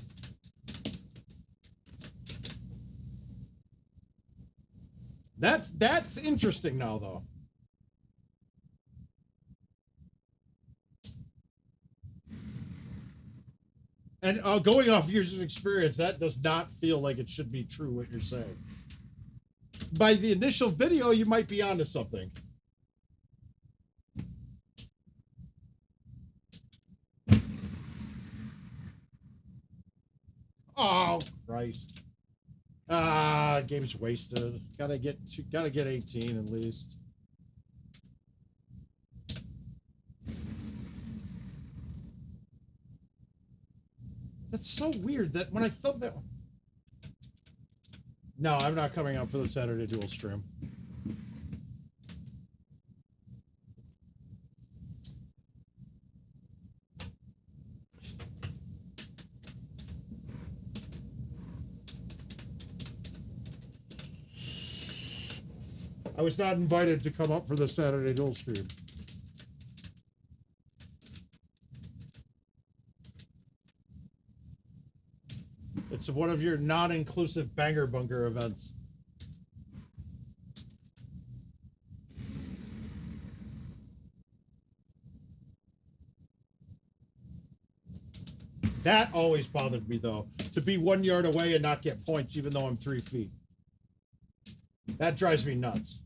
That's interesting now, though. And going off years of experience, that does not feel like it should be true what you're saying. By the initial video, you might be onto something. Oh, Christ. Game's wasted. Gotta get 18 at least. That's so weird that when I thought that... No, I'm not coming up for the Saturday dual stream. I was not invited to come up for the Saturday dual stream. It's one of your non-inclusive banger bunker events. That always bothered me, though, to be 1 yard away and not get points, even though I'm 3 feet. That drives me nuts.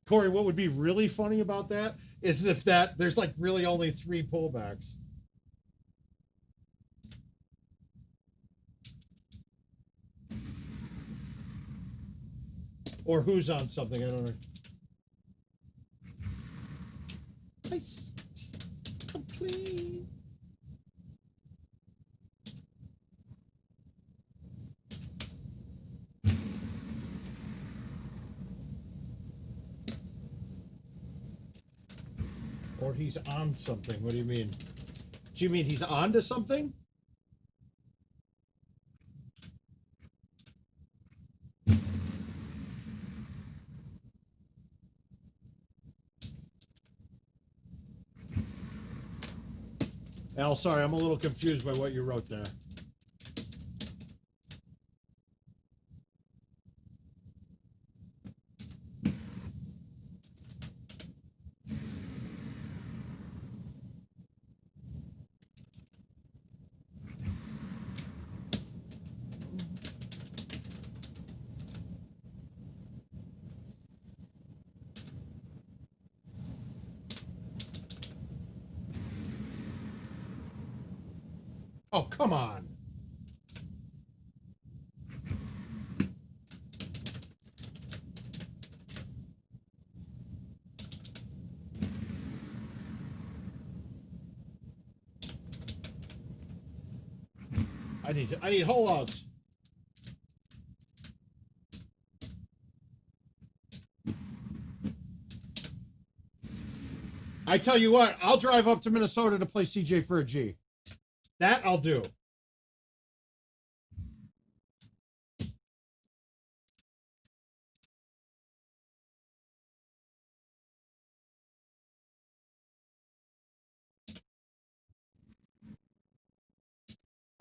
Corey, what would be really funny about that is if there's like really only 3 pullbacks. Or who's on something, I don't know. Nice. Complete. Or he's on something. What do you mean? Do you mean he's on to something? Al, sorry, I'm a little confused by what you wrote there. Oh, come on. I need holdouts. I tell you what, I'll drive up to Minnesota to play CJ for a G. That I'll do.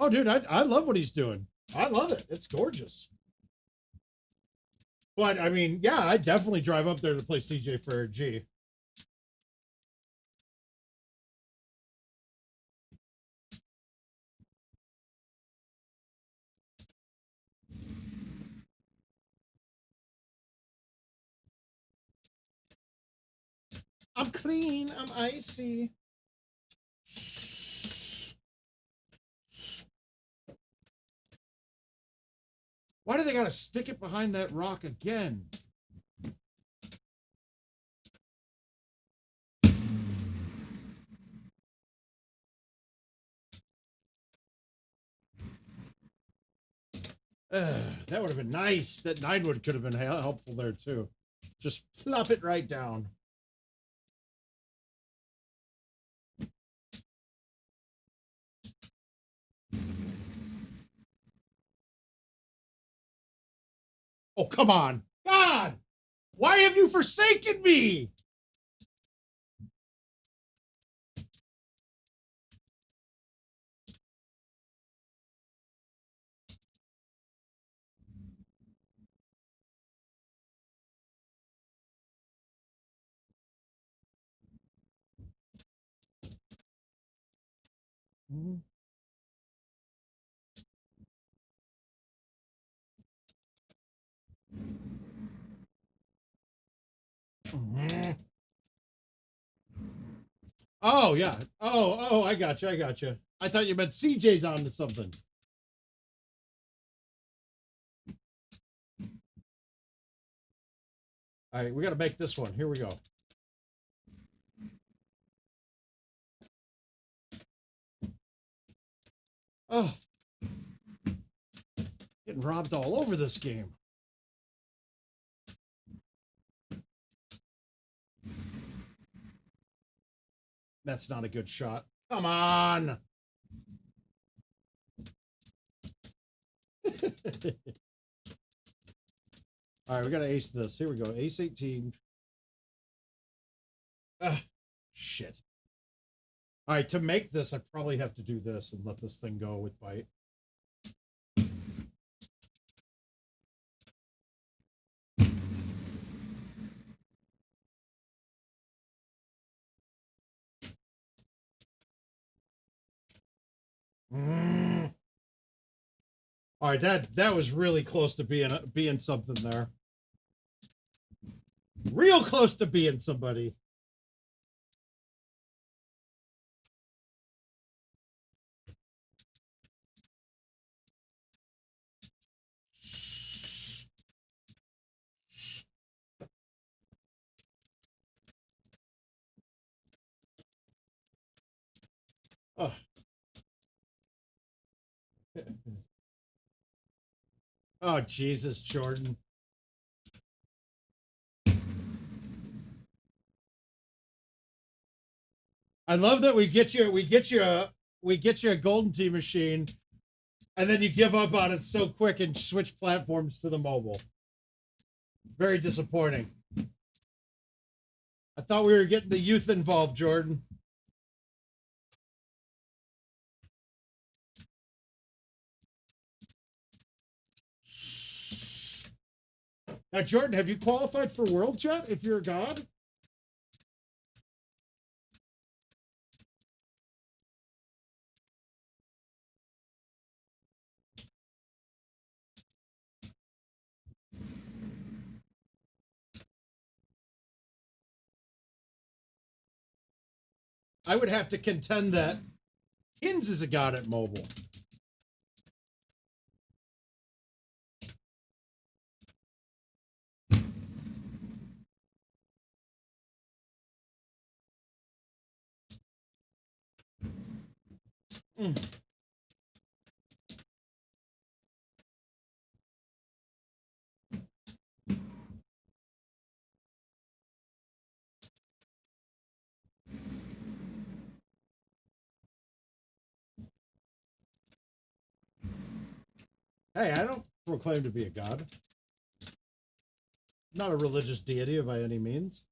Oh, dude, I love what he's doing. I love it. It's gorgeous. But, I mean, yeah, I definitely drive up there to play CJ for a G. I'm clean. I'm icy. Why do they gotta stick it behind that rock again? That would have been nice. That 9-wood could have been helpful there too. Just plop it right down. Oh, come on. God! Why have you forsaken me? Mm-hmm. Oh, yeah. Oh, I got you. I got you. I thought you meant CJ's on to something. All right, we got to make this one. Here we go. Oh, getting robbed all over this game. That's not a good shot. Come on. All right, we got to ace this. Here we go. Ace 18. Ah, shit. All right, to make this, I probably have to do this and let this thing go with bite. All right, that was really close to being something there. Real close to being somebody. Oh. Oh, Jesus, Jordan. I love that we get you a Golden Tee machine, and then you give up on it so quick and switch platforms to the mobile. Very disappointing. I thought we were getting the youth involved, Jordan. Now, Jordan, have you qualified for Worlds yet, if you're a god? I would have to contend that Hins is a god at mobile. Hey, I don't proclaim to be a god. Not a religious deity by any means.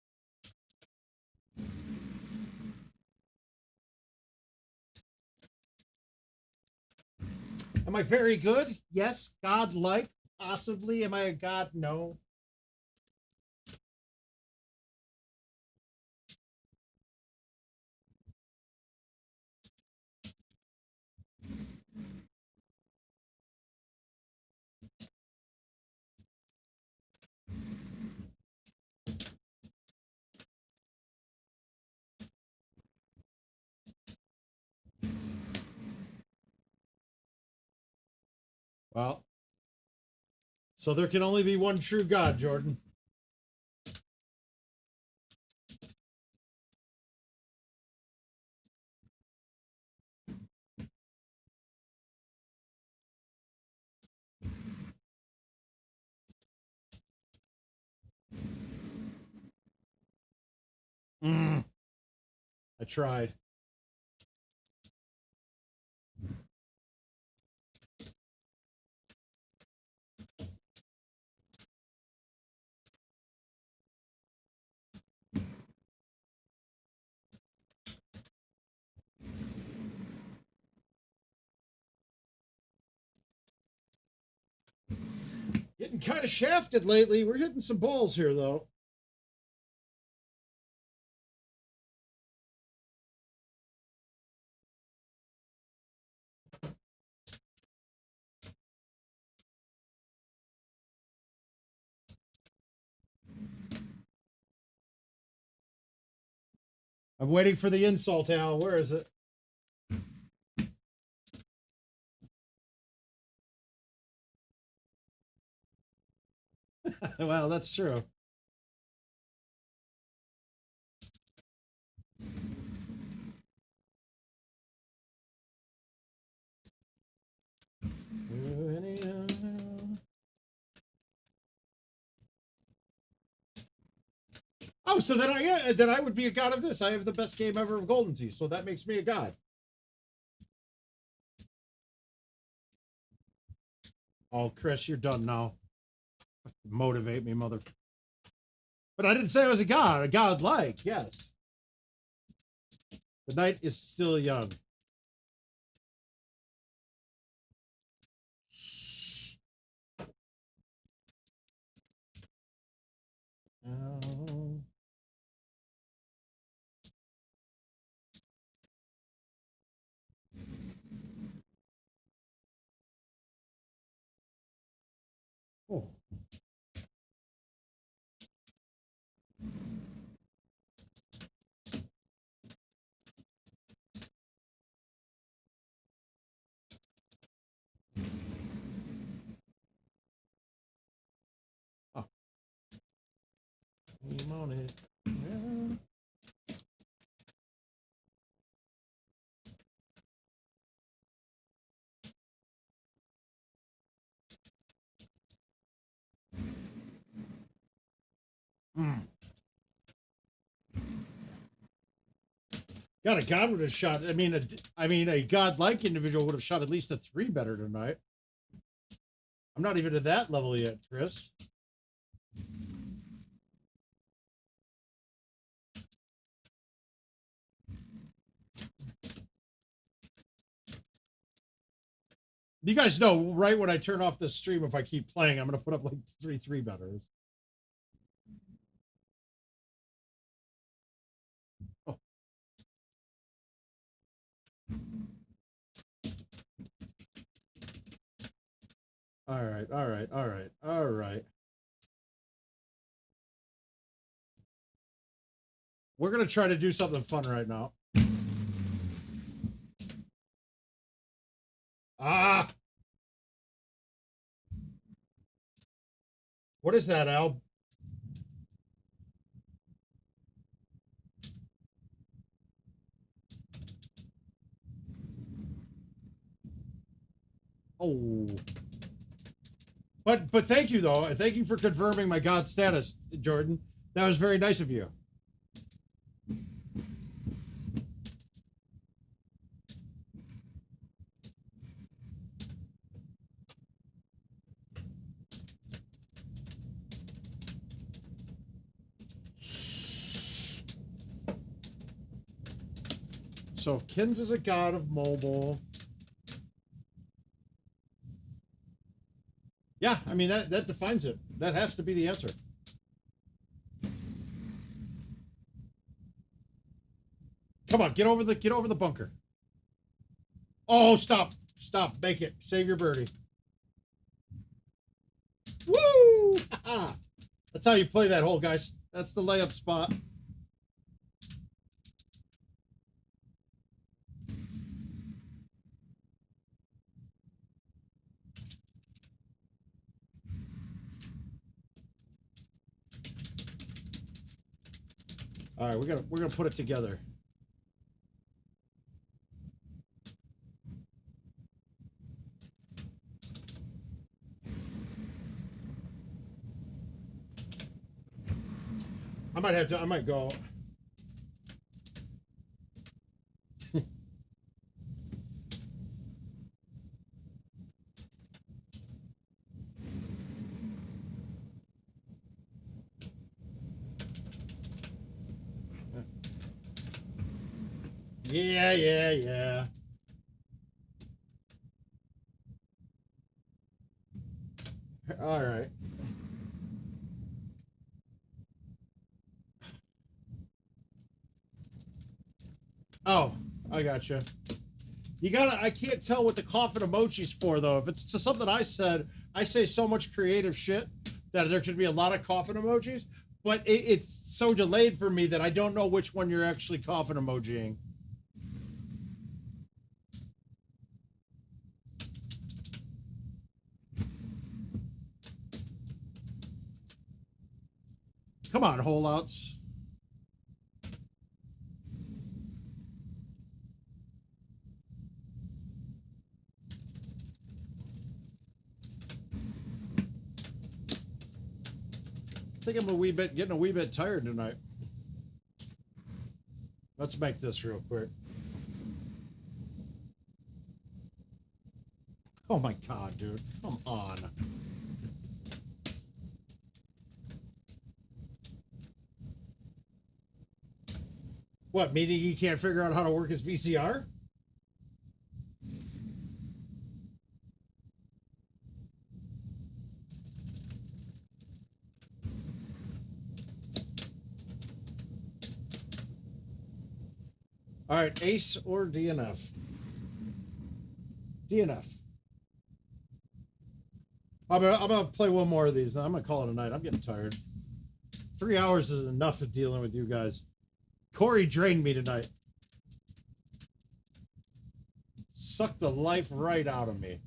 Am I very good? Yes. God-like? Possibly. Am I a god? No. Well, so there can only be one true God, Jordan. I tried. Getting kind of shafted lately. We're hitting some balls here, though. I'm waiting for the insult, Al. Where is it? Well, that's true. Oh, so then I would be a god of this. I have the best game ever of Golden Tee, so that makes me a god. Oh, Chris, you're done now. Motivate me, mother. But I didn't say I was a god. A god-like, yes. The night is still young. Oh. Name on it. Yeah. God, a god would have shot. A godlike individual would have shot at least a 3 better tonight. I'm not even at that level yet, Chris. You guys know, right when I turn off the stream, if I keep playing, I'm going to put up like 3 betters. Oh. All right, all right, all right, all right. We're going to try to do something fun right now. Ah! What is that, Al? Oh. But thank you, though. Thank you for confirming my god status, Jordan. That was very nice of you. So if Kins is a god of mobile... Yeah, I mean, that defines it. That has to be the answer. Come on, get over the bunker. Oh, stop. Stop. Make it. Save your birdie. Woo! That's how you play that hole, guys. That's the layup spot. All right, we're gonna put it together. I might go. Yeah. All right. Oh, I gotcha. I can't tell what the coffin emoji's for, though. If it's to something I said, I say so much creative shit that there could be a lot of coffin emojis, but it's so delayed for me that I don't know which one you're actually coffin emojiing. Come on, holdouts. I think I'm getting a wee bit tired tonight. Let's make this real quick. Oh my god, dude. Come on. What, meaning he can't figure out how to work his VCR? All right, ace or DNF? DNF. I'm gonna play one more of these. I'm gonna call it a night. I'm getting tired. 3 hours is enough of dealing with you guys. Corey drained me tonight. Sucked the life right out of me.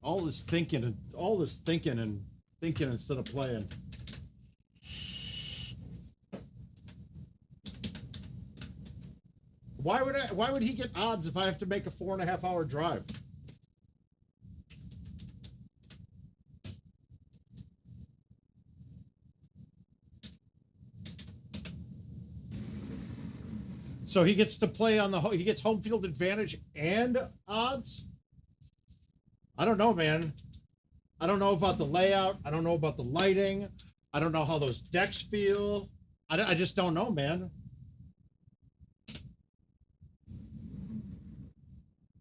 All this thinking and thinking instead of playing. Why would he get odds if I have to make a 4.5-hour drive? So he gets to play on he gets home field advantage and odds? I don't know, man. I don't know about the layout. I don't know about the lighting. I don't know how those decks feel. I just don't know, man.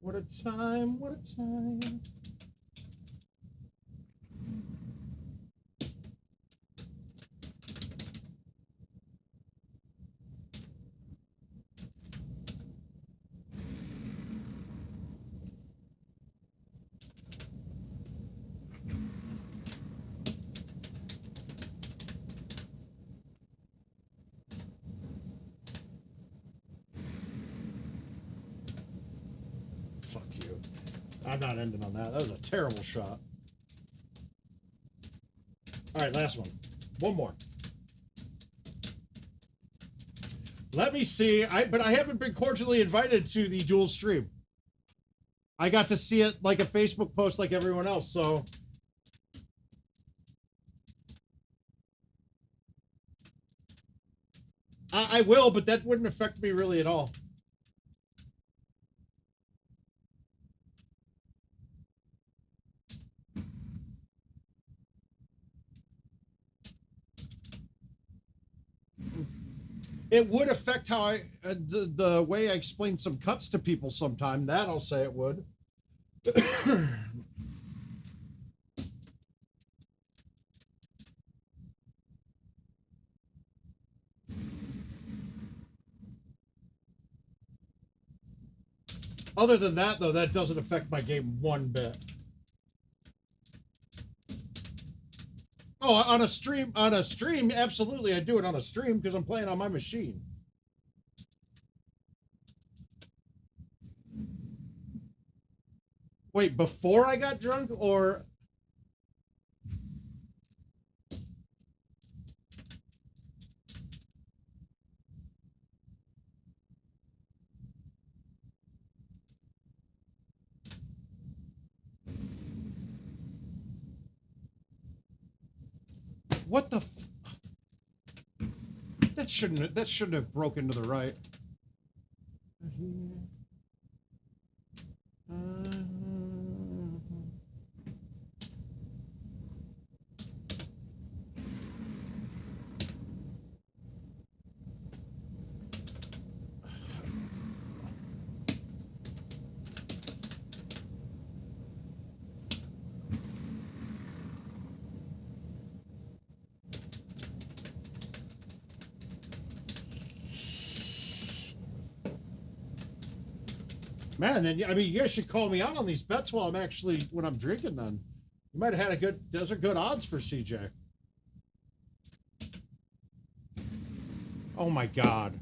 What a time, what a time. Fuck you. I'm not ending on that. That was a terrible shot. All right, last one. One more. Let me see. But I haven't been cordially invited to the dual stream. I got to see it like a Facebook post like everyone else, so... I will, but that wouldn't affect me really at all. It would affect how the way I explain some cuts to people sometime. That I'll say it would. Other than that, though, that doesn't affect my game one bit. Oh, on a stream, absolutely, I do it on a stream because I'm playing on my machine. Wait, before I got drunk, or... What the f... That shouldn't have broken to the right. Man, then I mean, you guys should call me out on these bets while when I'm drinking. Then you might have had those are good odds for CJ. Oh my God.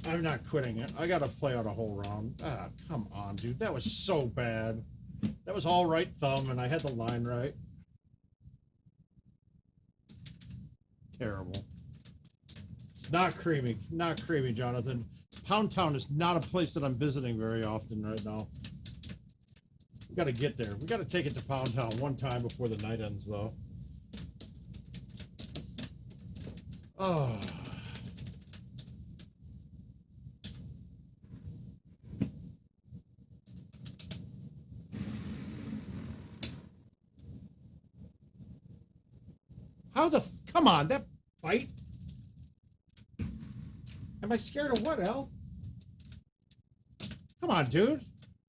I'm not quitting it. I gotta play out a whole round. Ah, come on, dude. That was so bad. That was all right thumb, and I had the line right. Terrible. It's not creamy. Not creamy, Jonathan. Pound Town is not a place that I'm visiting very often right now. We gotta get there. We gotta take it to Pound Town one time before the night ends, though. Oh... How the... Come on, that fight? Am I scared of what, Al? Come on, dude.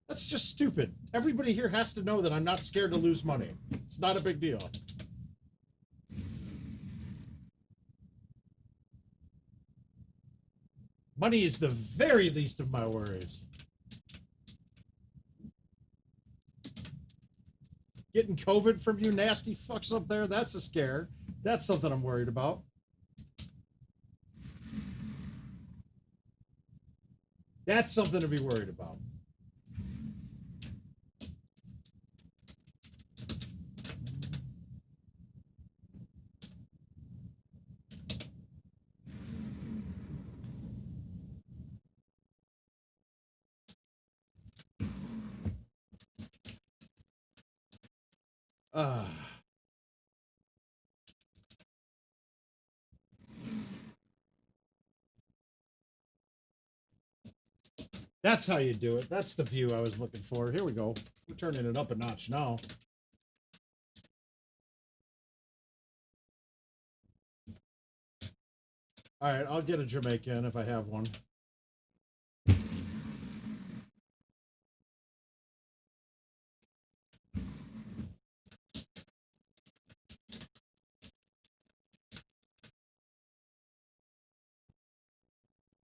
That's just stupid. Everybody here has to know that I'm not scared to lose money. It's not a big deal. Money is the very least of my worries. Getting COVID from you nasty fucks up there, that's a scare. That's something I'm worried about. That's something to be worried about. That's how you do it. That's the view I was looking for. Here we go. We're turning it up a notch now. All right, I'll get a Jamaican if I have one.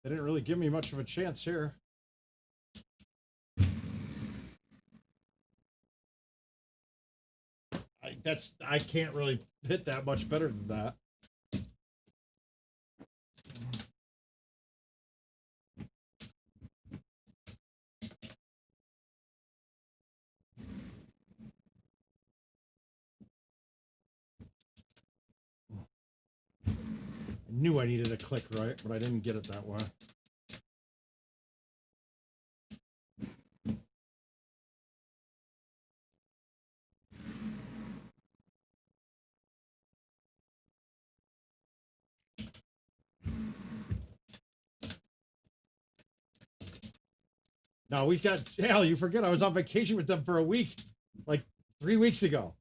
They didn't really give me much of a chance here. I can't really hit that much better than that. I knew I needed a click right, but I didn't get it that way. No, we've got, hell, you forget I was on vacation with them for a week, like 3 weeks ago.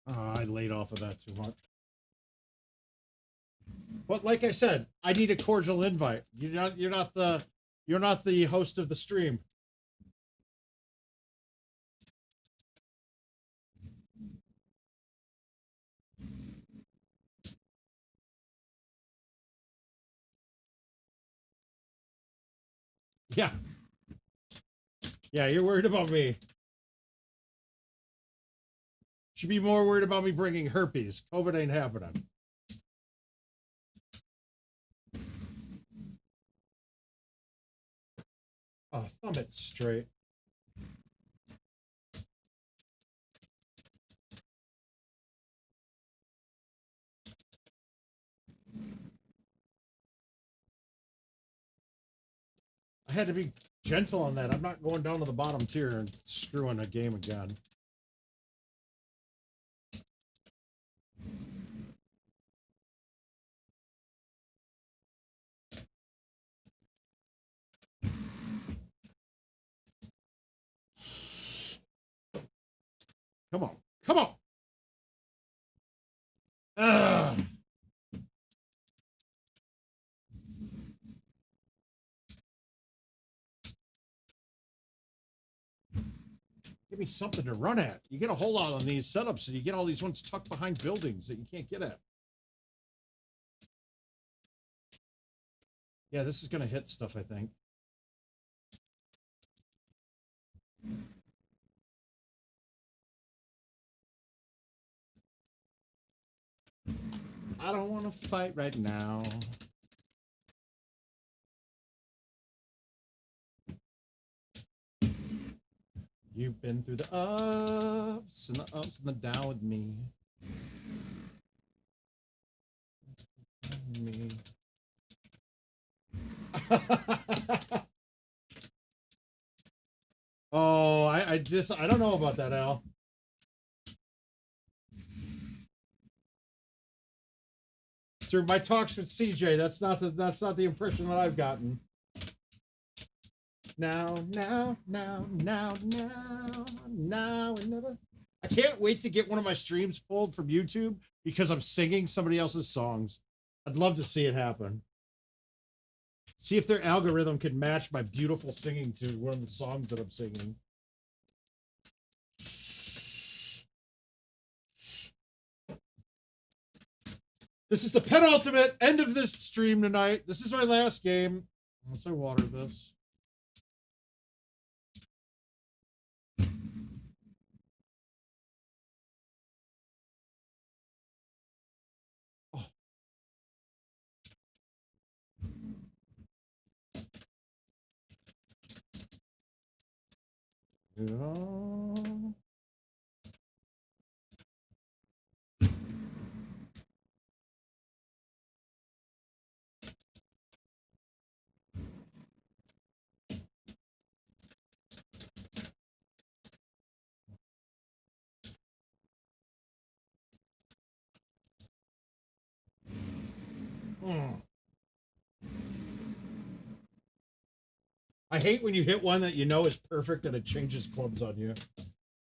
Oh, I laid off of that too much. But like I said, I need a cordial invite. You're not the host of the stream. Yeah. Yeah, you're worried about me. Should be more worried about me bringing herpes. COVID ain't happening. Oh, thumb it straight. I had to be gentle on that. I'm not going down to the bottom tier and screwing a game again. Come on. Come on. Ugh. Give me something to run at. You get a whole lot on these setups, and you get all these ones tucked behind buildings that you can't get at. Yeah, this is going to hit stuff, I think. I don't want to fight right now. You've been through the ups and the down with me. Oh, I don't know about that, Al. Through my talks with CJ, that's not the impression that I've gotten. Now, and never. I can't wait to get one of my streams pulled from YouTube because I'm singing somebody else's songs. I'd love to see it happen. See if their algorithm could match my beautiful singing to one of the songs that I'm singing. This is the penultimate end of this stream tonight. This is my last game. Unless I water this. Yeah. Mm. I hate when you hit one that you know is perfect and it changes clubs on you.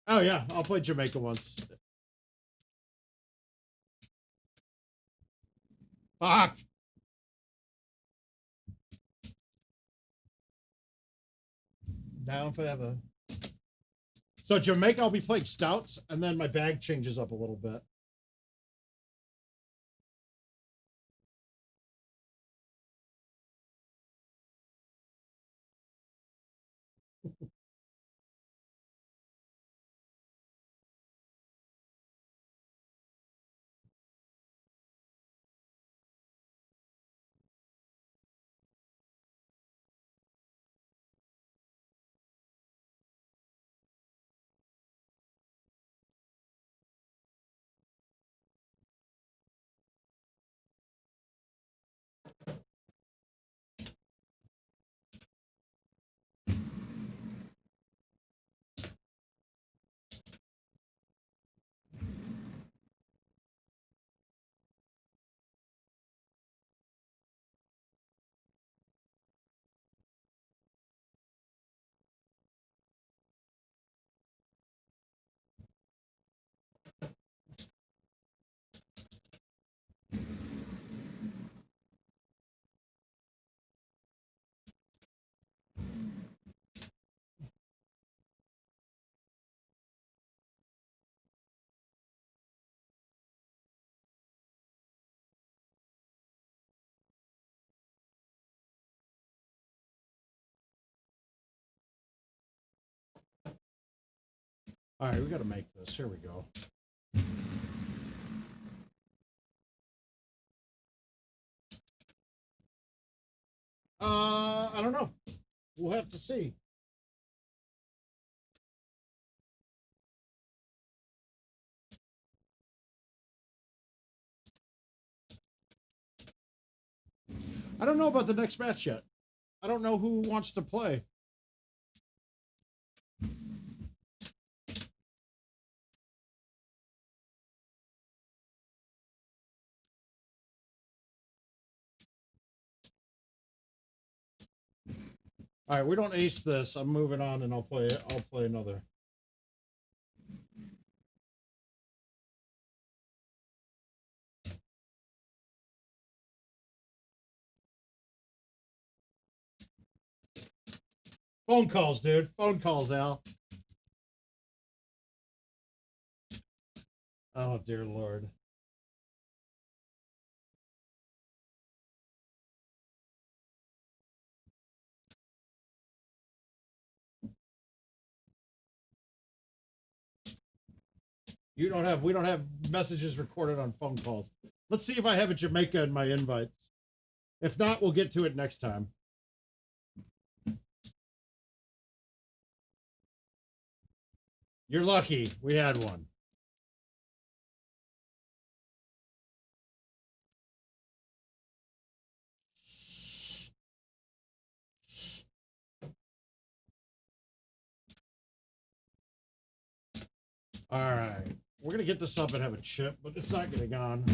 Oh yeah, I'll play Jamaica once. Fuck. Down forever. So Jamaica, I'll be playing stouts, and then my bag changes up a little bit. All right, we got to make this. Here we go. I don't know. We'll have to see. I don't know about the next match yet. I don't know who wants to play. All right, we don't ace this. I'm moving on, and I'll play another. Phone calls, dude. Phone calls, Al. Oh, dear Lord. We don't have messages recorded on phone calls. Let's see if I have a Jamaica in my invites. If not, we'll get to it next time. You're lucky we had one. All right. We're going to get this up and have a chip, but it's not getting on.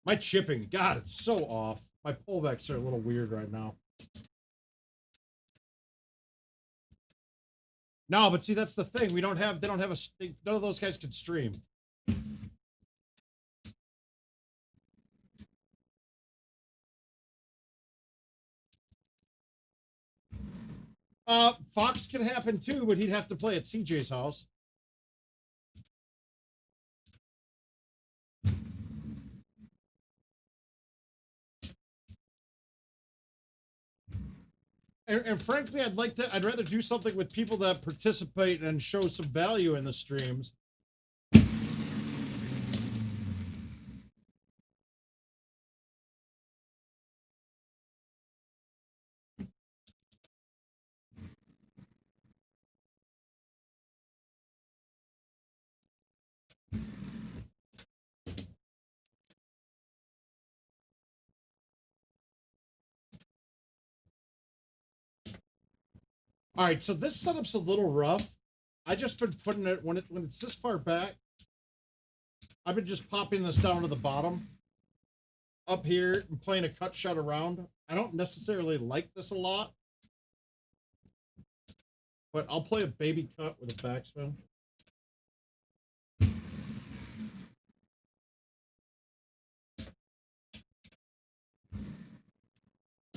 My chipping, God, it's so off. My pullbacks are a little weird right now. No, but see, that's the thing. They don't have none of those guys can stream. Fox can happen too, but he'd have to play at CJ's house. And frankly, I'd rather do something with people that participate and show some value in the streams. All right, so this setup's a little rough. I just been putting it when it's this far back. I've been just popping this down to the bottom, up here, and playing a cut shot around. I don't necessarily like this a lot, but I'll play a baby cut with a backspin.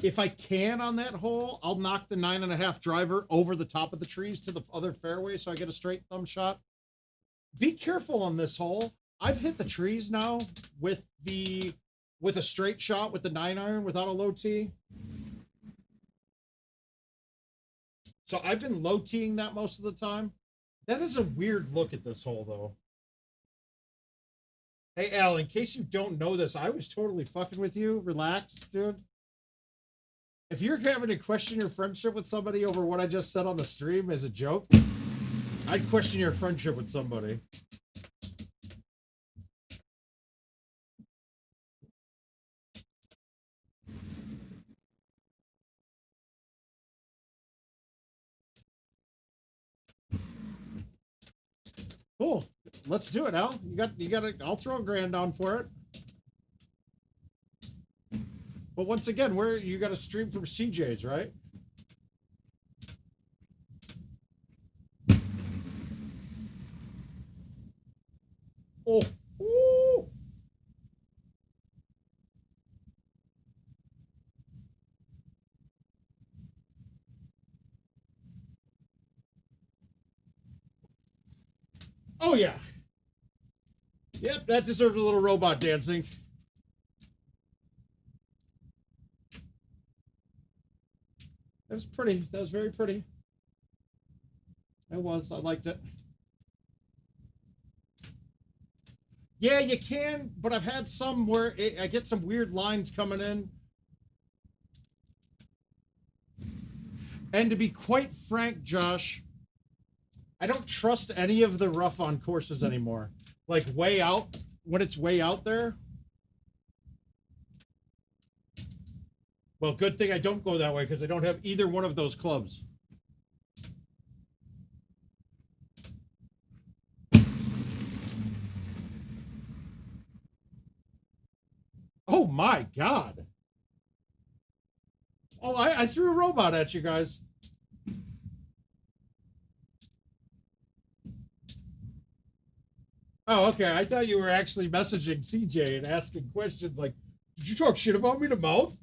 If I can on that hole, I'll knock the 9.5 driver over the top of the trees to the other fairway so I get a straight thumb shot. Be careful on this hole. I've hit the trees now with a straight shot with the 9-iron without a low tee. So I've been low teeing that most of the time. That is a weird look at this hole, though. Hey, Al, in case you don't know this, I was totally fucking with you. Relax, dude. If you're having to question your friendship with somebody over what I just said on the stream as a joke, I'd question your friendship with somebody. Cool. Let's do it, Al. You got I'll throw a grand down for it. But once again, you got to stream from CJ's, right? Oh, ooh. Oh yeah. Yep, that deserves a little robot dancing. That was pretty. That was very pretty. It was. I liked it. Yeah, you can, but I've had some where I get some weird lines coming in. And to be quite frank, Josh, I don't trust any of the rough on courses anymore. Like way out, when it's way out there. Well, good thing I don't go that way because I don't have either one of those clubs. Oh my God. Oh, I threw a robot at you guys. Oh, okay. I thought you were actually messaging CJ and asking questions like, did you talk shit about me to mouth?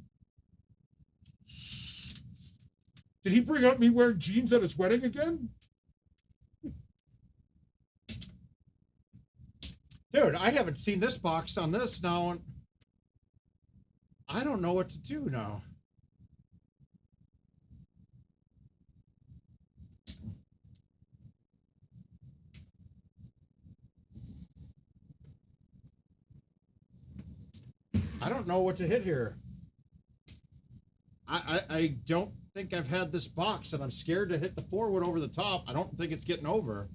Did he bring up me wearing jeans at his wedding again? Dude, I haven't seen this box on this now. I don't know what to do now. I don't know what to hit here. I don't think I've had this box, and I'm scared to hit the forward over the top. I don't think it's getting over.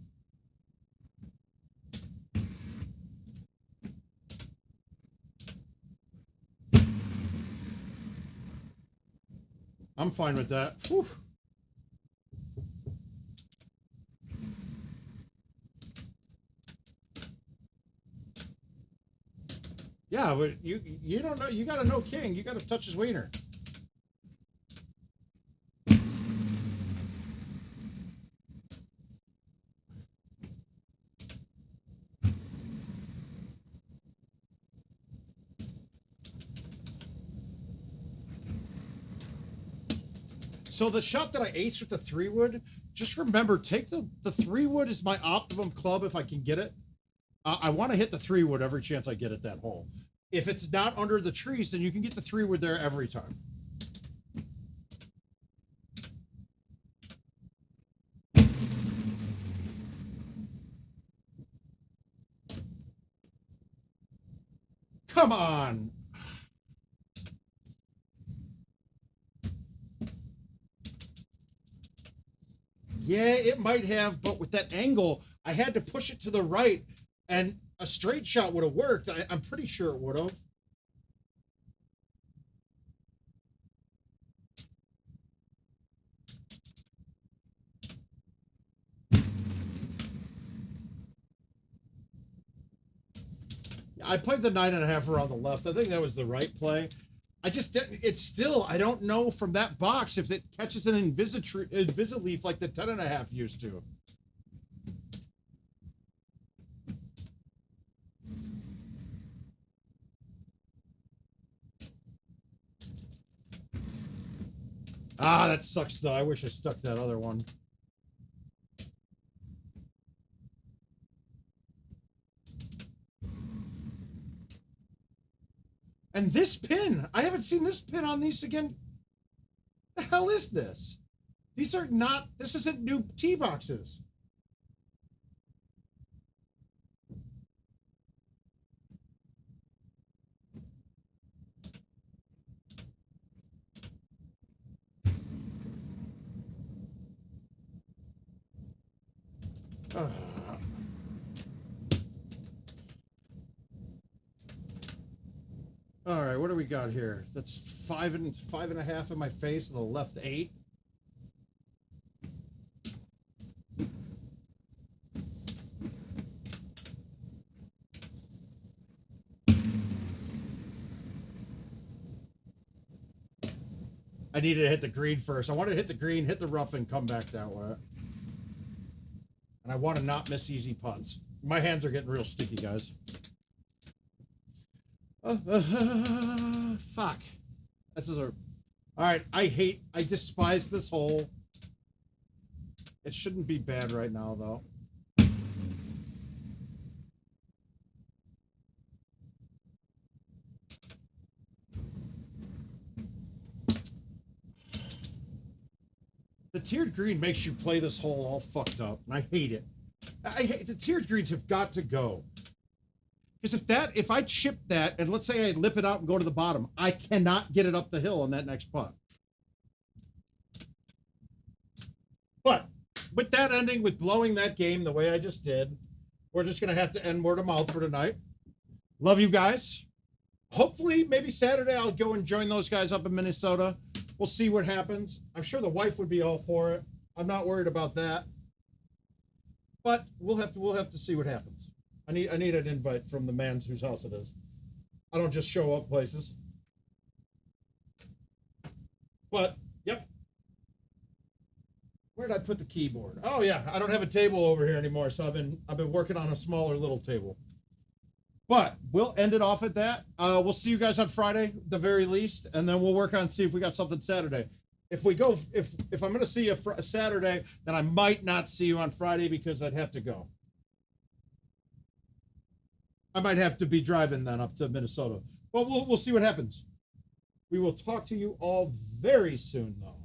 I'm fine with that. Whew. Yeah, but you don't know. You got to know King. You got to touch his wiener. So the shot that I aced with the 3-wood, just remember, take the 3-wood is my optimum club if I can get it. I want to hit the 3-wood every chance I get at that hole. If it's not under the trees, then you can get the 3-wood there every time. Come on. Yeah, it might have, but with that angle, I had to push it to the right, and a straight shot would have worked. I'm pretty sure it would have. I played the 9.5 around the left. I think that was the right play. I just didn't. It's still, I don't know from that box if it catches an Invisaleaf like the 10.5 used to. Ah, that sucks though. I wish I stuck that other one. And this pin, I haven't seen this pin on these again. The hell is this? These are not, this isn't new tee boxes. All right, what do we got here? That's 5.5 in my face, and the left 8. I needed to hit the green first. I wanted to hit the green, hit the rough, and come back that way. And I want to not miss easy putts. My hands are getting real sticky, guys. Fuck. This is a... Alright, I despise this hole. It shouldn't be bad right now, though. The tiered green makes you play this hole all fucked up, and I hate it. I hate the tiered greens have got to go. Because if I chip that, and let's say I lip it out and go to the bottom, I cannot get it up the hill on that next putt. But with that ending, with blowing that game the way I just did, we're just going to have to end word of mouth for tonight. Love you guys. Hopefully, maybe Saturday I'll go and join those guys up in Minnesota. We'll see what happens. I'm sure the wife would be all for it. I'm not worried about that. But we'll have to see what happens. I need an invite from the man whose house it is. I don't just show up places. But yep. Where did I put the keyboard? Oh yeah, I don't have a table over here anymore, so I've been working on a smaller little table. But we'll end it off at that. We'll see you guys on Friday, the very least, and then we'll work on see if we got something Saturday. If we go, if I'm going to see you Saturday, then I might not see you on Friday because I'd have to go. I might have to be driving then up to Minnesota. But we'll see what happens. We will talk to you all very soon, though.